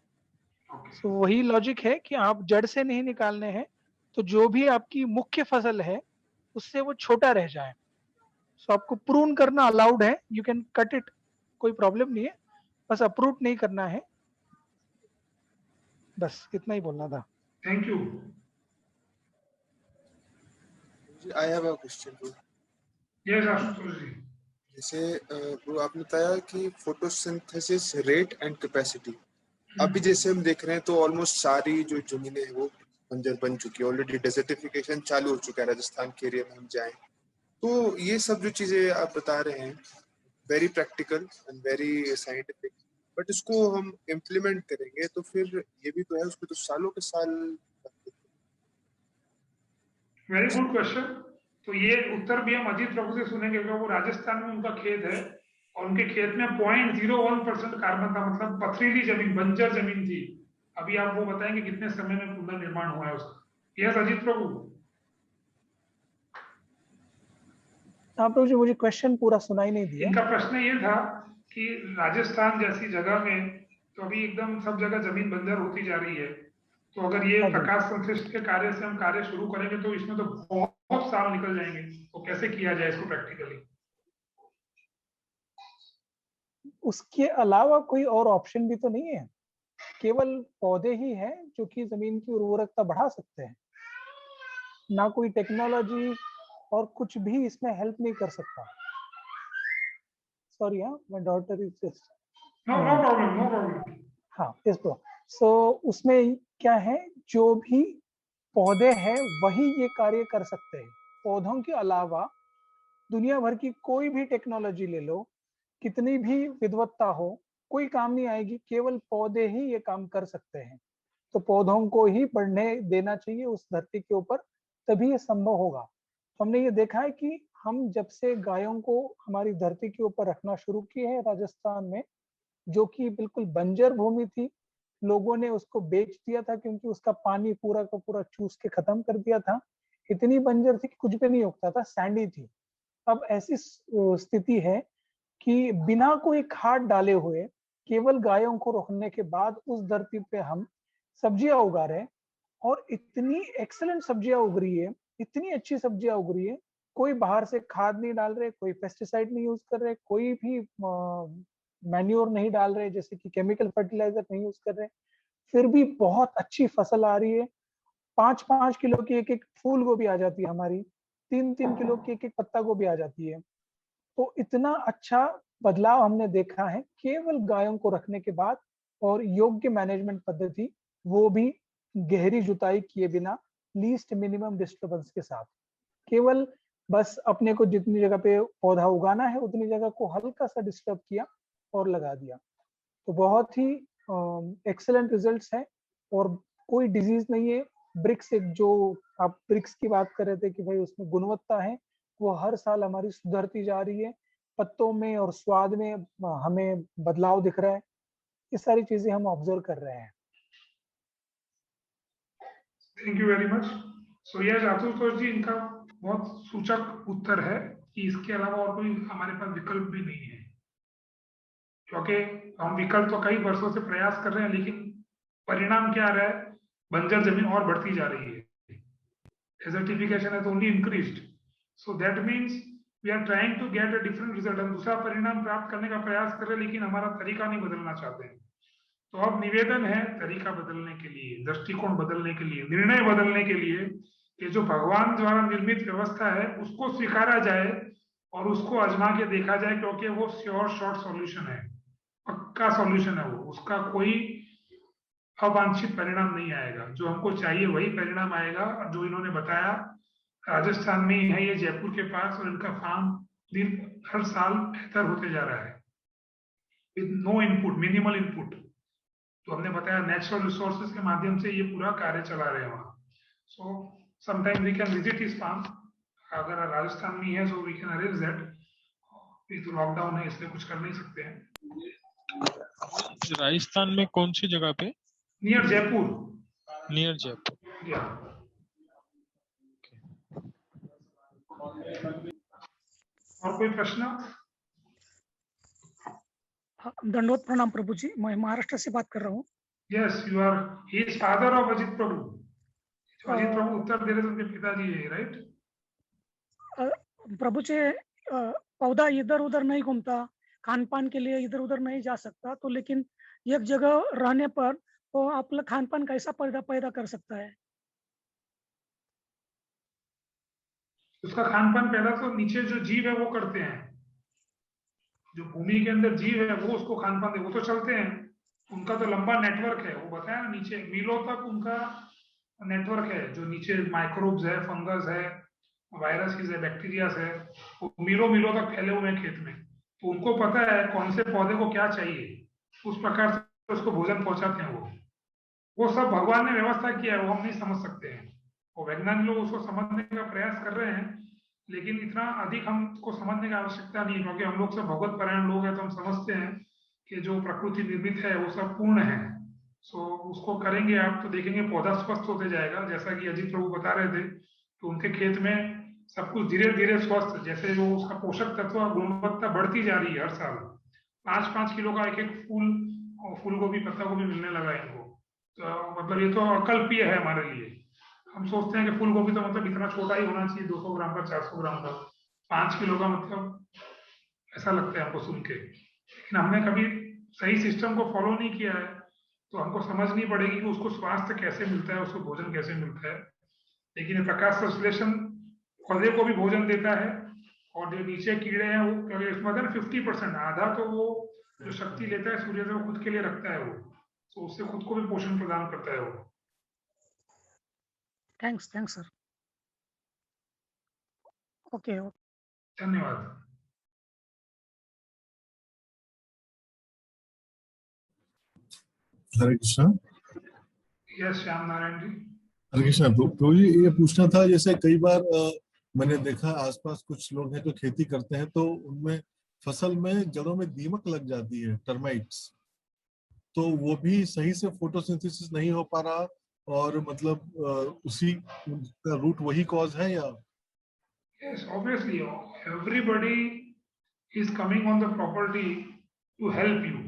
Speaker 5: तो वही लॉजिक है कि आप जड़ से नहीं निकालने हैं, तो जो भी आपकी मुख्य फसल है उससे वो छोटा रह जाए। सो आपको प्रून करना अलाउड है, यू कैन कट इट, कोई प्रॉब्लम नहीं है, बस अप्रूट नहीं करना है। बस इतना ही बोलना था।
Speaker 2: Thank you.
Speaker 4: I have a question.
Speaker 2: Yes Ashutosh ji.
Speaker 4: जैसे वो आपने बताया कि फोटोसिंथेसिस रेट एंड कैपेसिटी, अभी जैसे हम देख रहे हैं तो ऑलमोस्ट सारी जो जमीनें हैं वो बंजर बन चुकी है, ऑलरेडी डेजर्टिफिकेशन चालू हो चुका है। राजस्थान के एरिया में हम जाएं तो ये सब जो चीजें आप बता रहे हैं very practical and very scientific, but इसको हम इम्प्लीमेंट करेंगे तो फिर ये भी तो है, उसमें तो सालों के साल।
Speaker 2: Very good question. तो ये उत्तर भी हम अजीत प्रभु से सुनेंगे, क्योंकि वो राजस्थान में उनका खेत है और उनके खेत में 0.01% कार्बन था, मतलब पथरीली जमीन, बंजर जमीन थी। अभी आप वो बताएंगे कितने समय में पुनर्निर्माण हुआ है उसका। यस अजीत प्रभु।
Speaker 5: हाँ प्रभु जी, मुझे क्वेश्चन पूरा सुनाई नहीं दिया।
Speaker 2: इनका प्रश्न ये था कि राजस्थान जैसी जगह में तो अभी एकदम सब जगह जमीन बंजर होती जा रही है, तो अगर ये प्रकाश संश्लेषण के कार्य से हम कार्य शुरू करेंगे तो इसमें तो बहुत साल निकल जाएंगे। तो कैसे किया जाए इसको प्रैक्टिकली?
Speaker 5: उसके अलावा कोई और ऑप्शन भी तो नहीं है, केवल पौधे ही हैं जो कि जमीन की उर्वरकता बढ़ा सकते हैं, ना कोई टेक्नोलॉजी और कुछ भी इसमें हेल्प नहीं कर सकता। सॉरी, हाँ, my daughter is just
Speaker 2: no problem.
Speaker 5: हाँ, यस ब्रो। सो उसमें क्या है, जो भी पौधे हैं वही ये कार्य कर सकते हैं। पौधों के अलावा दुनिया भर की कोई भी टेक्नोलॉजी ले लो, कितनी भी विद्वत्ता हो, कोई काम नहीं आएगी, केवल पौधे ही ये काम कर सकते हैं। तो पौधों को ही बढ़ने देना चाहिए उस धरती के ऊपर, तभी ये संभव होगा। हमने ये देखा है कि हम जब से गायों को हमारी धरती के ऊपर रखना शुरू किए हैं राजस्थान में, जो कि बिल्कुल बंजर भूमि थी, लोगों ने उसको बेच दिया था क्योंकि उसका पानी पूरा का पूरा चूस के खत्म कर दिया था। इतनी बंजर थी कि कुछ भी नहीं उगता था, सैंडी थी। अब ऐसी स्थिति है कि बिना कोई खाद डाले हुए, केवल गायों को रोकने के बाद उस धरती पे हम सब्जियां उगा रहे हैं, और इतनी एक्सीलेंट सब्जियां उग रही है, इतनी अच्छी सब्जियां उग रही है। कोई बाहर से खाद नहीं डाल रहे, कोई पेस्टिसाइड नहीं यूज कर रहे, कोई भी मैन्योर नहीं डाल रहे, जैसे कि केमिकल फर्टिलाइजर नहीं यूज कर रहे, फिर भी बहुत अच्छी फसल आ रही है। 5-5 किलो की एक फूल गोभी आ जाती है हमारी, 3-3 किलो की एक पत्ता गोभी आ जाती है। तो इतना अच्छा बदलाव हमने देखा है केवल गायों को रखने के बाद, और योग्य मैनेजमेंट पद्धति, वो भी गहरी जुताई किए बिना, लीस्ट मिनिमम डिस्टर्बेंस के साथ। केवल बस अपने को जितनी जगह पे पौधा उगाना है उतनी जगह को हल्का सा डिस्टर्ब किया और लगा दिया, तो बहुत ही एक्सीलेंट रिजल्ट्स हैं, और कोई डिजीज नहीं है। ब्रिक्स, एक जो आप ब्रिक्स की बात कर रहे थे कि भाई उसमें गुणवत्ता है, वो हर साल हमारी सुधरती जा रही है। पत्तों में और स्वाद में हमें बदलाव दिख रहा है, ये सारी चीजें हम ऑब्जर्व कर रहे हैं।
Speaker 2: Thank you very much. So yes Ashutosh ji, इनका बहुत सूचक उत्तर है कि इसके अलावा और कोई हमारे पास विकल्प भी नहीं है, क्योंकि हम विकल्प तो कई वर्षों से प्रयास कर रहे हैं, लेकिन परिणाम क्या आ रहा है, बंजर जमीन और बढ़ती जा रही है, desertification has only increased, so that means we are trying to get a different result. हम दूसरा परिणाम प्राप्त करने का प्रयास कर रहे हैं, लेकिन हमारा तरीका नहीं बदलना चाहते हैं। तो अब निवेदन है तरीका बदलने के लिए, दृष्टिकोण बदलने के लिए, निर्णय बदलने के लिए, कि जो भगवान द्वारा निर्मित व्यवस्था है उसको स्वीकारा जाए और उसको आजमा के देखा जाए, क्योंकि वो श्योर शॉर्ट सॉल्यूशन है, पक्का सॉल्यूशन है वो, उसका कोई अवांछित परिणाम नहीं आएगा, जो हमको चाहिए वही परिणाम आएगा। और जो इन्होंने बताया, राजस्थान में ही है ये, जयपुर के पास, और इनका फार्म दिन हर साल बेहतर होते जा रहा है with no input, minimal input. तो हमने बताया नेचुरल रिसोर्सेज के माध्यम से ये पूरा कार्य चला रहे हैं वहाँ। So sometime we can visit इस फार्म, अगर राजस्थान में है so we can arrange that. ये तो लॉकडाउन है इसलिए कुछ कर नहीं सकते हैं।
Speaker 8: राजस्थान में कौन सी जगह पे?
Speaker 2: नियर जयपुर।
Speaker 8: नियर जयपुर।
Speaker 2: या और कोई प्रश्न?
Speaker 12: दंडवत प्रणाम प्रभु जी, मैं महाराष्ट्र से बात कर रहा हूँ।
Speaker 2: Yes, you are, he is father of Ajit Prabhu. Ajit Prabhu उत्तर दे रहे थे, उनके पिताजी है, राइट?
Speaker 12: प्रभु जी, पौधा इधर उधर नहीं घूमता, खान पान के लिए इधर उधर नहीं जा सकता, तो लेकिन एक जगह रहने पर वो आपला खान पान कैसा पैदा कर सकता है?
Speaker 2: उसका खान पान पैदा तो नीचे जो जीव है वो करते हैं, जो भूमि के अंदर जीव है वो उसको खान पान दे, वो तो चलते हैं, उनका तो लंबा नेटवर्क है, वो बताया ना, नीचे मीलों तक उनका नेटवर्क है, जो नीचे माइक्रोब्स है, फंगस है, वायरसेस है, बैक्टीरिया है, वो मीलों तक फैले हुए हैं खेत में। तो उनको पता है कौन से पौधे को क्या चाहिए, उस प्रकार से उसको भोजन पहुंचाते हैं। वो सब भगवान ने व्यवस्था किया है, वो हम नहीं समझ सकते हैं। और वैज्ञानिक लोग उसको समझने का प्रयास कर रहे हैं, लेकिन इतना अधिक हमको समझने की आवश्यकता नहीं, क्योंकि हम लोग सब भगवत परायण लोग हैं, तो हम समझते हैं कि जो प्रकृति निर्मित है वो सब पूर्ण है। सो उसको करेंगे आप तो देखेंगे पौधा स्वस्थ होते जाएगा, जैसा कि अजीत प्रभु बता रहे थे, तो उनके खेत में सब कुछ धीरे धीरे स्वस्थ, जैसे वो उसका पोषक तत्व गुणवत्ता बढ़ती जा रही है, हर साल 5-5 किलो का एक फूल गोभी, पत्ता गोभी मिलने लगा है इनको। तो मतलब ये तो अकल्पनीय है हमारे लिए। हम सोचते हैं कि फूल गोभी तो मतलब इतना छोटा ही होना चाहिए, 200 ग्राम का, 400 ग्राम का, 5 किलो का, मतलब ऐसा लगता है हमको सुन के। लेकिन हमने कभी सही सिस्टम को फॉलो नहीं किया है, तो हमको समझनी पड़ेगी कि उसको स्वास्थ्य कैसे मिलता है, उसको भोजन कैसे मिलता है। लेकिन प्रकाश संश्लेषण पौधे को भी भोजन देता है, और जो नीचे कीड़े हैं वो इसमें 50%, आधा तो वो जो शक्ति लेता है सूर्य से वो खुद के लिए रखता है, वो तो उससे खुद को भी पोषण प्रदान करता है वो।
Speaker 12: Thanks sir. ओके,
Speaker 2: धन्यवाद।
Speaker 6: हरे कृष्णा।
Speaker 2: यस, श्याम नारायण जी।
Speaker 6: हरे कृष्णा। प्रभु जी, ये पूछना था, जैसे कई बार मैंने देखा आसपास कुछ लोग हैं जो खेती करते हैं, तो उनमें फसल में जड़ों में दीमक लग जाती है, टर्माइट्स, तो वो भी सही से फोटोसिंथेसिस नहीं हो पा रहा, और मतलब उसी का रूट वही कॉज है या?
Speaker 2: Yes, obviously, everybody is coming on the property to help you.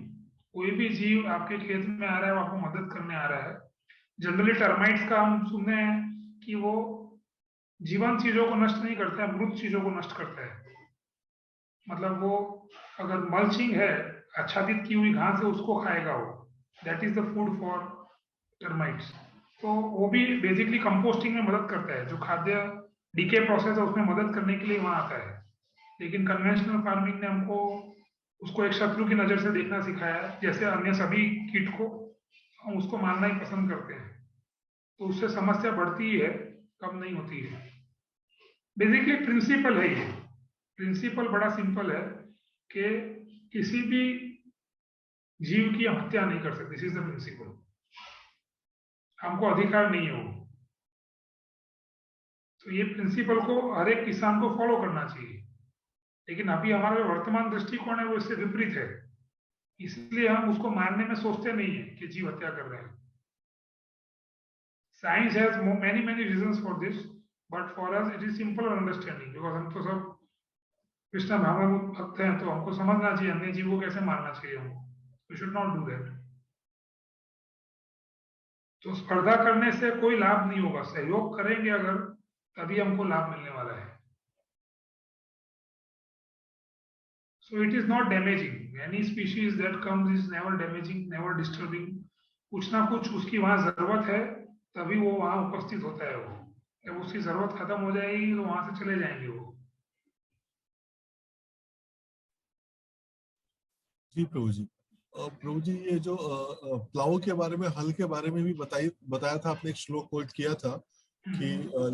Speaker 2: कोई भी जीव आपके खेत में आ रहा है, वो आपको मदद करने आ रहा है। जनरली टर्माइट्स का हम सुनते हैं कि वो जीवंत चीजों को नष्ट नहीं करता है, मृत चीजों को नष्ट करता है। मतलब वो अगर मल्चिंग है, आच्छादित की हुई घास है, उसको खाएगा वो, that is the food for termites. तो वो भी बेसिकली कंपोस्टिंग में मदद करता है, जो खाद्य डीके प्रोसेस है उसमें मदद करने के लिए वहां आता है। लेकिन कन्वेंशनल फार्मिंग ने हमको उसको एक शत्रु की नजर से देखना सिखाया है, जैसे अन्य सभी कीट को हम उसको मानना ही पसंद करते हैं। तो उससे समस्या बढ़ती है, कम नहीं होती है। बेसिकली प्रिंसिपल है ये, प्रिंसिपल बड़ा सिंपल है कि किसी भी जीव की हत्या नहीं कर सकते, दिस इज द प्रिंसिपल। हमको अधिकार नहीं है वो। तो ये प्रिंसिपल को हर एक किसान को फॉलो करना चाहिए। लेकिन अभी हमारा जो वर्तमान दृष्टिकोण है वो इससे विपरीत है, इसलिए हम उसको मारने में सोचते नहीं है कि जीव हत्या कर रहे हैं। Science has many reasons for this, but for us it is simpler understanding, because हम तो सब कृष्ण भावनात्मक भक्त हैं, तो हमको समझना चाहिए अन्य जीव को कैसे मारना चाहिए हमको। We should not do that. तो स्पर्धा करने से कोई लाभ नहीं होगा, सहयोग करेंगे अगर तभी हमको लाभ मिलने वाला है। So it is not damaging. Any species that comes is never damaging, never disturbing. कुछ ना कुछ उसकी वहां जरूरत है, तभी वो वहां उपस्थित होता है। वो जब उसकी जरूरत खत्म हो जाएगी तो वहां से चले जाएंगे वो।
Speaker 6: जी प्रभु जी। प्रभु जी, ये जो प्लाव के बारे में, हल के बारे में भी बताया था आपने, एक श्लोक कोट किया था कि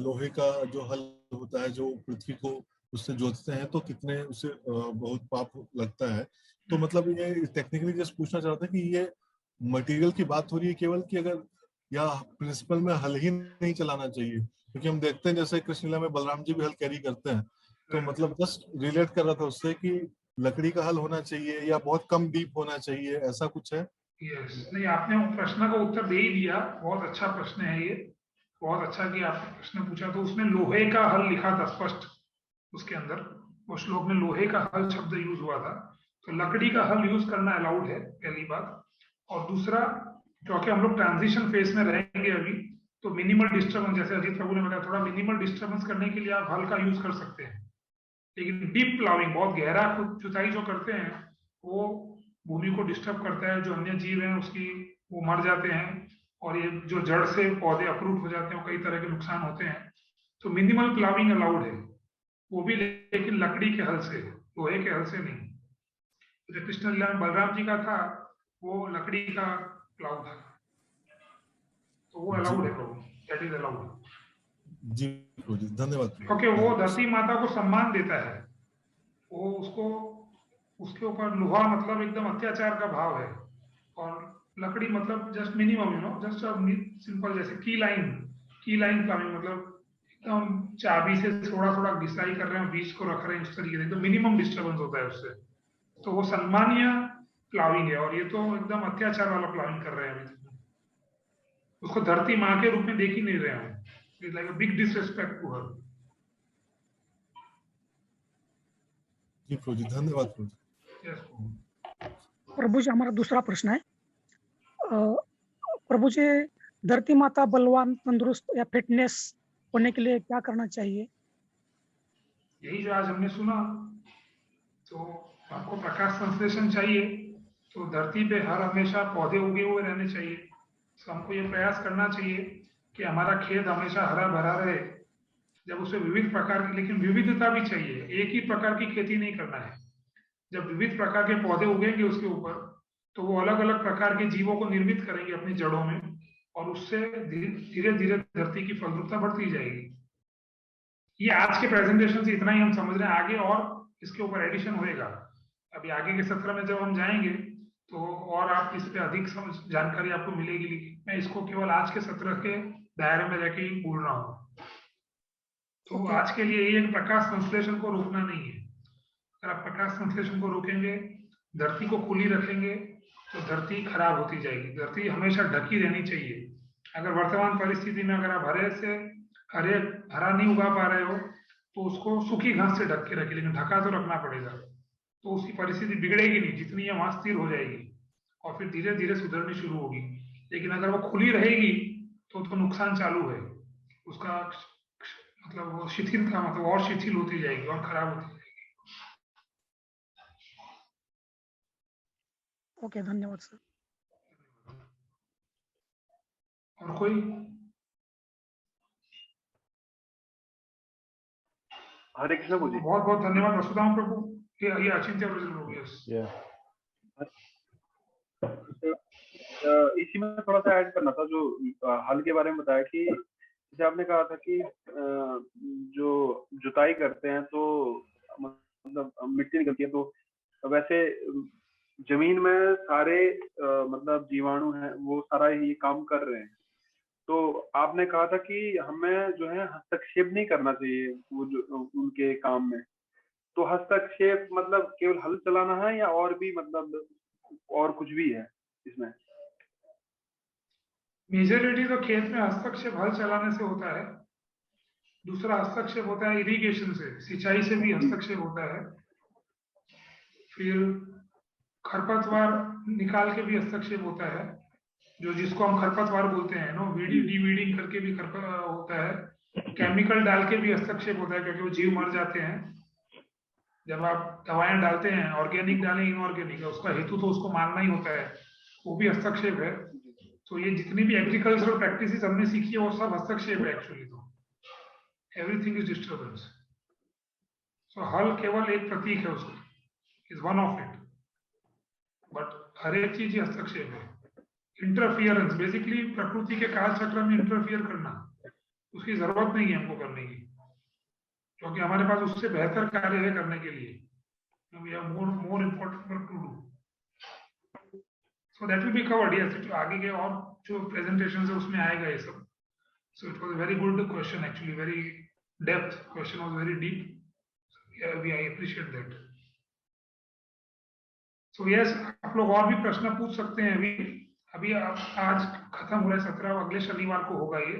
Speaker 6: लोहे का जो हल होता है, जो पृथ्वी को उससे जोतते हैं तो कितने उसे बहुत पाप लगता है। तो मतलब ये टेक्निकली जस्ट पूछना चाह रहा था कि ये मटेरियल की बात हो रही है केवल, कि अगर या प्रिंसिपल में हल ही नहीं चलाना चाहिए, क्योंकि हम देखते हैं जैसे कृष्ण लीला में बलराम जी भी हल कैरी करते हैं। तो मतलब जस्ट रिलेट कर रहा था उससे कि लकड़ी का हल होना चाहिए या बहुत कम डीप होना चाहिए, ऐसा कुछ है?
Speaker 2: यस, नहीं आपने प्रश्न का उत्तर दे ही दिया, बहुत अच्छा प्रश्न है ये, बहुत अच्छा कि आपने प्रश्न पूछा। तो उसमें लोहे का हल लिखा था स्पष्ट, उसके अंदर वो श्लोक में लोहे का हल शब्द यूज हुआ था। तो लकड़ी का हल यूज करना अलाउड है, पहली बात। और दूसरा, क्योंकि हम लोग ट्रांजिशन फेज में रहेंगे अभी, तो मिनिमल डिस्टर्बेंस, जैसे अजीत प्रभु ने बताया, थोड़ा मिनिमल डिस्टर्बेंस करने के लिए आप हल का यूज कर सकते हैं। लेकिन डीप प्लाविंग, बहुत गहरा जुताई जो करते हैं, वो भूमि को डिस्टर्ब करता है, जो अन्य जीव हैं उसकी वो मर जाते हैं, और ये जो जड़ से पौधे अप्रूट हो जाते हैं, कई तरह के नुकसान होते हैं। तो मिनिमल प्लाविंग अलाउड है, वो भी लेकिन लकड़ी के हल से, लोहे के हल से नहीं। जो कृष्ण लीला में बलराम जी का था वो लकड़ी का प्लाव था, तो वो अलाउड है प्रभु, दैट इज अलाउड।
Speaker 6: जी प्रभु जी, धन्यवाद।
Speaker 2: क्योंकि वो धरती माता को सम्मान देता है, वो उसको, उसके ऊपर लोहा मतलब एकदम अत्याचार का भाव है, और लकड़ी मतलब जस्ट मिनिमम, जस्ट सिंपल, जैसे की लाइन प्लाविंग, मतलब एकदम चाबी से थोड़ा थोड़ा घिसाई कर रहे हैं, बीज को रख रहे हैं, इस तरीके से तो मिनिमम डिस्टर्बेंस होता है उससे। तो वो सम्मानीय प्लाविंग है, और ये तो एकदम अत्याचार वाला प्लाविंग कर रहे हैं अभी। उसको धरती माँ के रूप में देख ही नहीं रहे हैं, it's like a big disrespect to her.
Speaker 6: जी प्रभु जी, धन्यवाद प्रभु जी।
Speaker 12: प्रभु जी, हमारा दूसरा प्रश्न है, प्रभु जी, धरती माता बलवान, तंदुरुस्त या फिटनेस होने के लिए क्या करना चाहिए?
Speaker 2: यही जो आज हमने सुना, तो आपको प्रकाश संश्लेषण चाहिए, तो धरती पे हर हमेशा पौधे उगे हुए रहने चाहिए। तो हमको ये प्रयास करना चाहिए कि हमारा खेत हमेशा हरा भरा रहे, जब उसमें विविध प्रकार की, लेकिन विविधता भी चाहिए, एक ही प्रकार की खेती नहीं करना है। जब विविध प्रकार के पौधे उगेंगे उसके ऊपर, तो वो अलग अलग प्रकार के जीवों को निर्मित करेंगे अपनी जड़ों में, और उससे धीरे धीरे धरती की फलद्रुपता बढ़ती जाएगी। ये आज के प्रेजेंटेशन से इतना ही हम समझ रहे हैं, आगे और इसके ऊपर एडिशन होएगा। अभी आगे के सत्र में जब हम जाएंगे तो और आप इस पे अधिक जानकारी आपको मिलेगी, लेकिन मैं इसको केवल आज के सत्र के दायरे में रहकर ही बोल रहा हूँ। तो आज के लिए ये प्रकाश संश्लेषण को रोकना नहीं है। अगर आप प्रकाश संश्लेषण को रोकेंगे, धरती को खुली रखेंगे, तो धरती खराब होती जाएगी। धरती हमेशा ढकी रहनी चाहिए। अगर वर्तमान परिस्थिति में अगर आप हरा नहीं उगा पा रहे हो, तो उसको सूखी घास से ढक के रखिए, लेकिन ढका तो रखना पड़ेगा, तो उसकी परिस्थिति बिगड़ेगी नहीं, जितनी है वहां स्थिर हो जाएगी, और फिर धीरे धीरे सुधरनी शुरू होगी। लेकिन अगर वो खुली रहेगी तो नुकसान चालू है उसका, मतलब वो शिथिल का मतलब और शिथिल होती जाएगी और खराब होती जाएगी।
Speaker 12: ओके, धन्यवाद सर।
Speaker 2: और कोई?
Speaker 3: हरे कृष्ण प्रभु जी।
Speaker 2: बहुत बहुत धन्यवाद वसुधाम प्रभु, ये अचिंत्य प्रभु।
Speaker 3: इसी में थोड़ा सा ऐड करना था, जो हल के बारे में बताया कि जैसे आपने कहा था कि जो जुताई करते हैं तो मतलब मिट्टी निकलती है, तो वैसे जमीन में सारे मतलब जीवाणु हैं, वो सारा ये काम कर रहे हैं। तो आपने कहा था कि हमें जो है हस्तक्षेप नहीं करना चाहिए वो जो उनके काम में। तो हस्तक्षेप मतलब केवल हल चलाना है या और भी मतलब और कुछ भी है इसमें?
Speaker 2: मेजॉरिटी तो खेत में हस्तक्षेप हल चलाने से होता है। दूसरा हस्तक्षेप होता है इरिगेशन से, सिंचाई से भी हस्तक्षेप होता है। फिर खरपतवार निकाल के भी हस्तक्षेप होता है, जो जिसको हम खरपतवार बोलते हैं नो, वीडिंग करके भी होता है। केमिकल डाल के भी हस्तक्षेप होता है, क्योंकि वो जीव मर जाते हैं। जब आप दवाएं डालते हैं, ऑर्गेनिक डालें इनऑर्गेनिक, उसका हेतु तो उसको मारना ही होता है, वो भी हस्तक्षेप है। तो ये जितनी भी एग्रीकल्चरल प्रैक्टिसेस हमने सीखी है वो सब हस्तक्षेप है एक्चुअली। तो एवरीथिंग इज डिस्टर्बेंस। सो हल केवल एक प्रतीक है उसका, is one of it, but हर एक चीज हस्तक्षेप है। इंटरफियरेंस, बेसिकली प्रकृति के काल चक्र में इंटरफियर करना, उसकी जरूरत नहीं है हमको करने की, क्योंकि हमारे पास उससे बेहतर कार्य है करने के लिए। We have more important work to do. So that will be covered, yes. आगे के और जो प्रेजेंटेशन है उसमें आएगा ये सब। So it was a very good question actually, very depth question, was very deep. We I appreciate that. So yes, आप लोग और भी प्रश्न पूछ सकते हैं। अभी आज खत्म हो रहा है 17, अगले शनिवार को होगा ये,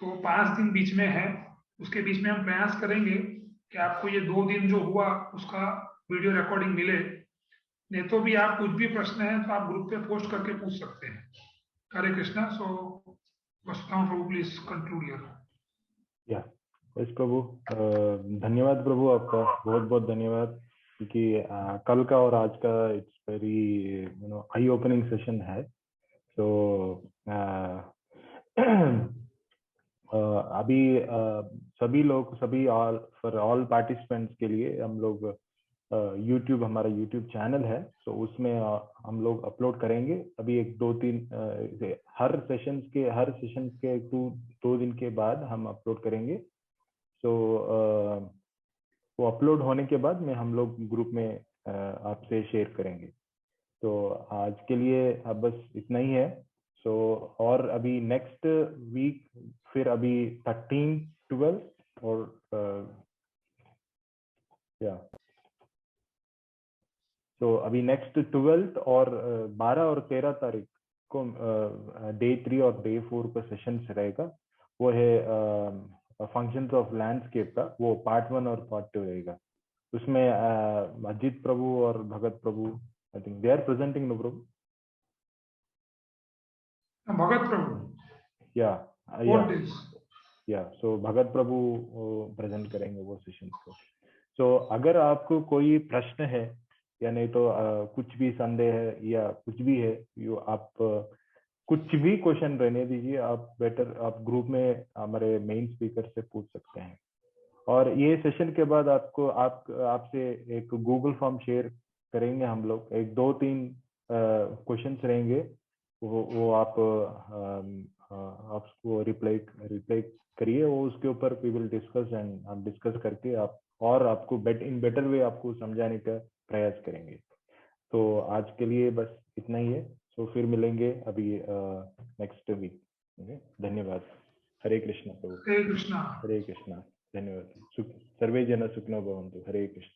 Speaker 2: तो 5 दिन बीच में है। उसके बीच में हम प्रयास करेंगे कि आपको ये 2 दिन जो हुआ उसका वीडियो रिकॉर्डिंग मिले। नहीं तो भी आप कुछ भी प्रश्न है तो आप ग्रुप पे पोस्ट करके पूछ सकते हैं। हरे कृष्णा। सो वसुधाम प्रभु, प्लीज कंक्लूड हियर।
Speaker 1: या यस प्रभु, धन्यवाद प्रभु, आपका बहुत बहुत धन्यवाद, क्योंकि कल का और आज का it's very I opening session है। तो अभी सभी लोग, फॉर ऑल पार्टिसिपेंट्स के लिए हम लोग यूट्यूब, हमारा यूट्यूब चैनल है, तो उसमें हम लोग अपलोड करेंगे अभी 1-2-3 हर सेशन के 2 दिन के बाद हम अपलोड करेंगे। तो वो अपलोड होने के बाद में हम लोग ग्रुप में आपसे शेयर करेंगे। तो आज के लिए अब बस इतना ही है। सो और अभी नेक्स्ट वीक फिर अभी 13, 12 और या तो अभी नेक्स्ट 12 और 12 और 13 तारीख को डे 3 और डे 4 का सेशन रहेगा। वो है फंक्शंस ऑफ लैंडस्केप का, वो पार्ट 1 और पार्ट 2 रहेगा। उसमें अजित प्रभु और Bhagat Prabhu, I think they are presenting. No Prabhu?
Speaker 2: Bhagat Prabhu
Speaker 1: या सो भगत प्रभु प्रेजेंट करेंगे वो सेशन को। सो अगर आपको कोई प्रश्न है या नहीं तो कुछ भी संदेह है या कुछ भी है, आप कुछ भी क्वेश्चन रहने दीजिए, आप ग्रुप में हमारे मेन स्पीकर से पूछ सकते हैं। और ये सेशन के बाद आपसे एक गूगल फॉर्म शेयर करेंगे हम लोग, 1-2-3 क्वेश्चंस रहेंगे, वो आप उसको रिप्लाई करिए, वो उसके ऊपर वी विल डिस्कस एंड आप डिस्कस करके आप और आपको इन बेटर वे आपको समझाने का प्रयास करेंगे। तो आज के लिए बस इतना ही है। तो फिर मिलेंगे अभी नेक्स्ट वीक। धन्यवाद। हरे कृष्णा प्रभु।
Speaker 2: हरे कृष्णा।
Speaker 1: हरे कृष्णा। धन्यवाद। सर्वे जन सुखिनो भवन्तु। हरे कृष्ण।